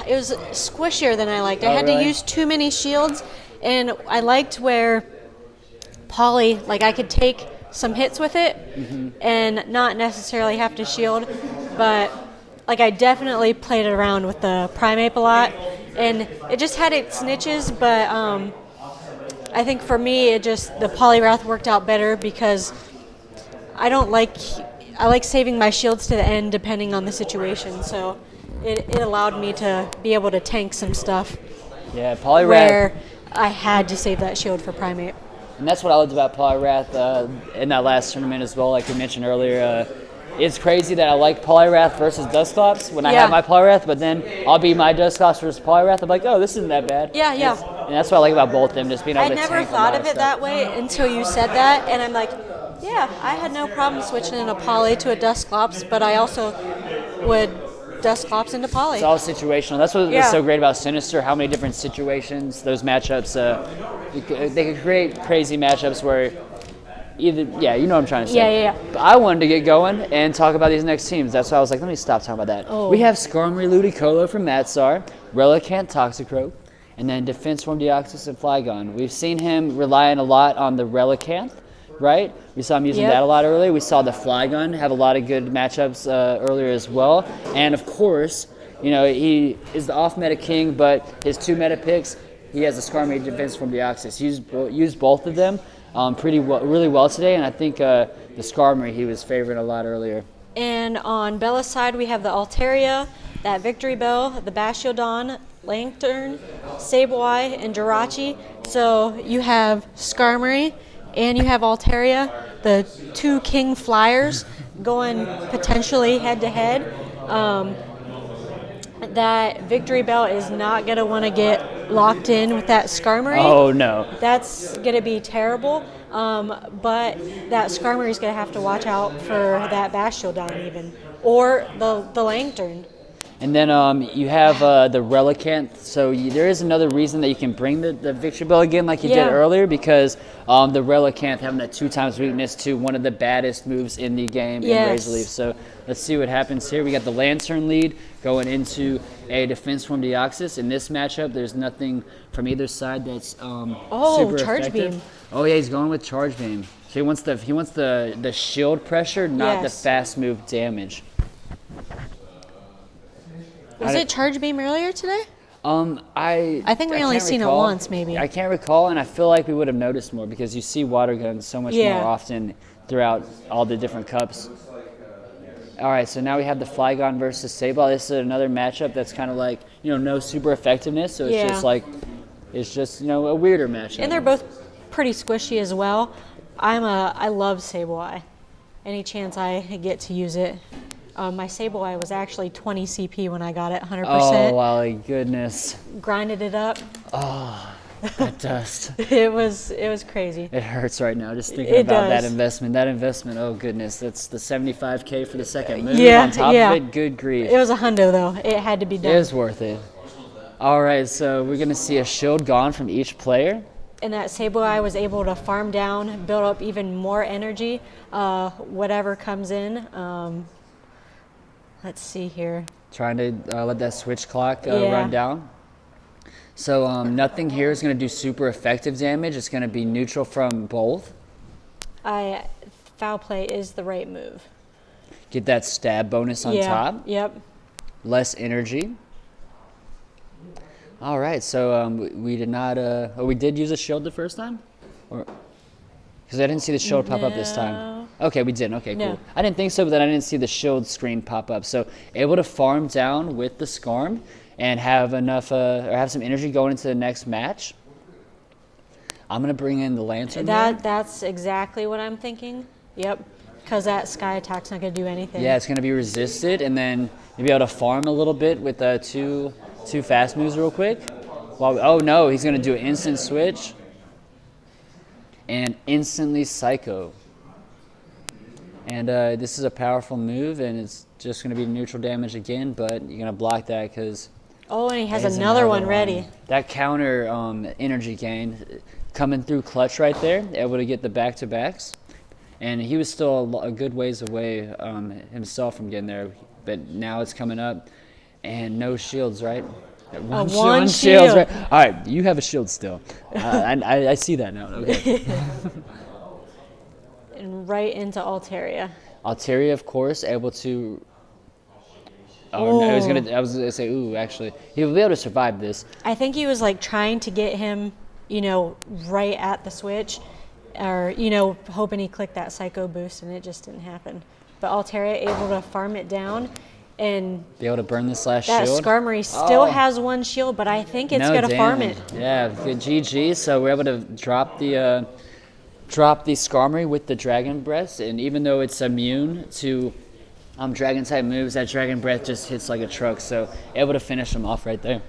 it was squishier than I liked. I had really? to use too many shields, and I liked where Poly, like I could take some hits with it and not necessarily have to shield, but like I definitely played it around with the Primeape a lot, and it just had its niches, but I think for me the Poliwrath worked out better because I like saving my shields to the end depending on the situation, so it allowed me to be able to tank some stuff yeah, Poliwrath. where I had to save that shield for Primeape. And that's what I loved about Poliwrath in that last tournament as well. Like we mentioned earlier, it's crazy that I like Poliwrath versus Dusclops when I Yeah. have my Poliwrath, but then I'll be my Dusclops versus Poliwrath. I'm like, oh, this isn't that bad. Yeah, yeah. And that's what I like about both of them, just being able I to never tank a thought lot of it stuff. that way until you said that, and I'm like, yeah, I had no problem switching in a Poly to a Dusclops, but I also would Dusclops into Poly. It's all situational. That's what Yeah. is so great about Sinister. How many different situations, those matchups, they could create crazy matchups where either, yeah, you know what I'm trying to say. Yeah, yeah, yeah. But I wanted to get going and talk about these next teams. That's why I was like, let me stop talking about that. Oh. We have Skarmory Ludicolo from Matsar, Relicanth Toxicroak, and then Defense Form Deoxys and Flygon. We've seen him relying a lot on the Relicanth, right? We saw him using Yep. that a lot earlier. We saw the Flygon have a lot of good matchups earlier as well. And of course, you know, he is the off-meta king, but his 2 meta picks, he has the Skarmory Defense Form Deoxys. He used both of them really well today, and I think the Skarmory he was favoring a lot earlier. And on Bella's side, we have the Altaria, that Victory Bell, the Bastiodon, Lantern, Sableye, and Jirachi. So you have Skarmory and you have Altaria, the 2 king flyers going potentially head-to-head. That Victory Bell is not going to want to get locked in with that Skarmory. Oh no. That's going to be terrible. But that Skarmory is going to have to watch out for that Bastiodon even, or the Lantern. And then you have the Relicanth. So there is another reason that you can bring the Victory Bell again like you Yeah. did earlier, because the Relicanth having that 2 times weakness to one of the baddest moves in the game in Yes. Razor Leaf. So let's see what happens here. We got the Lantern lead going into a Defense Form Deoxys. In this matchup, there's nothing from either side that's super Charge effective. Beam. Oh yeah, he's going with Charge Beam. So he wants the shield pressure, not the Yes. fast move damage. Was it Charge Beam earlier today? I think we I only can't seen it recall. once, maybe. I can't recall, and I feel like we would have noticed more because you see water guns so much Yeah. more often throughout all the different cups. All right, so now we have the Flygon versus Sableye. This is another matchup that's kind of like, no super effectiveness, so it's Yeah. just a weirder matchup. And they're both pretty squishy as well. I love Sableye. Any chance I get to use it. My Sableye was actually 20 CP when I got it, 100%. Oh, Wally, goodness. Grinded it up. That dust. It was crazy. It hurts right now just thinking It about does. that investment. That investment, oh goodness, that's the 75K for the second move Yeah, on top yeah. of it. Good grief. It was a hundo though. It had to be It done. is worth it. All right, so we're going to see a shield gone from each player. And that Sableye was able to farm down, build up even more energy, whatever comes in. Let's see here. Trying to let that switch clock Yeah. run down. So nothing here is going to do super effective damage. It's going to be neutral from both. Foul play is the right move. Get that stab bonus on yeah. top. Yep. Less energy. All right, so we did not. We did use a shield the first time, or because I didn't see the shield pop up this time. No. Okay, we didn't. Okay, No. cool. I didn't think so, but then I didn't see the shield screen pop up. So able to farm down with the Skarm and have enough, or have some energy going into the next match. I'm gonna bring in the Lantern. here. That's exactly what I'm thinking. Yep. Because that Sky Attack's not going to do anything. Yeah, it's gonna be resisted, and then you'll be able to farm a little bit with two fast moves real quick. Well, oh no, he's gonna do an instant switch and instantly Psycho. And this is a powerful move, and it's just gonna be neutral damage again, but you're gonna block that because Oh, and he has there's another one ready. That counter energy gain coming through clutch right there, able to get the back-to-backs. And he was still a good ways away himself from getting there, but now it's coming up. And no shields, right? One shields, shield. right? All right, you have a shield still. I see that now. Okay. And right into Altaria. Altaria, of course, able to. Oh, no, I was gonna say, ooh, actually, he'll be able to survive this. I think he was like trying to get him, right at the switch, or hoping he clicked that Psycho boost, and it just didn't happen. But Altaria able to farm it down, and Be able to burn this last that shield. Skarmory still Oh. has one shield, but I think it's No gonna farm it. damage. Yeah, good GG. So we're able to drop the Skarmory with the Dragon Breath, and even though it's immune to Dragon type moves, that Dragon Breath just hits like a truck, so able to finish him off right there.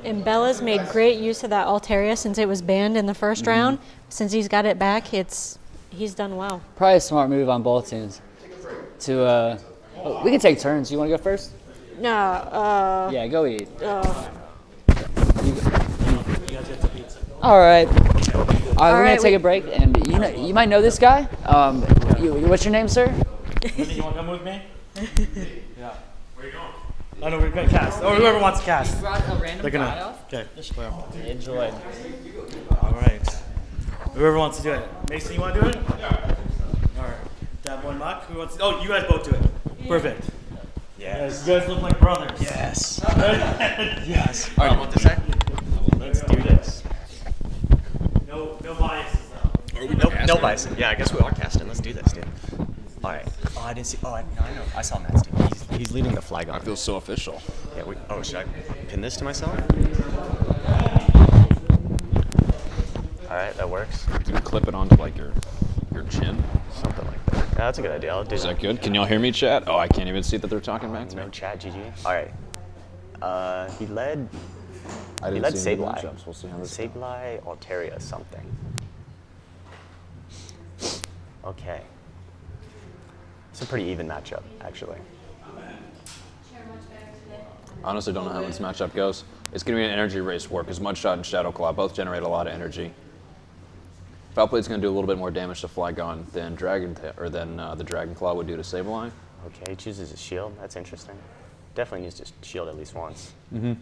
And Bella's made great use of that Altaria since it was banned in the first round. Since he's got it back, he's done well. Probably a smart move on both teams. We can take turns. You want to go first? No, Yeah, go eat. You guys get the pizza. All right. We're right, gonna take a break, and you might know this guy. What's your name, sir? You want to come with me? Yeah. Where you going? Oh no, we're gonna cast. Or whoever wants to cast. Brought a random They're gonna. Okay. Well, Enjoy. all right. Whoever wants to do it. Mason, you want to do it? Yeah. All right. That one muck. Who wants? Oh, you guys both do it. Perfect. Yes. You guys look like brothers. Yes. Yes. All right, what to say? Let's do this. No biases though. No bias. Yeah, I guess we are casting. Let's do this, dude. All right. Oh, I didn't see. Oh, no, I know. I saw Matt's team. He's leading the flag on. I feel so official. Yeah. Should I pin this to myself? All right, that works. You can clip it onto like your chin. Something like that. Yeah, that's a good idea. I'll do Is that good? Can y'all hear me, chat? Oh, I can't even see that they're talking back to me. No chat, GG. All right. He led I didn't led see any Sableye. matchups. We'll see how this goes. Sableye, Altaria, something. Okay. It's a pretty even matchup, actually. Honestly, don't know how this matchup goes. It's going to be an energy race war because Mudshot and Shadow Claw both generate a lot of energy. Foul Blade's going to do a little bit more damage to Flygon than the Dragon Claw would do to Sableye. Okay, he chooses a shield. That's interesting. Definitely needs to shield at least once. Mm-hmm.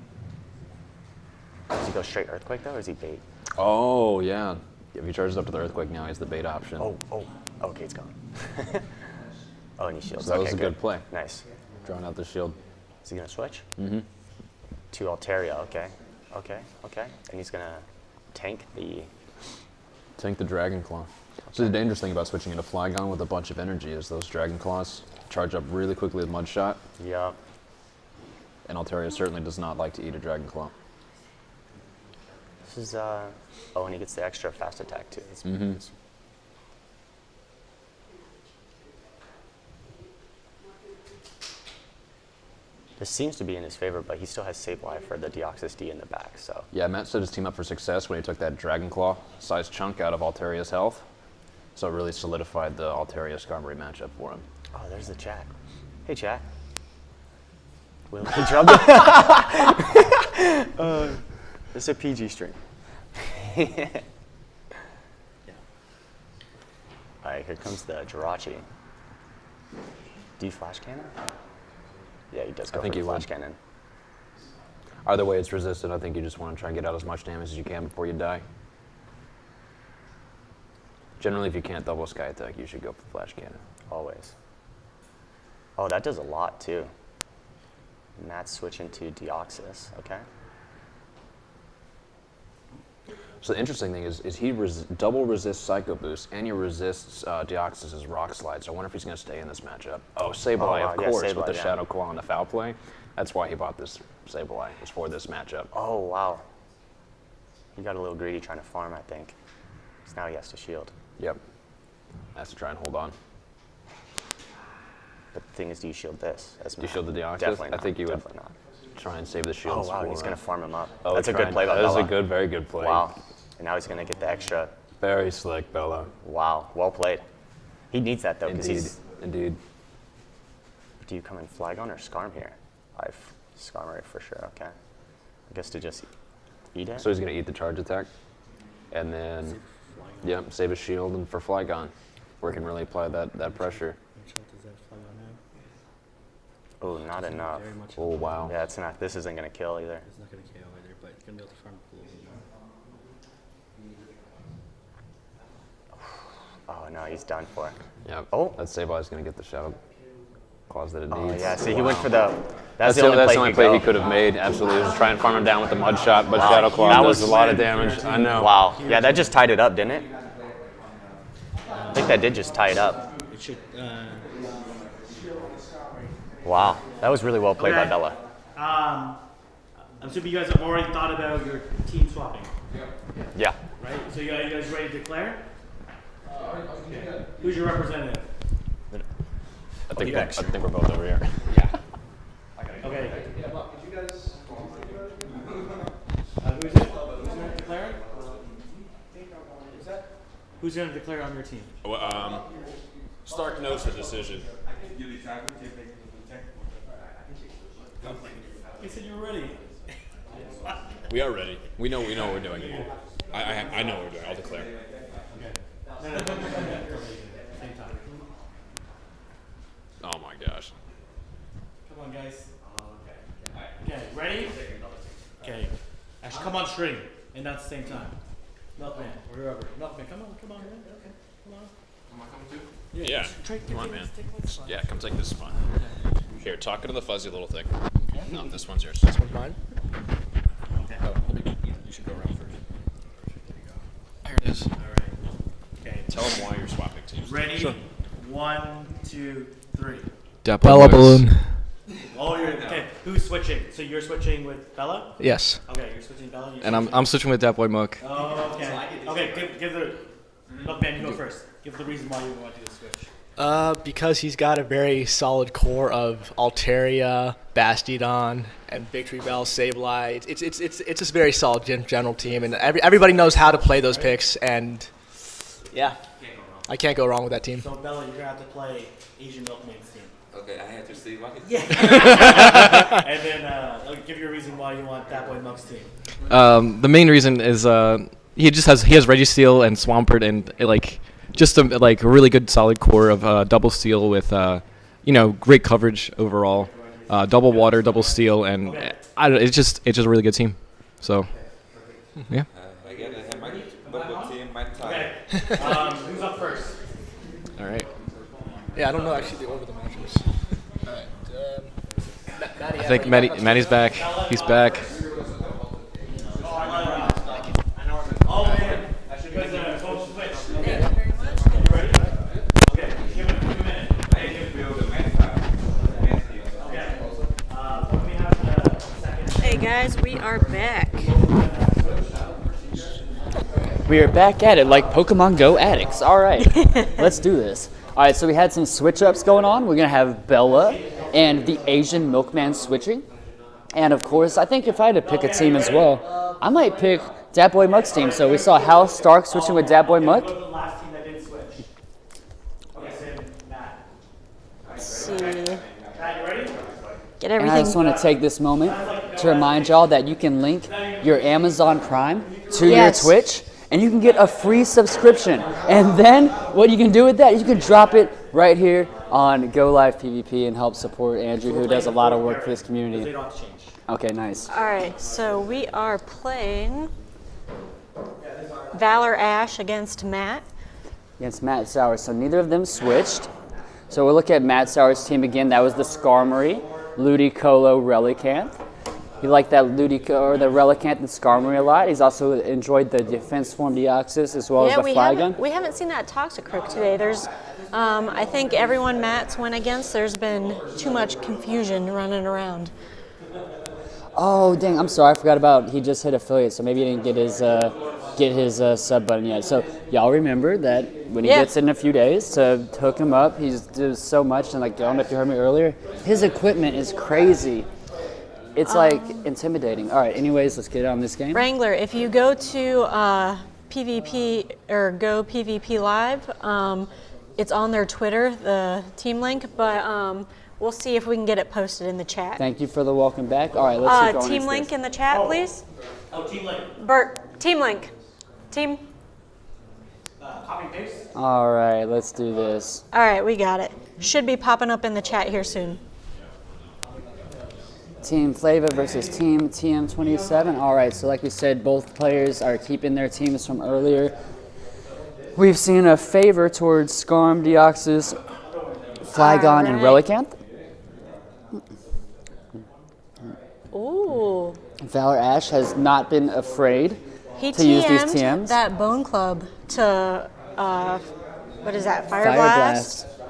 Does he go straight Earthquake, though, or is he bait? Oh, yeah. If he charges up to the Earthquake now, he's the bait option. Oh, okay, it's gone. Oh, and he shields. So that okay, was a good play. Nice. Drawing out the shield. Is he going to switch? Mm-hmm. To Altaria, okay. And he's going to tank the... Tank the Dragon Claw. So the dangerous thing about switching into Flygon with a bunch of energy is those Dragon Claws charge up really quickly with Mudshot, Yup. and Altaria certainly does not like to eat a Dragon Claw. This is, oh, and he gets the extra fast attack, too. That's Mm-hmm. This seems to be in his favor, but he still has Sableye for the Deoxys D in the back, so... Yeah, Matt set his team up for success when he took that Dragon Claw sized chunk out of Altaria's health. So it really solidified the Altaria Skarmory matchup for him. Oh, there's the chat. Hey, chat. Will he drop it? It's a PG stream. Alright, here comes the Jirachi. Do you flash cannon? Yeah, he does go I think for he the flash would. cannon. Either way, it's resistant. I think you just want to try and get out as much damage as you can before you die. Generally, if you can't double Sky Attack, you should go for the Flash Cannon. Always. Oh, that does a lot, too. Matt's switching to Deoxys, okay. So the interesting thing is he double resists Psycho Boost, and he resists Deoxys' Rock Slide. So I wonder if he's going to stay in this matchup. Oh, Sableye, wow. of Yeah, course, Sableye, with the yeah. Shadow Claw and the Foul Play. That's why he bought this Sableye, is for this matchup. Oh, wow. He got a little greedy trying to farm, I think. So now he has to shield. Yep. Has to try and hold on. But the thing is, do you shield this? As Do you shield the Deoxys? Definitely not. I think you would Definitely not. try and save the Oh, shields wow, for... he's going to farm him up. Oh, That's a good play by That Bella. is a good, very good play. Wow. And now he's going to get the extra. Very slick, Bella. Wow, well played. He needs that, though, because Indeed, he's... indeed. Do you come in Flygon or Skarm here? I've Skarmory for sure, okay. I guess to just eat it? So he's going to eat the charge attack, and then, yep, save his shield and for Flygon, where he can really apply that pressure. Oh, not enough. Oh, wow. Yeah, it's not. This isn't going to kill either. It's not going to KO either, but it's going to be able to farm a little bit more. Oh, no, he's done for. Yep. Oh. That Sableye's going to get the Shadow Claws that it Oh, needs. yeah, see, he went for the... That's the only play he could have made, absolutely. He was trying to farm him down with the Mud Shot, but Wow. Shadow Claw That does was- a lot of damage. I know. Wow. Yeah, that just tied it up, didn't it? I think that did just tie it up. It should, Wow. That was really well played by Okay. Bella. I'm assuming you guys have already thought about your team swapping, Yeah. right? So you guys ready to declare? Who's your representative? I think we're both over here. Okay. Who's it? Who's going to declare it? Who's going to declare on your team? Stark knows the decision. You said you were ready. We are ready. We know what we're doing. I know what we're doing. I'll declare. No, same time. Oh my gosh. Come on, guys. Okay, ready? Okay. Actually, come on stream, and not at the same time. Milkman, or whoever. Milkman, come on, man. Okay, come on. Am I coming too? Yeah. Come on, man. Yeah, come take this one. Here, talk into the fuzzy little thing. No, this one's yours. This one's mine. Okay. Oh, you should go around first. There it is. All right. Okay. Tell them why you're swapping teams. Ready? Sure. 1, 2, 3. Bella Balloon. Oh, you're okay. Who's switching? So you're switching with Bella? Yes. Okay, you're switching Bella. And I'm switching with Dat Boy Mook. Oh, okay. Okay, give the Milkman, you go first. Give the reason why you want to do the switch. Because he's got a very solid core of Altaria, Bastiodon, and Victory Bell, Sableye. It's a very solid general team, and everybody knows how to play those picks. And yeah, I can't go wrong with that team. So Bella, you're gonna have to play Asian Milkman's team. Okay, I have to see what. Yeah. And then I'll give you a reason why you want Dat Boy Mook's team. The main reason is he has Registeel and Swampert and just a really good solid core of double steel with great coverage overall, double water, double steel, and it's just a really good team. So yeah. Again, I have my team, my time. Okay. Who's up first? All right. Yeah, I don't know actually the order of the matches. All right. I think Maddie's back. He's back. Oh man, you guys both switched. Thank you very much. You ready? Okay, give it a minute. Okay. Let me have the second. Hey guys, we are back. We are back at it like Pokemon Go addicts. All right, let's do this. All right, so we had some switch-ups going on. We're going to have Bella and the Asian Milkman switching. And, of course, I think if I had to pick a team as well, I might pick Dat Boy Mook's team. So we saw Hal Stark switching with Dat Boy Mook. The last team that did switch. Okay, so Matt. Let's see. Matt, you ready? Get And I everything. just want to take this moment to remind y'all that you can link your Amazon Prime to Yes. your Twitch, and you can get a free subscription. And then what you can do with that, you can drop it right here on Go Live PvP and help support Andrew, who does a lot of work for this They community. don't have to change. Okay, nice. All right, so we are playing Valor Ash against Matt. Against Matt Sauer. So neither of them switched. So we'll look at Matt Sauer's team again. That was the Skarmory, Ludicolo, Relicanth. He liked that the Relicanth and Skarmory a lot. He's also enjoyed the Defense Form Deoxys as well as the Flygon. We haven't seen that Toxicroak today. There's, I think everyone Matt's went against, there's been too much confusion running around. Oh, dang, I'm sorry. I forgot about he just hit affiliate, so maybe he didn't get his sub button yet. So y'all remember that when he gets in a few days to hook him up, he does so much. And I don't know if you heard me earlier, his equipment is crazy. It's intimidating. All right, anyways, let's get on this game. Wrangler, if you go to PvP or Go PvP Live, it's on their Twitter, the team link, but we'll see if we can get it posted in the chat. Thank you for the welcome back. All right, let's get going. Team link in the chat, please. Oh, team link. Bert, team link. Team. Copy and paste. All right, let's do this. All right, we got it. Should be popping up in the chat here soon. Team Flava versus Team TM27. All right, so like we said, both players are keeping their teams from earlier. We've seen a favor towards Skarm, Deoxys, Flygon, and Relicanth. Ooh. Valor Ash has not been afraid He to use these TM'd TMs. that Bone Club to, what is that, Fire Fire Blast? Blast.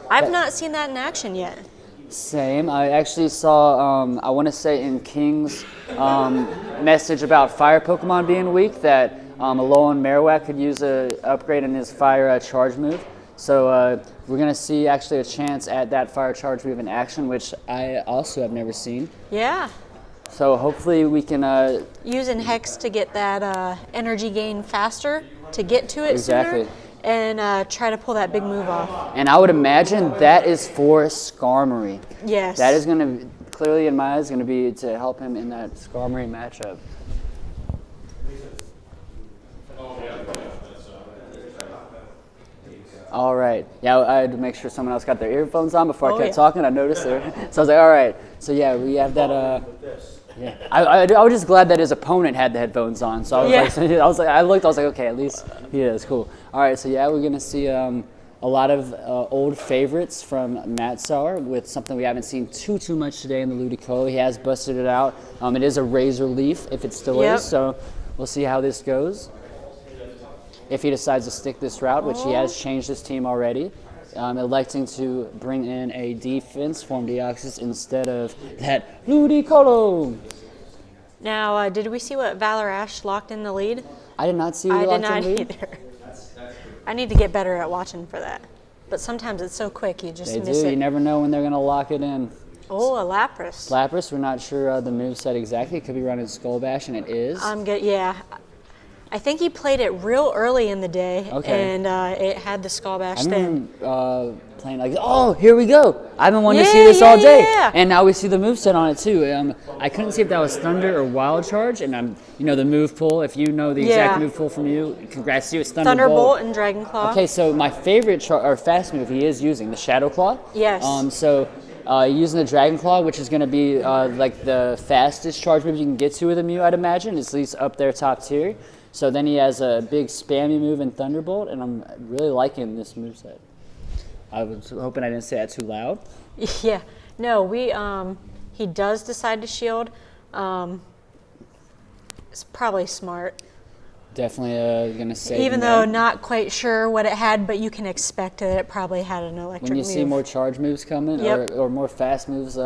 I've not seen that in action yet. Same. I actually saw, I want to say in King's message about fire Pokemon being weak, that Alolan Marowak could use an upgrade in his fire charge move. So we're going to see actually a chance at that fire charge move in action, which I also have never seen. Yeah. So hopefully we can... Using Hex to get that energy gain faster, to get to it Exactly. sooner, and try to pull that big move off. And I would imagine that is for Skarmory. Yes. That is going to, clearly in my eyes, going to be to help him in that Skarmory matchup. All right. Yeah, I had to make sure someone else got their earphones on before I kept talking. I noticed it. So I was like, all right. So yeah, we have that. Yeah. I was just glad that his opponent had the headphones on. So I was like, I was like, okay, at least he is cool. All right. So yeah, we're gonna see a lot of old favorites from Matt Sauer with something we haven't seen too much today in the Ludicolo. He has busted it out. It is a Razor Leaf, if it still is. So we'll see how this goes. If he decides to stick this route, which he has changed his team already, electing to bring in a defense form Deoxys instead of that Ludicolo. Now, did we see what Valor Ash locked in the lead? I did not see I locked did not in lead. either. I need to get better at watching for that. But sometimes it's so quick, you just miss it. You never know when they're going to lock it in. Oh, a Lapras. Lapras, we're not sure the moveset exactly. It could be running Skull Bash, and it is. I'm good. Yeah. I think he played it real early in the day, and it had the Skull Bash I thing. remember playing like, oh, here we go. I've been wanting to see this all day. And now we see the moveset on it too. I couldn't see if that was Thunder or Wild Charge, and the move pull. If you know the exact move pull from you, congrats to you. It's Thunderbolt and Dragon Claw. Okay, so my favorite fast move he is using, the Shadow Claw. Yes. So using the Dragon Claw, which is going to be like the fastest charge move you can get to with a Mew, I'd imagine. It's at least up there top tier. So then he has a big spammy move in Thunderbolt, and I'm really liking this moveset. I was hoping I didn't say that too loud. Yeah. No, he does decide to shield. It's probably smart. Definitely going to save Even though not quite sure what it had, but you can expect that it probably had an electric when you move. see more charge moves coming or more fast moves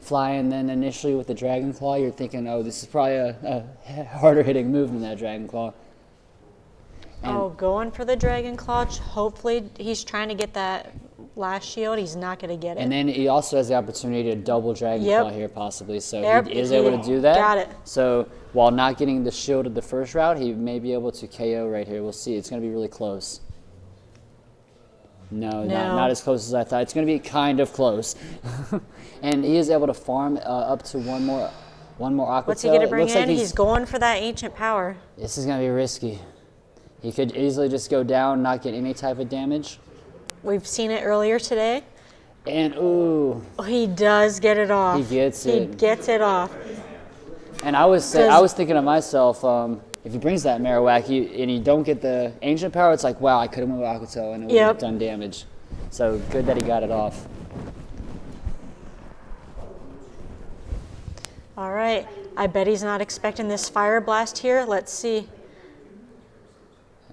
flying than initially with the Dragon Claw, you're thinking, oh, this is probably a harder hitting move than that Dragon Claw. And going for the Dragon Claw. Hopefully he's trying to get that last shield. He's not going to get it. And then he also has the opportunity to double Dragon Claw here possibly. So he is he able to do that. Got it. So while not getting the shield of the first route, he may be able to KO right here. We'll see. It's going to be really close. No, not as close as I thought. It's going to be kind of close. And he is able to farm up to one more Aqua What's he Tail. going to bring in? Like he's going for that Ancient Power. This is going to be risky. He could easily just go down, not get any type of damage. We've seen it earlier today. And ooh. He does get it off. He gets it. He gets it off. And I was thinking to myself, if he brings that Marowak and you don't get the Ancient Power, it's like, wow, I could have went with Aqua Tail and it would have done damage. So good that he got it off. All right. I bet he's not expecting this Fire Blast here. Let's see.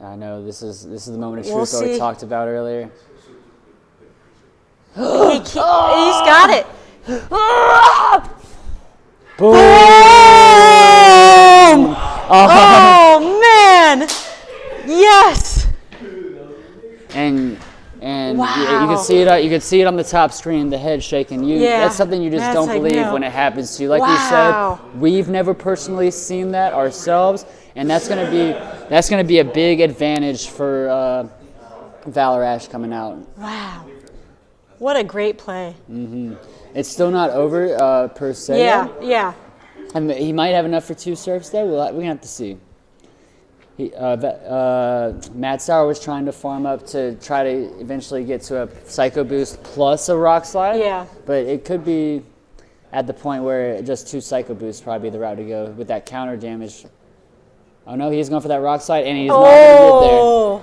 I know this is the moment of truth that we talked about earlier. He's got it. Boom! Oh man! Yes. And wow. you can see it. You can see it on the top screen. The head shaking. That's something you just don't believe when it happens to you. Like we said, we've never personally seen that ourselves, and that's gonna be a big advantage for Valor Ash coming out. Wow, what a great play. Mm-hmm. It's still not over per se. Yeah. I mean, he might have enough for 2 surfs there. We're gonna have to see. Matt Sauer was trying to farm up to try to eventually get to a Psycho Boost plus a Rock Slide. Yeah. But it could be at the point where just 2 Psycho Boosts probably be the route to go with that counter damage. Oh no, he's going for that Rock Slide and he's not going to get there.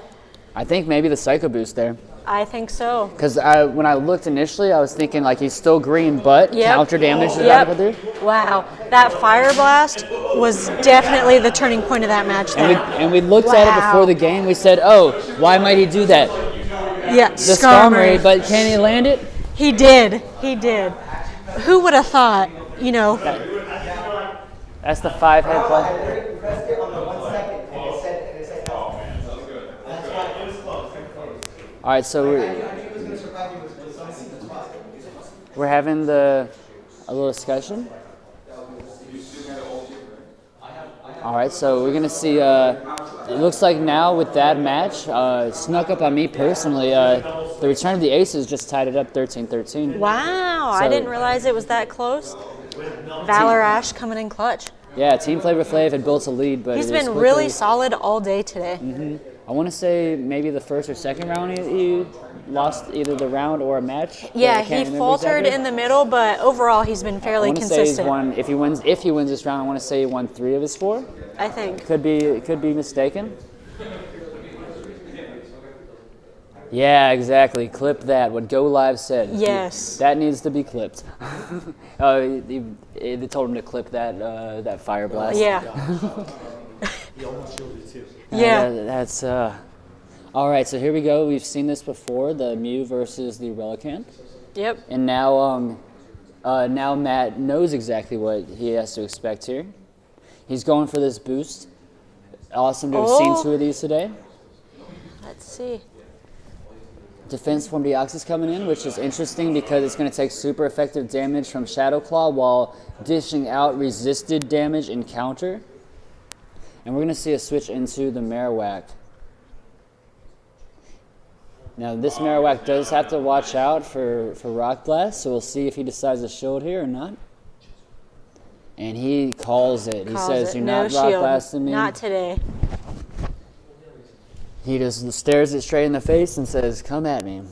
I think maybe the Psycho Boost there. I think so. Because when I looked initially, I was thinking like he's still green, but counter damage is about to do. Wow, that Fire Blast was definitely the turning point of that match there. And we looked at it before the game. We said, oh, why might he do that? Yeah, the Skarmory, but can he land it? He did. He did. Who would have thought, That's the 5-head play. All right, so we're having a little discussion. All right, so we're gonna see. It looks like now with that match, it snuck up on me personally. The return of the Aces just tied it up 13-13. Wow, I So- didn't realize it was that close. Valor Ash coming in clutch. Yeah, Team Flavor Flav had built a lead, but He's it was been quickly- really solid all day today. I want to say maybe the first or second round he lost either the round or a match. but I Yeah, can't he remember faltered exactly. in the middle, but overall he's been I fairly want to say he's consistent. won. If he wins this round, I want to say he won 3 of his 4. I think. Could be mistaken. Yeah, exactly. Clip that. What Go Live said. Yes. That needs to be clipped. They told him to clip that fire blast. Yeah. He almost shielded too. Yeah. That's all right. So here we go. We've seen this before. The Mew versus the Relicanth. Yep. And now Matt knows exactly what he has to expect here. He's going for this boost. Awesome to have seen Oh. 2 of these today. Let's see. Defense Form Deoxys coming in, which is interesting because it's going to take super effective damage from Shadow Claw while dishing out resisted damage in counter. And we're going to see a switch into the Marowak. Now this Marowak does have to watch out for Rock Blast, so we'll see if he decides to shield here or not. And he calls it. He Calls says, it. "You're No not Rock shield. Blasting me." Not today. He just stares it straight in the face and says, "Come at me."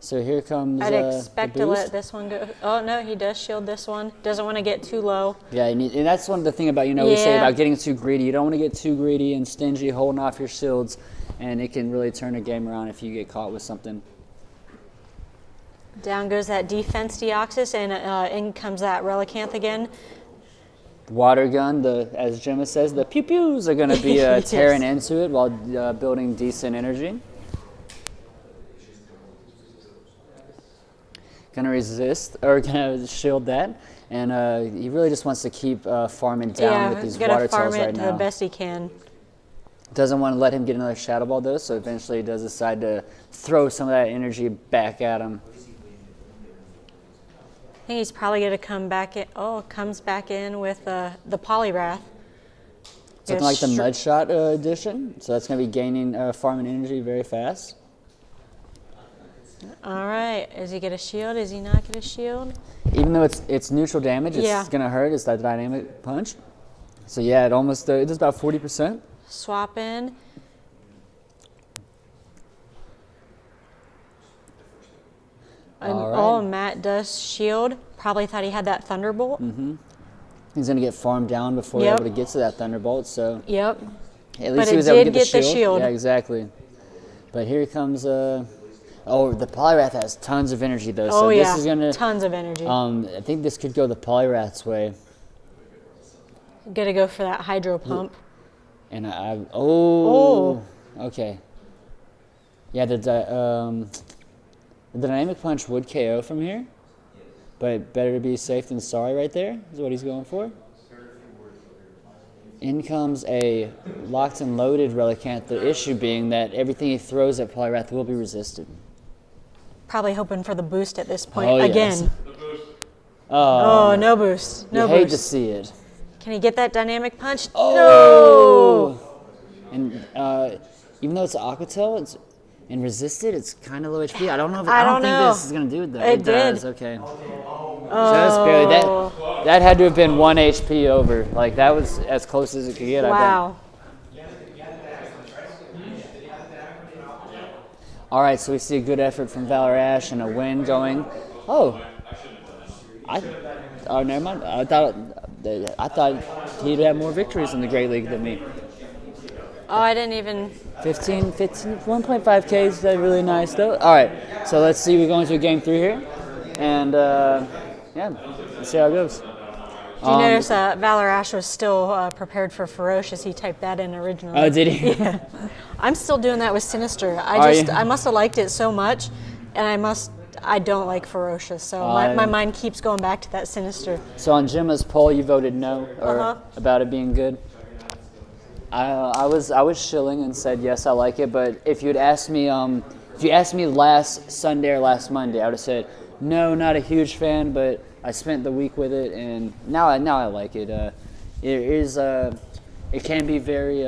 So here comes I'd the expect to boost. let this one go. Oh no, he does shield this one. Doesn't want to get too low. Yeah, and that's one of the thing about, we say Yeah. about getting too greedy. You don't want to get too greedy and stingy, holding off your shields, and it can really turn a game around if you get caught with something. Down goes that defense Deoxys, and in comes that Relicanth again. Water gun, as Gemma says, the pew-pews are going to be Yes. tearing into it while building decent energy. Going to resist, or going to shield that. And he really just wants to keep farming down with these gotta water farm tails it right to now. the best he can. Doesn't want to let him get another Shadow Ball though, so eventually does decide to throw some of that energy back at him. I think he's probably going to come back in. Oh, comes back in with the Poliwrath. Something like the Mudshot edition, so that's going to be gaining farming energy very fast. All right, is he going to shield? Is he not going to shield? Even though it's neutral damage, it's Yeah. going to hurt. It's that dynamic punch. So yeah, it does about 40%. Swap in. All right. Oh, Matt does shield. Probably thought he had that Thunderbolt. He's going to get farmed down before Yep. able to get to that Thunderbolt. So Yep. at least But he it was able to did get the get the shield. shield. Yeah, exactly. But here comes the Poliwrath has tons of energy though. Oh So yeah, this is going to tons of energy. I think this could go the Poliwrath's way. Gonna go for that Hydro Pump. And okay. Yeah, the Dynamic Punch would KO from here, but better to be safe than sorry right there is what he's going for. In comes a locked and loaded Relicanth, the issue being that everything he throws at Poliwrath will be resisted. Probably hoping for the boost at this point Oh, again. yes. Oh, no boost. No you hate to boost. see it. Can he get that Dynamic Punch? Oh! And even though it's an Aqua Tail, it's and resisted, it's kind of low HP. I don't know. I don't think know. this is gonna do it though. It did. does. Okay. Just barely. That had to have been 1 HP over. Like that was as close as it could get. Wow. I bet. All right, so we see a good effort from Valor Ash and a win going. Oh, never mind. I thought he'd have more victories in the Great League than me. Oh, I didn't even. 15, 1.5K is really nice though. All right, so let's see. We're going to game 3 here, and yeah, let's see how it goes. Did you notice Valor Ash was still prepared for Ferocious? He typed that in originally. Oh, did he? Yeah. I'm still doing that with Sinister. Are you? I must have liked it so much, and I don't like Ferocious, so my mind keeps going back to that Sinister. So on Gemma's poll, you voted no, or about it being good. I was shilling and said yes, I like it. But if you'd asked me If you asked me last Sunday or last Monday, I would have said, no, not a huge fan, but I spent the week with it, and now I like it. It can be very,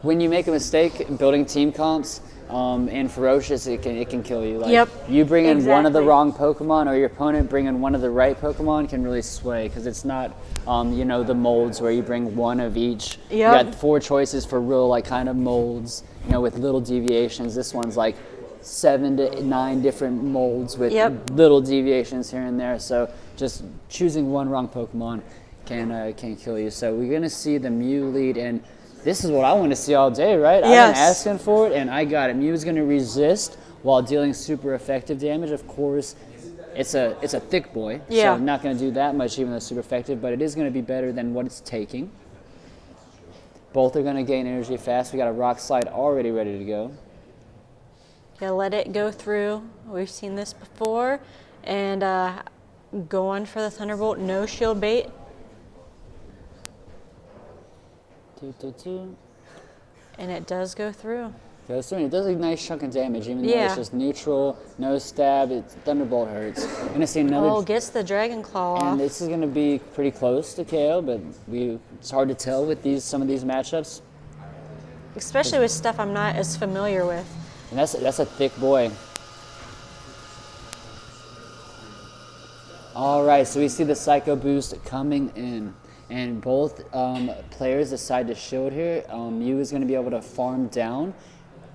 when you make a mistake in building team comps, and Ferocious, it can kill you. Like, Yep, you bring in one of the exactly. wrong Pokemon, or your opponent bring in one of the right Pokemon, can really sway, because it's not, the molds where you bring one of each. You Yep. got 4 choices for real, like, kind of molds, with little deviations. This one's like 7 to 9 different molds with Yep. little deviations here and there. So just choosing one wrong Pokemon can kill you. So we're gonna see the Mew lead, and this is what I want to see all day, right? I've Yes. been asking for it, and I got it. Mew's gonna resist while dealing super effective damage. Of course, it's a thick boy, Yeah. so not gonna do that much even though it's super effective, but it is gonna be better than what it's taking. Both are gonna gain energy fast. We got a Rock Slide already ready to go. Yeah, let it go through. We've seen this before. And going for the Thunderbolt, no shield bait. And it does go through. Goes through, and it does a nice chunk of damage, even though it's Yeah. just neutral, no stab. Thunderbolt hurts. We're gonna see another. Oh, gets the Dragon Claw And off. this is going to be pretty close to KO, but it's hard to tell with some of these matchups. Especially with stuff I'm not as familiar with. And that's a thick boy. All right, so we see the Psycho Boost coming in, and both players decide to shield here. Mew is going to be able to farm down,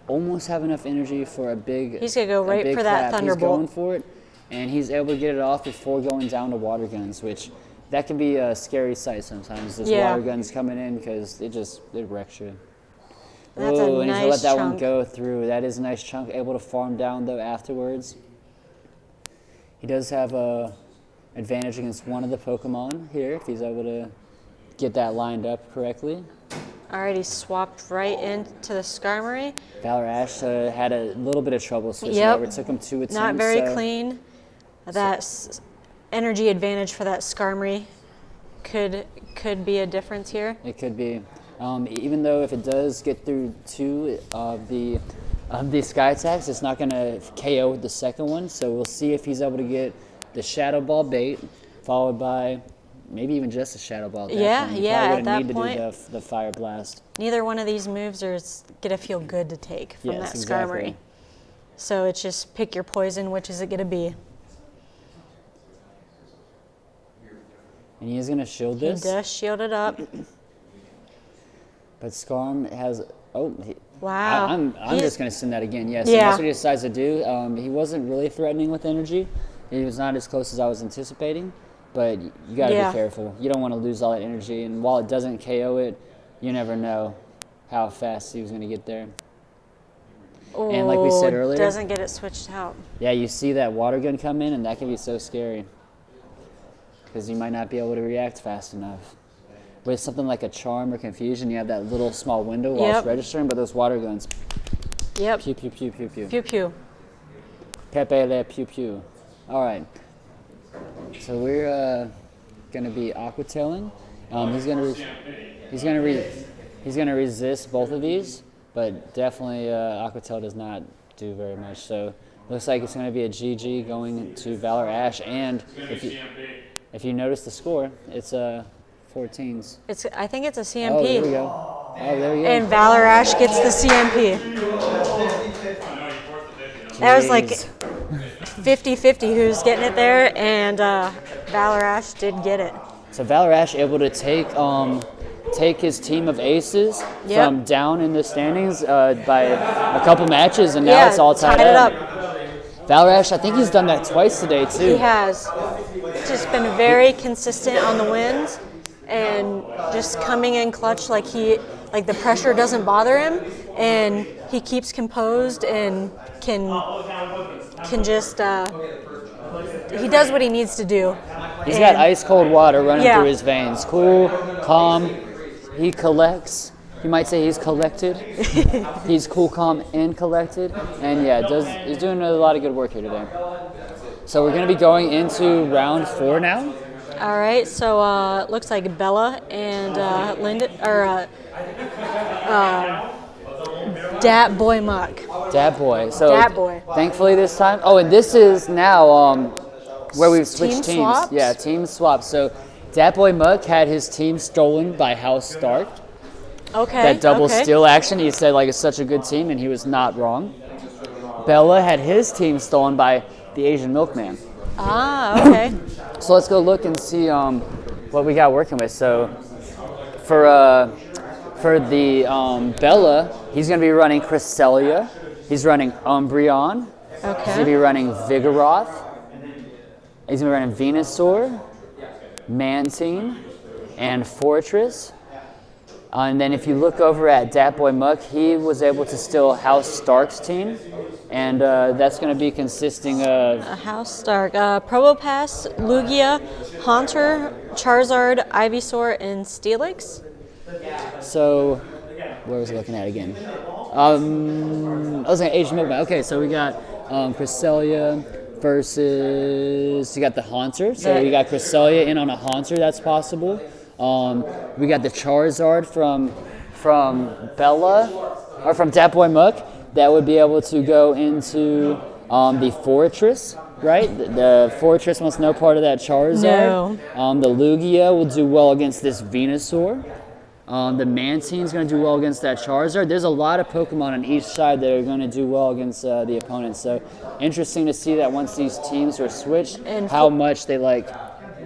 almost have enough energy for a big. He's gonna go right big for that clap. Thunderbolt. He's going for it, and he's able to get it off before going down to water guns, which that can be a scary sight sometimes. Those Yeah. water guns coming in because it wrecks you. That's a Ooh, and he's gonna let nice that one chunk. go through. That is a nice chunk. Able to farm down though afterwards. He does have a advantage against one of the Pokemon here if he's able to get that lined up correctly. Alrighty, swapped right into the Skarmory. Valor Ash had a little bit of trouble switching Yep. over. It took him 2 attempts. Not very so clean. That energy advantage for that Skarmory could be a difference here. It could be. Even though if it does get through 2 of the Sky Attacks, it's not going to KO with the second one. So we'll see if he's able to get the Shadow Ball bait, followed by maybe even just a Shadow Ball. At that Yeah, point. You yeah, probably at wouldn't that need to point. do the Fire Blast. Neither one of these moves are gonna feel good to take from Yes, that exactly. Skarmory. So it's just pick your poison, which is it gonna be? And he is going to shield He this. does shield it up. But Skarm has. Wow. I'm He's- just going to send that again. Yes, Yeah. that's what he decides to do. He wasn't really threatening with energy. He was not as close as I was anticipating. But you got to Yeah. be careful. You don't want to lose all that energy. And while it doesn't KO it, you never know how fast he was going to get there. And like we said Oh, earlier- doesn't get it switched out. Yeah, you see that water gun come in, and that can be so scary. Because you might not be able to react fast enough. With something like a Charm or Confusion, you have that little small window while Yep. it's registering, but those water guns, Yep. pew, pew, pew, pew, pew. Pew pew. Pepe le pew, pew. All right. So we're gonna be Aqua Tailing. He's gonna resist both of these, but definitely Aqua Tail does not do very much. So looks like it's gonna be a GG going to Valor Ash, and if you notice the score, it's 14s. I think it's a Oh, CMP. there we go. Oh, there we go. And Valor Ash gets the CMP. That was like Jeez. 50-50 who's getting it there, and Valor Ash did get it. So Valor Ash able to take his team of aces Yep. from down in the standings by a couple matches, and now Yeah, it's all tied tied it up. up. Valor Ash, I think he's done that twice today too. He has just been very consistent on the wins and just coming in clutch like the pressure doesn't bother him, and he keeps composed and can just he does what he needs to do. He's got ice cold water running Yeah. through his veins. Cool, calm. He collects. You might say he's collected. He's cool, calm, and collected. And yeah, he's doing a lot of good work here today. So we're going to be going into round 4 now. All right, so it looks like Bella and Linda or Dat Boy Muck. Dat Boy. So Dat Boy. thankfully this time. Oh, and this is now where we've switched Team teams. swaps? Yeah, team swap. So Dat Boy Muck had his team stolen by House Stark. Okay. That double okay. steal action. He said like it's such a good team, and he was not wrong. Bella had his team stolen by the Asian Milkman. Ah, okay. So let's go look and see what we got working with. So for the Bella, he's going to be running Cresselia. He's running Umbreon. He's going to Okay. be running Vigoroth. He's going to be running Venusaur, Mantine, and Fortress. And then if you look over at Dat Boy Muck, he was able to steal House Stark's team. And that's going to be consisting of A House Stark. Probopass, Lugia, Haunter, Charizard, Ivysaur, and Steelix. So, where was I looking at again? I was like Asian Milkman. Okay, so we got Cresselia versus, you got the Haunter. So we got Cresselia in on a Haunter, that's possible. We got the Charizard from Bella, or from Dat Boy Muck, that would be able to go into the Fortress, right? The Fortress wants no part of that Charizard. No. The Lugia will do well against this Venusaur. The Mantine's going to do well against that Charizard. There's a lot of Pokemon on each side that are going to do well against the opponent. So interesting to see that once these teams are switched, And how much they like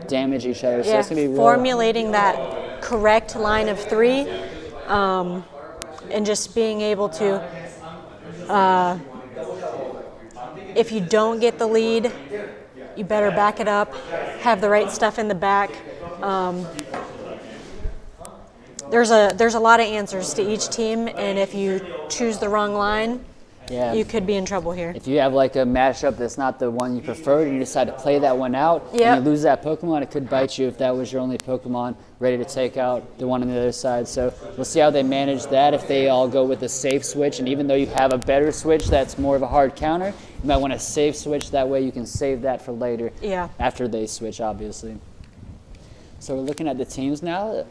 damage each other. So Yeah, it's going to be real. formulating that correct line of 3, and just being able to, if you don't get the lead, you better back it up, have the right stuff in the back. There's a lot of answers to each team, and if you choose the wrong line, Yeah. you could be in trouble here. If you have like a matchup that's not the one you prefer, and you decide to play that one out, Yep. and you lose that Pokemon, it could bite you if that was your only Pokemon ready to take out the one on the other side. So we'll see how they manage that, if they all go with a safe switch. And even though you have a better switch that's more of a hard counter, you might want a safe switch. That way you can save that for later, Yeah. after they switch, obviously. So we're looking at the teams now.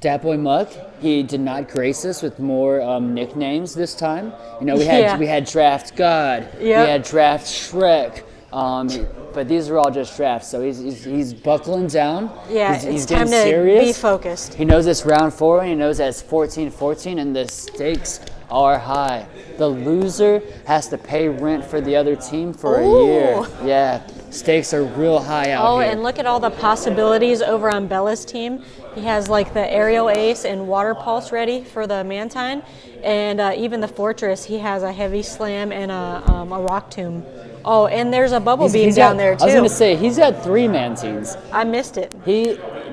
Dat Boy Muck, he did not grace us with more nicknames this time. You know, we had Draft God, we Yep. had Draft Shrek, but these are all just drafts. So he's buckling down. Yeah, he's it's time getting to serious. be focused. He knows it's round 4, and he knows that it's 14-14, and the stakes are high. The loser has to pay rent for the other team for a year. Ooh. Yeah, stakes are real high out Oh, here. and look at all the possibilities over on Bella's team. He has like the Aerial Ace and Water Pulse ready for the Mantine, and even the Fortress, he has a Heavy Slam and a Rock Tomb. Oh, and there's a Bubble Beam He's down got- there too. I was gonna say he's got 3 Mantines. I missed it.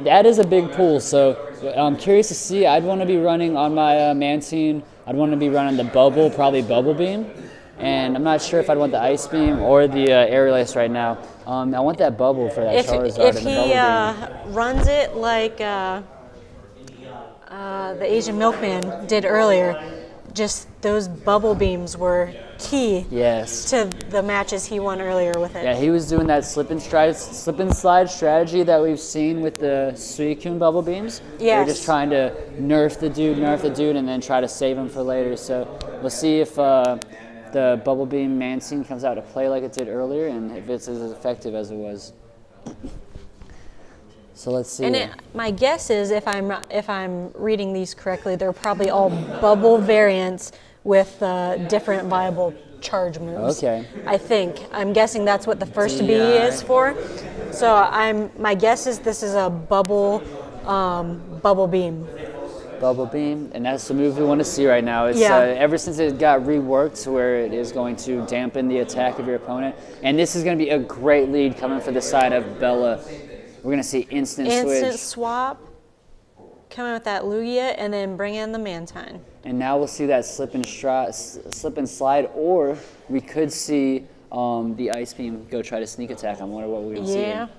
That is a big pool. So I'm curious to see. I'd want to be running on my Mantine. I'd want to be running the probably Bubble Beam, and I'm not sure if I'd want the Ice Beam or the Aerial Ace right now. I want that bubble for that Charizard If and the he Bubble Beam. runs it like the Asian Milkman did earlier, just those Bubble Beams were key Yes. to the matches he won earlier with it. Yeah, he was doing that slip and slide strategy that we've seen with the Suicune Bubble Beams. They're Yes. just trying to nerf the dude, and then try to save him for later. So we'll see if the Bubble Beam Mantine comes out to play like it did earlier, and if it's as effective as it was. So let's see. And my guess is, if I'm reading these correctly, they're probably all bubble variants with different viable charge moves. Okay. I think. I'm guessing that's what the first B Yeah. is for. So my guess is this is a bubble beam. Bubble Beam, and that's the move we want to see right now. It's Yeah. Ever since it got reworked to where it is going to dampen the attack of your opponent, and this is going to be a great lead coming for the side of Bella. We're going to see instant switch. Swap. Come in with that Lugia and then bring in the Mantine. And now we'll see that slip and slide, or we could see the Ice Beam go try to sneak attack. I wonder what we're going to see. Yeah. Here.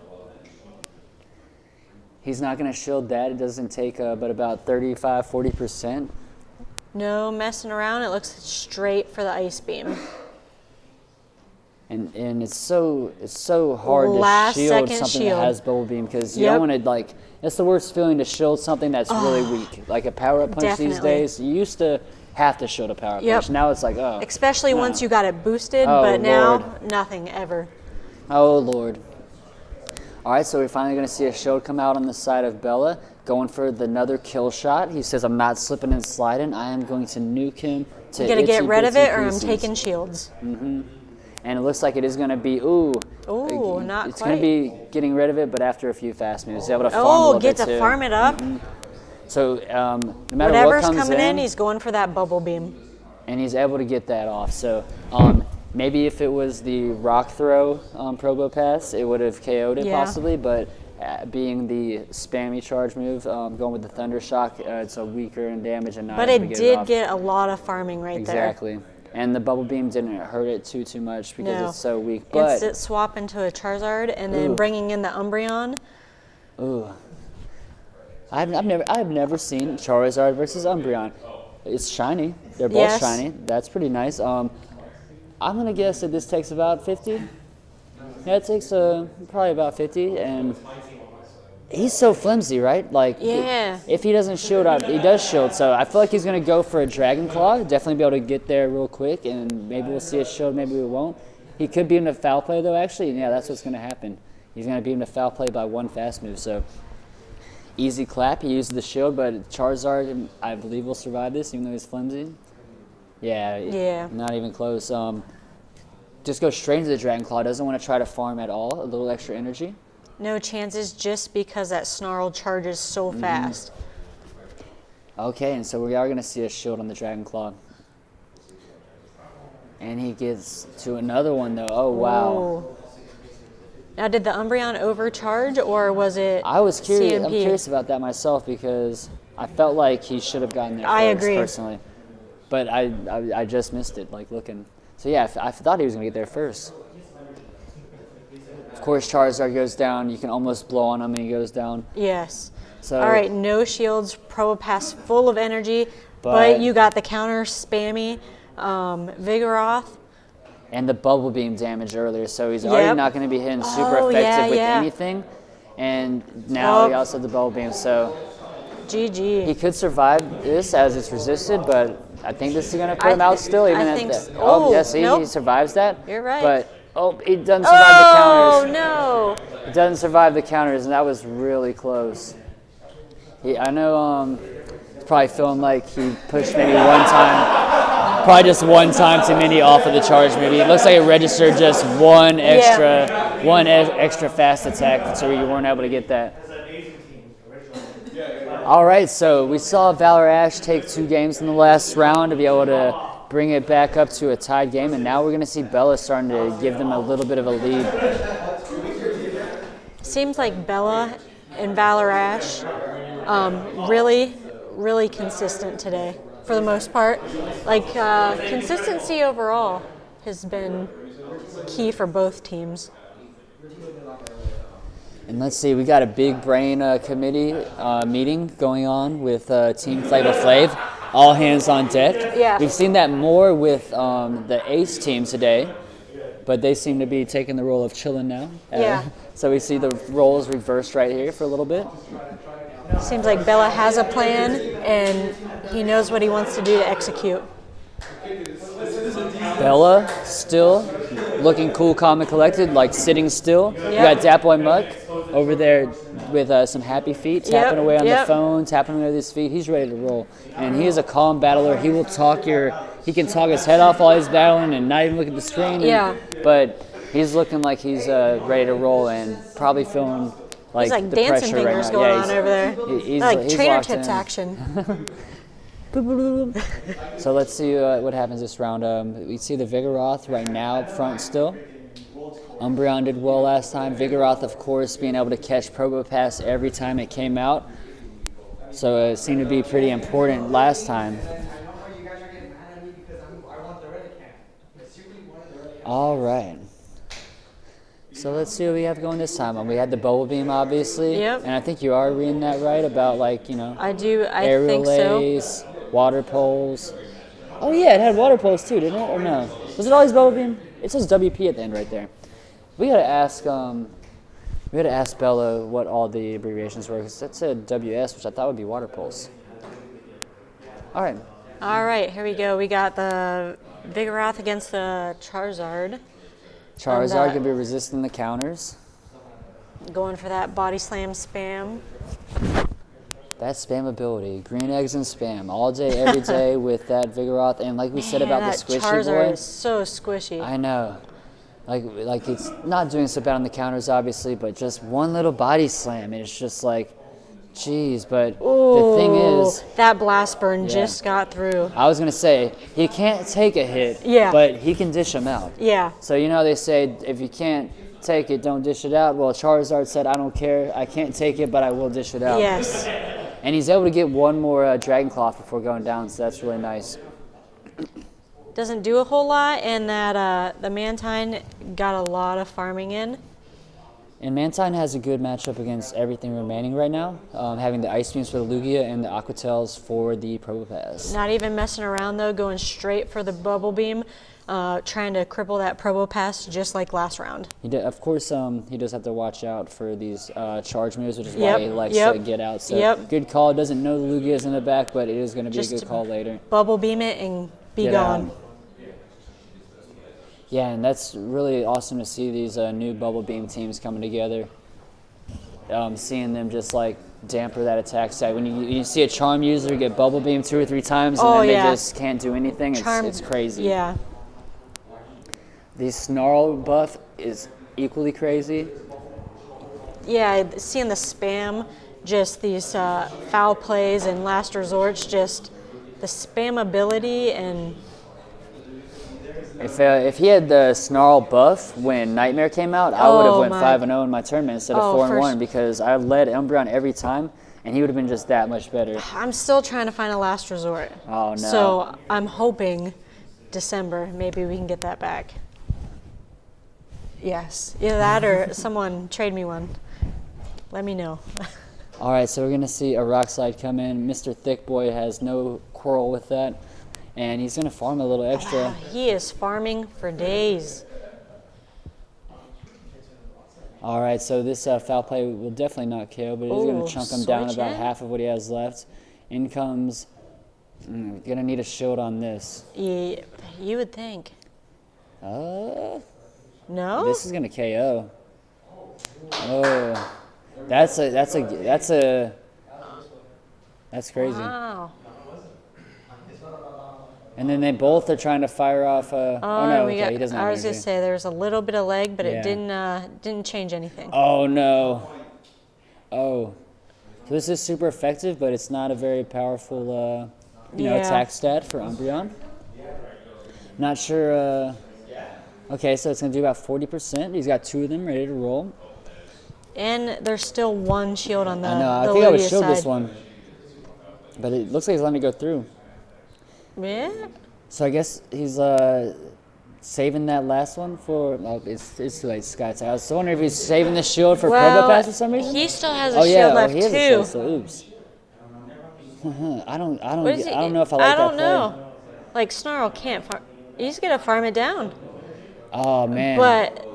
He's not going to shield that. It doesn't take but about 35-40%. No messing around. It looks straight for the Ice Beam. And it's so hard Last to shield second something shield. that has Bubble Beam, because you Yep. don't want to It's the worst feeling to shield something that's really weak, like a power-up punch these Definitely. days. You used to have to shield a power-up Yep. punch. Now it's like, oh. Especially no. once you got it boosted, Oh, but now Lord. nothing ever. Oh, Lord. All right, so we're finally going to see a shield come out on the side of Bella, going for another kill shot. He says, I'm not slipping and sliding. I am going to nuke him to You gotta get rid of itsy-bitsy it, or I'm pieces." taking shields. And it looks like it is going to be, ooh. Ooh, not It's going to quite. be getting rid of it, but after a few fast moves. He's able to farm a Oh, little get bit to too. farm it up. So no matter Whatever's what comes coming in, he's going for that bubble beam. and he's able to get that off. So maybe if it was the rock throw Probo pass, it would have KO'd it Yeah. possibly, but being the spammy charge move, going with the Thunder Shock, it's a weaker in damage and not But able it to did off. get a lot of farming right Exactly. And the bubble beam didn't hurt it too much because No. it's so weak. there. But Instant swap into a Charizard, and then Ooh. bringing in the Umbreon. ooh, I've never seen Charizard versus Umbreon. It's shiny. They're both Yes. shiny. That's pretty nice. I'm gonna guess that this takes about 50. Yeah, it takes probably about 50, and he's so flimsy, right? Like, Yeah. if he doesn't shield out, he does shield. So I feel like he's gonna go for a Dragon Claw. Definitely be able to get there real quick, and maybe we'll see a shield, maybe we won't. He could be in a foul play though, actually. And yeah, that's what's gonna happen. He's gonna be in a foul play by one fast move. So easy clap. He used the shield, but Charizard, I believe, will survive this, even though he's flimsy. Yeah. Yeah. Not even close. Just go straight into the Dragon Claw. Doesn't want to try to farm at all. A little extra energy. No chances, just because that Snarl charges so fast. Okay, and so we are going to see a shield on the Dragon Claw. And he gets to another one, though. Oh, wow. Ooh. Now, did the Umbreon overcharge, or was it I was curious. CMP? I'm curious about that myself because I felt like he should have gotten there I first, agree. personally. But I just missed it, like looking. So yeah, I thought he was going to get there first. Of course, Charizard goes down. You can almost blow on him and he goes down. Yes. So All right, no shields, Probopass full of energy, but But- you got the counter spammy Vigoroth. and the bubble beam damage earlier, so he's already Yep. not going to be hitting super Oh, effective yeah, with yeah. anything. And now he Oh. also has the bubble beam, so GG. he could survive this as it's resisted, but I think this is going to put him out still. Even I at think the, so. oh, Oh, yeah, see, he nope. survives that. You're right. But he doesn't survive the Oh, counters. no. He doesn't survive the counters, and that was really close. I know he's probably feeling like he pushed maybe one time, probably just one time too many off of the charge. Maybe it looks like it registered just one extra fast attack, so you weren't able to get that. All right, so we saw Valor Ash take 2 games in the last round to be able to bring it back up to a tied game, and now we're going to see Bella starting to give them a little bit of a lead. Seems like Bella and Valor Ash really, really consistent today for the most part. Like consistency overall has been key for both teams. And let's see, we got a big brain committee meeting going on with Team Flavor Flav. All hands on deck. Yeah. We've seen that more with the Ace team today, but they seem to be taking the role of chilling now. Yeah. So we see the roles reversed right here for a little bit. Seems like Bella has a plan and he knows what he wants to do to execute. Bella still looking cool, calm, and collected, like sitting still. Yep. You got Datboy Muck over there with some happy feet, tapping away on the phone, tapping away with his feet. He's ready to roll. And he is a calm battler. He will he can talk his head off while he's battling and not even look at the screen. Yeah. But he's looking like he's ready to roll and probably feeling like, He's like the dancing pressure right fingers now. going Yeah, on over there. He's Like he's trainer locked tips in. action. So let's see what happens this round. We see the Vigoroth right now up front still. Umbreon did well last time. Vigoroth, of course, being able to catch Probopass every time it came out. So it seemed to be pretty important last time. All right. So let's see what we have going this time. We had the Bubble Beam, obviously. Yep. And I think you are reading that right about, like, I air think so. relays, water poles. Oh yeah, it had water poles too, didn't it? Or no? Was it always Bubble Beam? It says WP at the end right there. We gotta ask We had to ask Bella what all the abbreviations were, because that said WS, which I thought would be water pulse. All right. All right, here we go. We got the Vigoroth against the Charizard. Charizard going to be resisting the counters. Going for that body slam spam. That spam ability, green eggs and spam, all day, every day with that Vigoroth. And like we said about the squishy Charizard boy. is so squishy. I know. Like it's not doing so bad on the counters, obviously, but just one little body slam, and it's just like, geez. But the thing is, that blast burn just got through. I was gonna say he can't take a hit, but he can dish them out. Yeah. So you know they say if you can't take it, don't dish it out. Well, Charizard said, I don't care, I can't take it, but I will dish it out. Yes. And he's able to get one more Dragon Claw before going down, so that's really nice. Doesn't do a whole lot, and that the Mantine got a lot of farming in. And Mantine has a good matchup against everything remaining right now, having the Ice Beams for the Lugia and the Aqua Tails for the Probopass. Not even messing around though, going straight for the Bubble Beam, trying to cripple that Probopass just like last round. Of course, he does have to watch out for these charge moves, which is why he likes to get out. So good call. Doesn't know the Lugia is in the back, but it is going to be a good call later. Bubble Beam it and be gone. Yeah, and that's really awesome to see these new Bubble Beam teams coming together. Seeing them just like damper that attack side. When you see a Charm user get Bubble Beam 2 or 3 times and then they just can't do anything, it's crazy. Yeah. The Snarl buff is equally crazy. Yeah, seeing the spam, just these foul plays and last resorts, just the spam ability and... If he had the Snarl buff when Nightmare came out, I would have went 5-0 in my tournament instead of 4-1 because I led Umbreon every time, and he would have been just that much better. I'm still trying to find a last resort. Oh, no. So I'm hoping December, maybe we can get that back. Yes. Either that or someone trade me one. Let me know. All right, so we're going to see a Rock Slide come in. Mr. Thick Boy has no quarrel with that. And he's going to farm a little extra. He is farming for days. All right, so this foul play will definitely not KO, but he's going to chunk him down about half of what he has left. In comes, going to need a shield on this. Yeah, you would think. No? This is going to KO. Oh, that's crazy. Wow. And then they both are trying to fire off. He doesn't have I was energy. gonna say there's a little bit of leg, but it didn't change anything. Oh no! Oh, so this is super effective, but it's not a very powerful, attack stat for Umbreon. Not sure. Okay, so it's gonna do about 40%. He's got 2 of them ready to roll. And there's still 1 shield on the. I know. I think I would shield this one, but it looks like he's letting me go through. Yeah. So I guess he's saving that last one for. Oh, it's too late, Sky Attack. I was wondering if he's saving the shield for Probopass for some reason. He still has a shield left he has too. A shield, so oops. I don't know if I like that play. I don't know. Like Snarl can't farm. He's gonna farm it down. Oh man. But.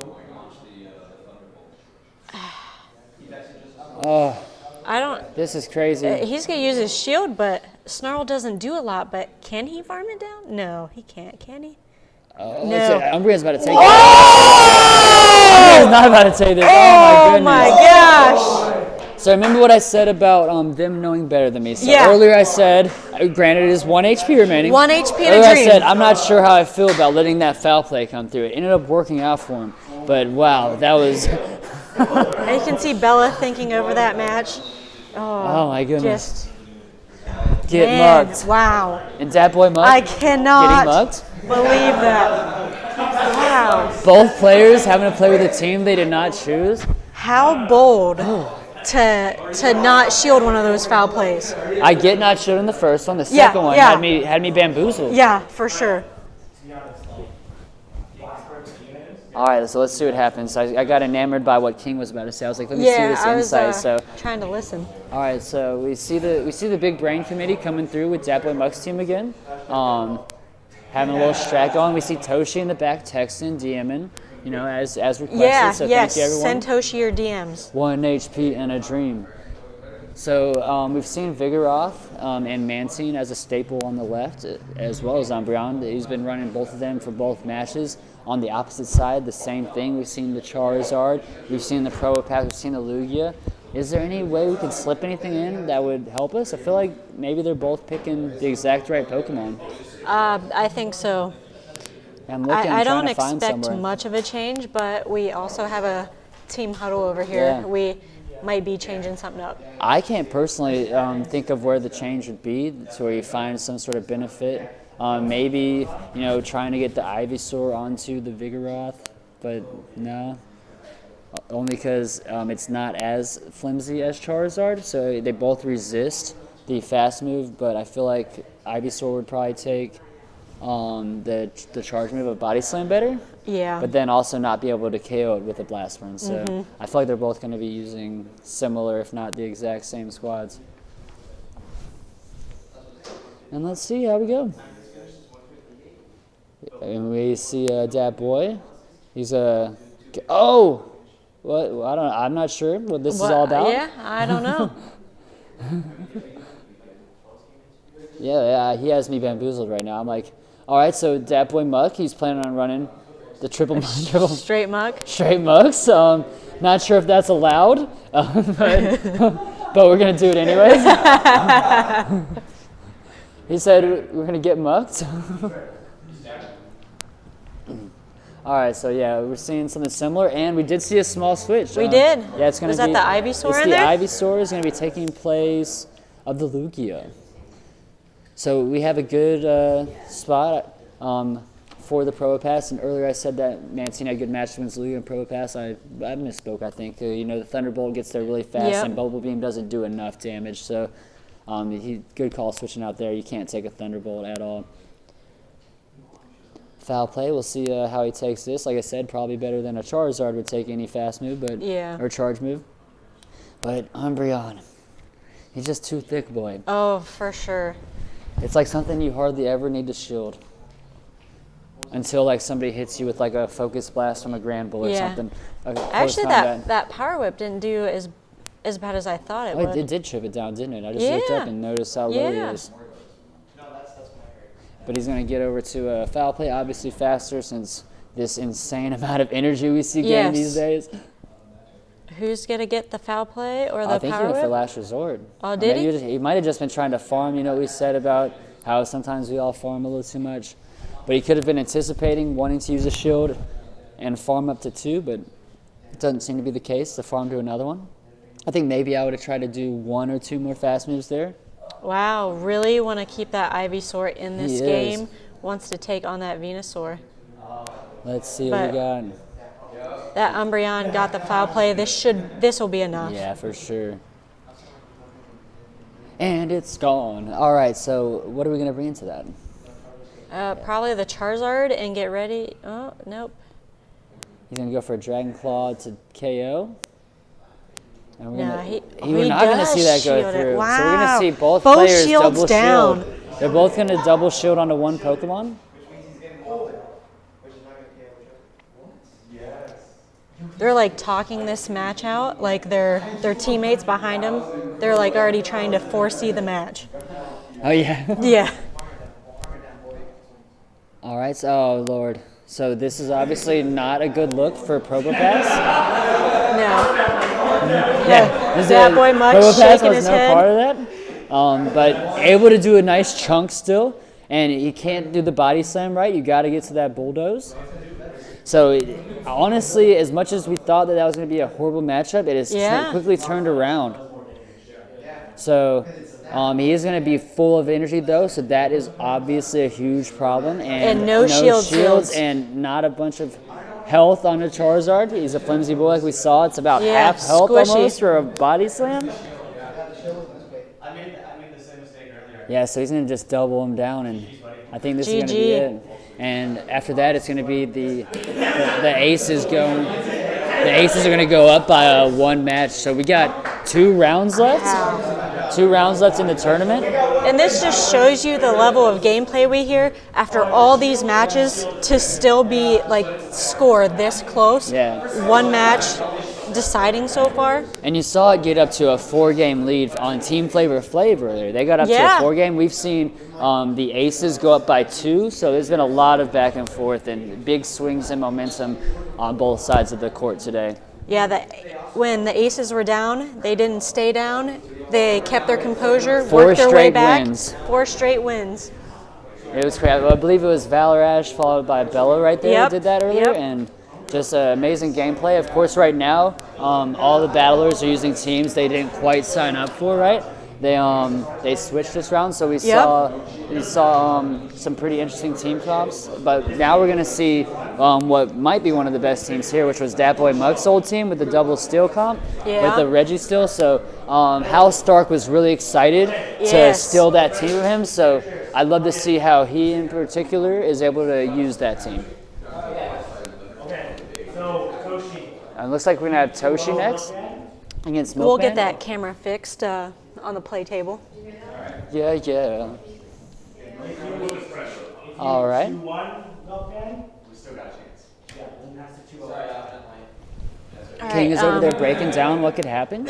Oh. I don't. This is crazy. He's gonna use his shield, but Snarl doesn't do a lot. But can he farm it down? No, he can't. Can he? No. Umbreon's about to take it. Umbreon's not about to take this. Oh my gosh. So remember what I said about them knowing better than me. So earlier I said, granted it is 1 HP remaining. 1 HP in earlier a dream. I said, I'm not sure how I feel about letting that foul play come through. It ended up working out for him. But wow, that was... And you can see Bella thinking over that match. Oh my goodness. Just get mugged. Wow. And Dat Boy mugged? I cannot getting mugged? believe that. Wow. Both players having to play with a team they did not choose. How bold to not shield one of those foul plays. I get not shielding the first one. The second one had me bamboozled. Yeah, for sure. All right, so let's see what happens. I got enamored by what King was about to say. I was like, let me see this insight. So trying to listen. All right, so we see the big brain committee coming through with Dat Boy Muck's team again. having a little strat going. We see Toshi in the back texting, DMing, you know, as requested. Yeah, so yes. thank you, everyone. Send Toshi your DMs. 1 HP and a dream. So we've seen Vigoroth and Mantine as a staple on the left, as well as Umbreon. He's been running both of them for both matches. On the opposite side, the same thing. We've seen the Charizard, we've seen the Probopass, we've seen the Lugia. Is there any way we could slip anything in that would help us? I feel like maybe they're both picking the exact right Pokemon. I think so. I'm looking, I trying don't to find expect somewhere. much of a change, but we also have a team huddle over here. Yeah. We might be changing something up. I can't personally think of where the change would be to where you find some sort of benefit. Maybe, you know, trying to get the Ivysaur onto the Vigoroth, but no. Only because it's not as flimsy as Charizard, so they both resist the fast move, but I feel like Ivysaur would probably take the charge move of Body Slam better, Yeah. but then also not be able to KO it with a Blast Burn. So I feel like they're both going to be using similar, if not the exact same squads. And let's see how we go. And we see Dat Boy. He's a what? I don't. I'm not sure what this is all about. Yeah, I don't know. Yeah, he has me bamboozled right now. I'm like, all right, so Dat Boy Muck, he's planning on running the triple Straight muck. straight mucks. Not sure if that's allowed, but we're gonna do it anyways. He said we're gonna get mucked. All right, so yeah, we're seeing something similar, and we did see a small switch. We did. Yeah, it's gonna Was be. that the Ivysaur it's in the there? Ivysaur is gonna be taking place of the Lugia. So we have a good spot for the Probopass, and earlier I said that Mantine had a good match against Lugia and Probopass. I misspoke, I think. You know, the Thunderbolt gets there really fast, Yep. and Bubble Beam doesn't do enough damage, so good call switching out there. You can't take a Thunderbolt at all. Foul play, we'll see how he takes this. Like I said, probably better than a Charizard would take any fast move, but Yeah. or charge move. But Umbreon, he's just too thick, boy. Oh, for sure. It's like something you hardly ever need to shield. Until like somebody hits you with like a Focus Blast from a Grand Bull or Yeah. something. A close Actually, combat. that Power Whip didn't do as bad as I thought it Oh, would. it did trip it down, didn't it? I just looked Yeah. up and noticed how low he Yeah. is. But he's going to get over to foul play, obviously faster since this insane amount of energy we see getting these days. Who's gonna get the foul play or the I think he Power went for Whip? last resort. Oh, Or did maybe he? He might have just been trying to farm. You know what we said about how sometimes we all farm a little too much. But he could have been anticipating wanting to use a shield and farm up to 2, but it doesn't seem to be the case to farm to another one. I think maybe I would have tried to do 1 or 2 more fast moves there. Wow, really want to keep that Ivysaur in this He is. game. Wants to take on that Venusaur. Let's see what we got. That Umbreon got the foul play. This will be enough. Yeah, for sure. And it's gone. All right, so what are we going to bring into that? Probably the Charizard and get ready. Oh, nope. He's going to go for a Dragon Claw to KO. And we're No, gonna, he we're not going to does see that go shield it. through. So we're Wow. going to see both Both players shields double down. shield. They're both going to double shield onto one Pokemon. They're like talking this match out. Like their teammates behind them. They're like already trying to foresee the match. Oh, yeah. Yeah. All right. So, oh, Lord. So this is obviously not a good look for Probopass. No. Yeah. This is That boy Muck shaking was his no head. part of that. But able to do a nice chunk still. And you can't do the body slam right. You got to get to that bulldoze. So honestly, as much as we thought that was going to be a horrible matchup, it has quickly turned around. So he is going to be full of energy though, so that is obviously a huge problem. And no shields. And not a bunch of health on a Charizard. He's a flimsy boy like we saw. It's about half health squishy. almost for a body slam. Yeah, so he's going to just double him down, and I think this is going to be GG. it. And after that, it's going to be the aces going. The aces are going to go up by 1 match. So we got 2 rounds left. 2 rounds left in the tournament. And this just shows you the level of gameplay we hear after all these matches to still be like score this close. Yeah. One match deciding so far. And you saw it get up to a 4-game lead on Team Flavor Flav earlier. They got up to a 4-game. We've seen the Aces go up by 2, so there's been a lot of back and forth and big swings in momentum on both sides of the court today. Yeah, when the Aces were down, they didn't stay down. They kept their composure, 4 worked their way straight back. wins. 4 straight wins. It was crazy. I believe it was Valor Ash followed by Bella right there Yep, who did that earlier. yep. And just amazing gameplay. Of course, right now, all the battlers are using teams they didn't quite sign up for, right? They switched this round, so we saw some pretty interesting team comps. But now we're gonna see what might be one of the best teams here, which was Dat Boy Muck's old team with the double steal comp with the Reggie steal. So Hal Stark was really excited to steal that team from him. So I'd love to see how he in particular is able to use that team. Okay, so Toshi. It looks like we're gonna have Toshi next against Milkman. We'll get that camera fixed on the play table. Yeah. All right. 2-1, Milkman. We still got a chance. Yeah, then that's the 2-0. King is over there breaking down what could happen.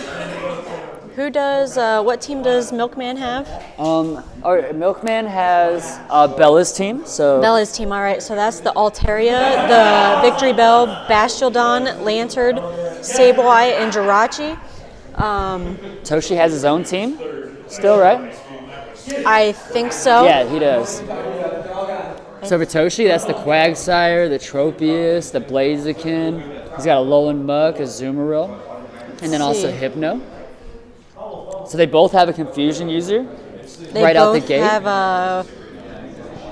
Who does, what team does Milkman have? Milkman has Bella's team. So Bella's team, all right. So that's the Altaria, the Victory Bell, Bastiodon, Lantern, Sableye, and Jirachi. Toshi has his own team still, right? I think so. Yeah, he does. So for Toshi, that's the Quagsire, the Tropius, the Blaziken. He's got a Alolan Muck, a Azumarill, and then also Hypno. So they both have a Confusion user right out the gate. They both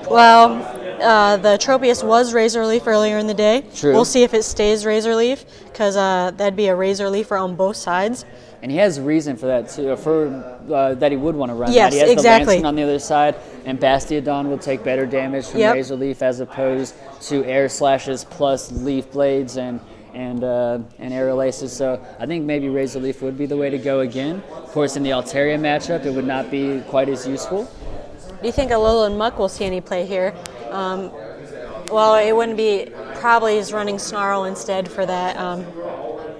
have, the Tropius was Razor Leaf earlier in the day. True. We'll see if it stays Razor Leaf, because that'd be a Razor Leafer on both sides. And he has reason for that too, that he would want to run Yes, that. He has exactly. the Lantern on the other side, and Bastiodon will take better damage from Razor Leaf as opposed to Air Slashes plus Leaf Blades and Aerial Aces. So I think maybe Razor Leaf would be the way to go again. Of course, in the Altaria matchup, it would not be quite as useful. Do you think Alolan Muck will see any play here? Well, it wouldn't be. Probably is running Snarl instead for that.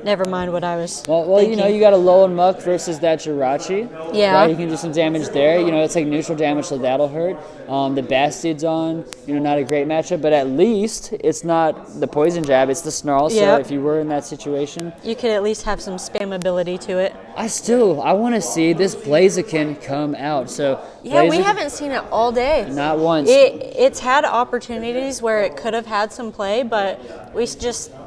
Never mind what I was Well, thinking. you got a Alolan Muck versus that Jirachi. Yeah. Right? You can do some damage there. It's like neutral damage, so that'll hurt. The Bastiodon, not a great matchup, but at least it's not the Poison Jab, it's the Snarl. So Yep. if you were in that situation, You could at least have some spam ability to it. I want to see this Blaziken come out. So Yeah, we Blaziken- haven't seen it all day. Not once. It's had opportunities where it could have had some play, but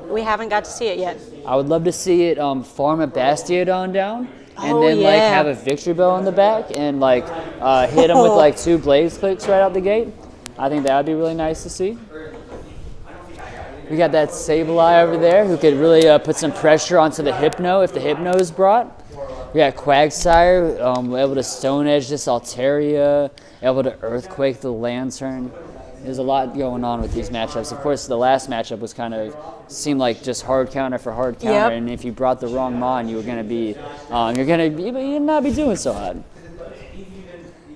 we haven't got to see it yet. I would love to see it farm a Bastiodon down and Oh, then yeah. have a Victory Bell in the back and hit him with 2 Blaze Clicks right out the gate. I think that would be really nice to see. We got that Sableye over there who could really put some pressure onto the Hypno if the Hypno is brought. We got Quagsire able to Stone Edge this Altaria, able to Earthquake the Lantern. There's a lot going on with these matchups. Of course, the last matchup was seemed like just hard counter for hard counter, Yep. and if you brought the wrong mon, you were gonna be, you'd not be doing so hot.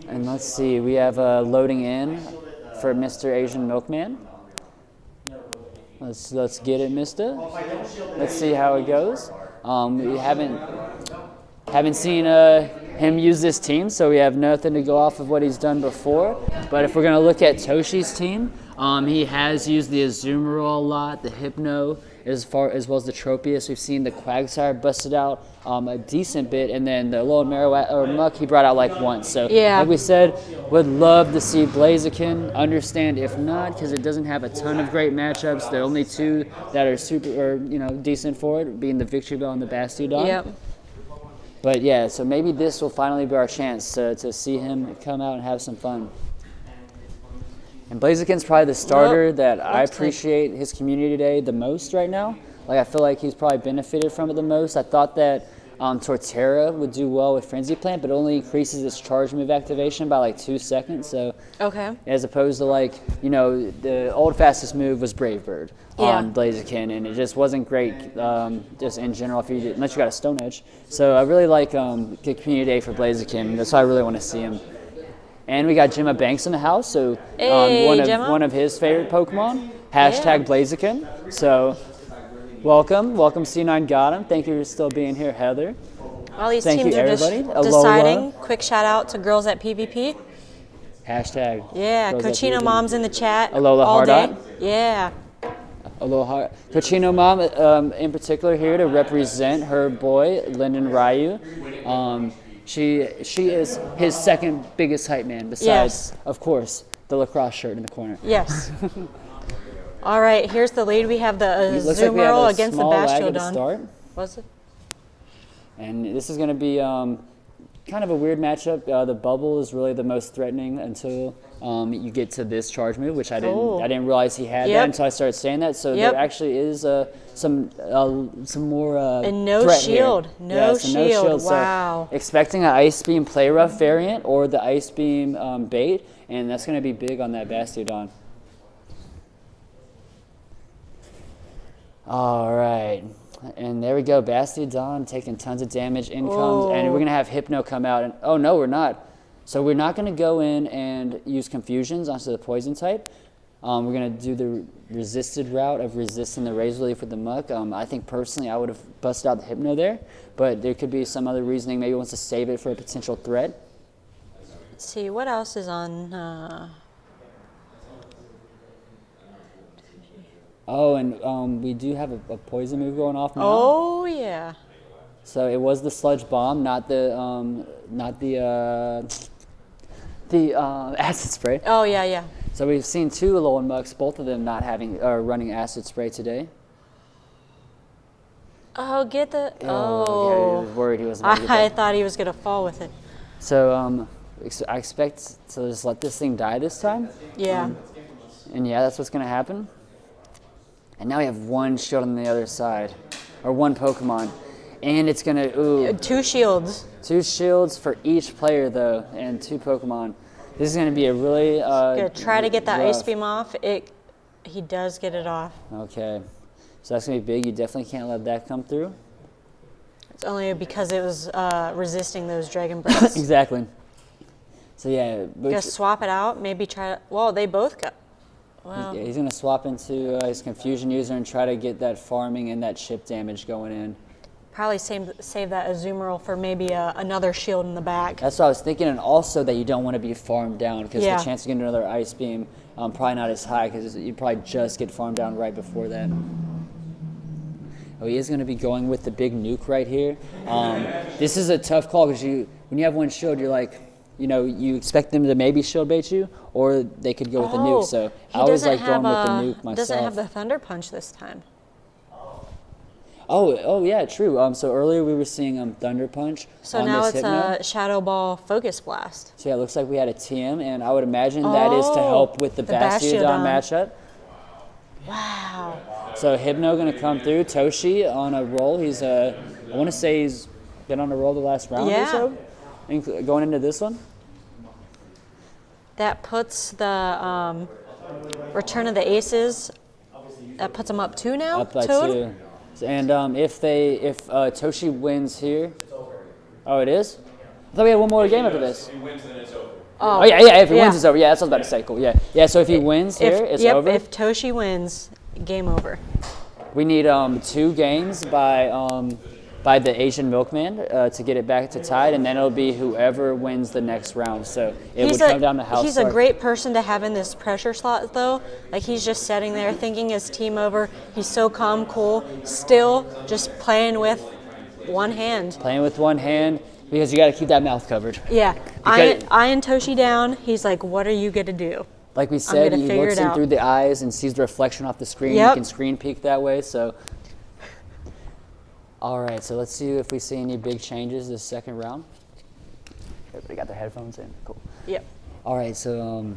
And let's see, we have loading in for Mr. Asian Milkman. Let's get it, Mister. Let's see how it goes. We haven't seen him use this team, so we have nothing to go off of what he's done before. But if we're going to look at Toshi's team, he has used the Azumarill a lot, the Hypno, as well as the Tropius. We've seen the Quagsire busted out a decent bit, and then the Alolan Muck he brought out once. So like we said, would love to see Blaziken. Understand if not, because it doesn't have a ton of great matchups. The only 2 that are super decent for it being the Victory Bell and the Bastiodon. Yep. But yeah, so maybe this will finally be our chance to see him come out and have some fun. And Blaziken's probably the starter that I appreciate his community day the most right now. I feel like he's probably benefited from it the most. I thought that Torterra would do well with Frenzy Plant, but only increases its charge move activation by 2 seconds. So as opposed to the old fastest move was Brave Bird on Blaziken, and it just wasn't great just in general unless you got a Stone Edge. So I really like the community day for Blaziken. That's why I really want to see him. And we got Gemma Banks in the house, so Hey, Gemma. one of his favorite Pokemon. Hashtag Blaziken. So welcome C9 got him. Thank you for still being here, Heather. All these Thank teams you, are just everybody. deciding. Quick shout out to girls at PvP. Hashtag. Yeah, Girls at Cochino PvP. Mom's in the chat Alola all day. Hardot. Yeah. Aloha. Cochino Mom, in particular, here to represent her boy, Lyndon Ryu. She is his second biggest hype man, besides, Yes. of course, the lacrosse shirt in the corner. Yes. All right, here's the lead. We have the It looks like we have Azumarill a against the small lag at the Bastiodon. start. Was it? And this is going to be kind of a weird matchup. The bubble is really the most threatening until you get to this charge move, which I didn't realize he had Yep. that until I started saying that. So Yep. there actually is some more And no threat here. shield. No so shield. So Wow. expecting an Ice Beam Play Rough variant or the Ice Beam bait, and that's going to be big on that Bastiodon. All right. And there we go, Bastiodon taking tons of damage. In comes, and we're gonna have Hypno come out. And oh no, we're not. So we're not gonna go in and use Confusions onto the Poison type. We're gonna do the resisted route of resisting the Razor Leaf with the Muck. I think personally I would have busted out the Hypno there, but there could be some other reasoning. Maybe he wants to save it for a potential threat. Let's see, what else is on? Oh, and we do have a Poison move going off now. Oh, yeah. So it was the Sludge Bomb, not the Acid Spray. Oh, yeah, yeah. So we've seen two Alolan Mucks, both of them not having running Acid Spray today. Oh, get the. Yeah, I Oh. was worried he wasn't going to get I that. thought he was going to fall with it. So I expect to just let this thing die this time. Yeah. And yeah, that's what's going to happen. And now we have one shield on the other side, or one Pokemon. And it's going to, 2 shields. 2 shields for each player though, and 2 Pokemon. This is going to be a really Gonna try to get that Ice rough. Beam off. He does get it off. Okay. So that's going to be big. You definitely can't let that come through. It's only because it was resisting those Dragon Breaths. Exactly. So yeah. Gonna swap it out. Maybe try. Well, they both got. Wow. He's going to swap into his Confusion user and try to get that farming and that chip damage going in. Probably save that Azumarill for maybe another shield in the back. That's what I was thinking, and also that you don't want to be farmed down because Yeah. the chance of getting another Ice Beam probably not as high because you probably just get farmed down right before that. Oh, he is going to be going with the big nuke right here. This is a tough call because when you have one shield, you're like, you expect them to maybe shield bait you, or they could go with a nuke. So I always like going with the nuke myself. Doesn't have the Thunder Punch this time. Oh yeah, true. So earlier we were seeing Thunder Punch. So on now this it's Hypno. a Shadow Ball Focus Blast. So yeah, it looks like we had a TM, and I would imagine that is to help with the Bastiodon matchup. Wow. So Hypno going to come through. Toshi on a roll. I want to say he's been on a roll the last round or so, going into this one. That puts the Return of the Aces. That puts them up 2 now. Up by Toad? 2. And if Toshi wins here, oh it is. I thought we had one more game after this. Oh yeah. If he wins, it's over. Yeah, that's what I was about to say. Cool. Yeah. So if he wins here, it's over. If Toshi wins, game over. We need 2 games by the Asian Milkman to get it back to tied, and then it'll be whoever wins the next round. So it would come down to house. He's a great person to have in this pressure slot, though. Like, he's just sitting there thinking his team over. He's so calm, cool, still just playing with one hand. Playing with one hand because you got to keep that mouth covered. Yeah, eyeing Toshi down. He's like, "What are you gonna do?" Like we said, gonna he figure looks it in out. through the eyes and sees the reflection off the screen. Yep. You can screen peek that way. So, all right. So let's see if we see any big changes this second round. Everybody got their headphones in. Cool. Yep. All right. So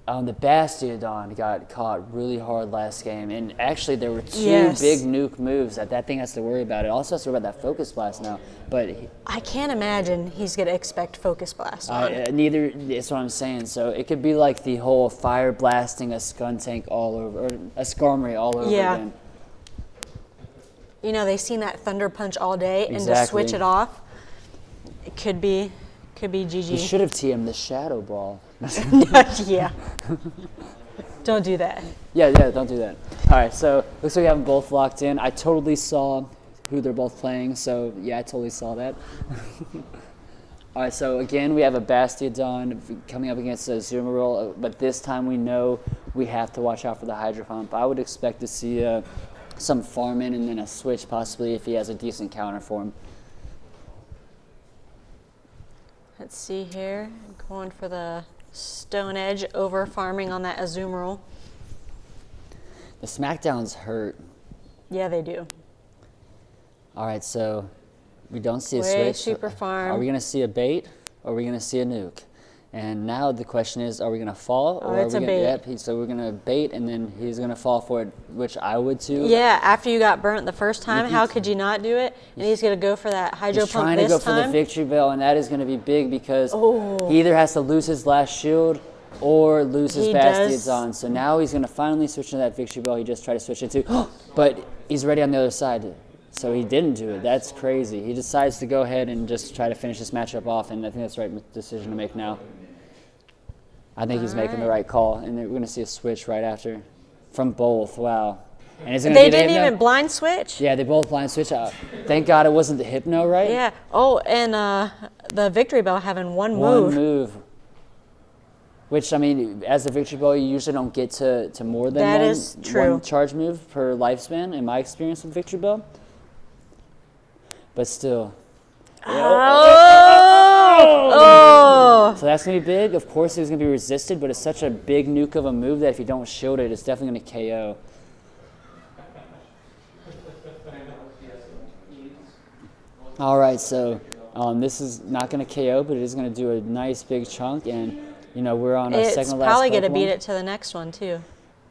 the Bastiodon got caught really hard last game, and actually there were 2 Yes. big nuke moves that thing has to worry about. It also has to worry about that Focus Blast now, but. I can't imagine he's gonna expect Focus Blast on. Neither, that's what I'm saying. So it could be like the whole fire blasting a Skuntank all over, or a Skarmory all over again. They've seen that Thunder Punch all day, and to Exactly. switch it off, it could be could be He GG. should have TM'd the Shadow Ball. Yeah. Don't do that. Yeah, don't do that. All right, so looks like we have them both locked in. I totally saw who they're both playing, so yeah, I totally saw that. All right, so again, we have a Bastiodon coming up against a Azumarill, but this time we know we have to watch out for the Hydro Pump. I would expect to see some farming and then a switch possibly if he has a decent counter for him. Let's see here. Going for the Stone Edge over farming on that Azumarill. The Smackdowns hurt. Yeah, they do. All right, so we don't see a Way switch. super farm. Are we going to see a bait or are we going to see a nuke? And now the question is, are we going to fall? Oh, or it's are we a gonna, bait. Yep, so we're going to bait and then he's going to fall for it, which I would too. Yeah, after you got burnt the first time, how could you not do it? And he's going to go for that Hydro He's Pump trying to this go for the time. victory bell, and that is going to be big because Oh. he either has to lose his last shield or lose his He does. Bastiodon. So now he's going to finally switch into that victory bell he just tried to switch into. But he's ready on the other side. So he didn't do it. That's crazy. He decides to go ahead and just try to finish this matchup off, and I think that's the right decision to make now. I think he's making the right call, and we're going to see a switch right after from both. Wow. And is it gonna They be the didn't Hypno? even blind switch? Yeah, they both blind switch. Thank God it wasn't the Hypno, right? Yeah. Oh, and the Victory Bell having one One move. move. Which, I mean, as a victory bell, you usually don't get to more than That one, is true. one charge move per lifespan, in my experience with victory bell. But still. Oh! So that's going to be big. Of course, it was going to be resisted, but it's such a big nuke of a move that if you don't shield it, it's definitely going to KO. All right, so this is not going to KO, but it is going to do a nice big chunk, and you know we're on our It's second to last probably going to Pokemon. beat it to the next one, too.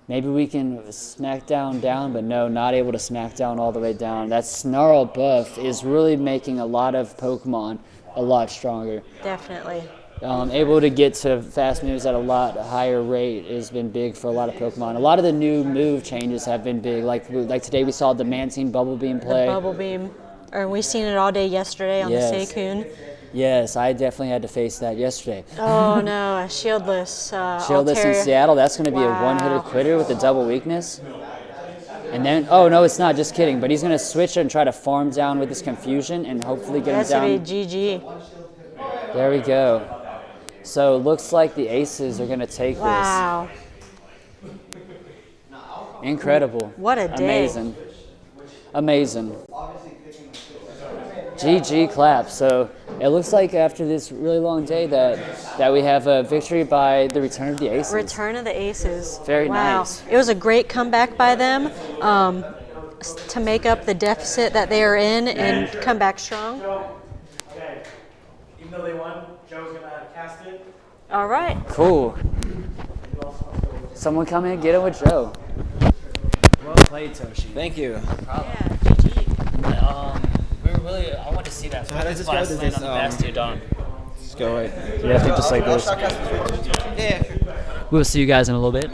Maybe we can smack down, but no, not able to smack down all the way down. That Snarl buff is really making a lot of Pokemon a lot stronger. Definitely. Able to get to fast moves at a lot higher rate has been big for a lot of Pokemon. A lot of the new move changes have been big. Like today we saw the Mantine Bubble Beam play. The Bubble Beam. Or we seen it all day yesterday on Yes. the Seikun. Yes, I definitely had to face that yesterday. Oh no, a shieldless Shieldless in Altaria. Seattle, that's going to be a one-hitter quitter with a double weakness. And then, oh no, it's not, just kidding. But he's going to switch and try to farm down with his confusion and hopefully get That's him going down. to be GG. There we go. So it looks like the Aces are going to take Wow. this. Incredible. What a day. Amazing. Amazing. GG clap. So it looks like after this really long day that we have a victory by the return of the Aces. Return of the Aces. Very wow. nice. It was a great comeback by them to make up the deficit that they are in and come back strong. Okay. Even though they won, Joe's going to cast it. All right. Cool. Someone come in, get it with Joe. Well played, Toshi. Thank you. Yeah, GG. We were really, I want to see that. So how does this go? last Does land this, on the Bastiodon. Just go right. Yeah, I think just like this. Yeah. We'll see you guys in a little bit.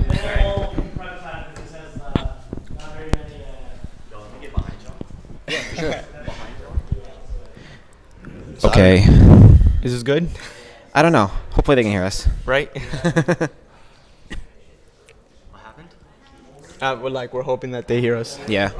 Okay. Is this good? I don't know. Hopefully they can hear us. Right? What happened? We're hoping that they hear us. Yeah.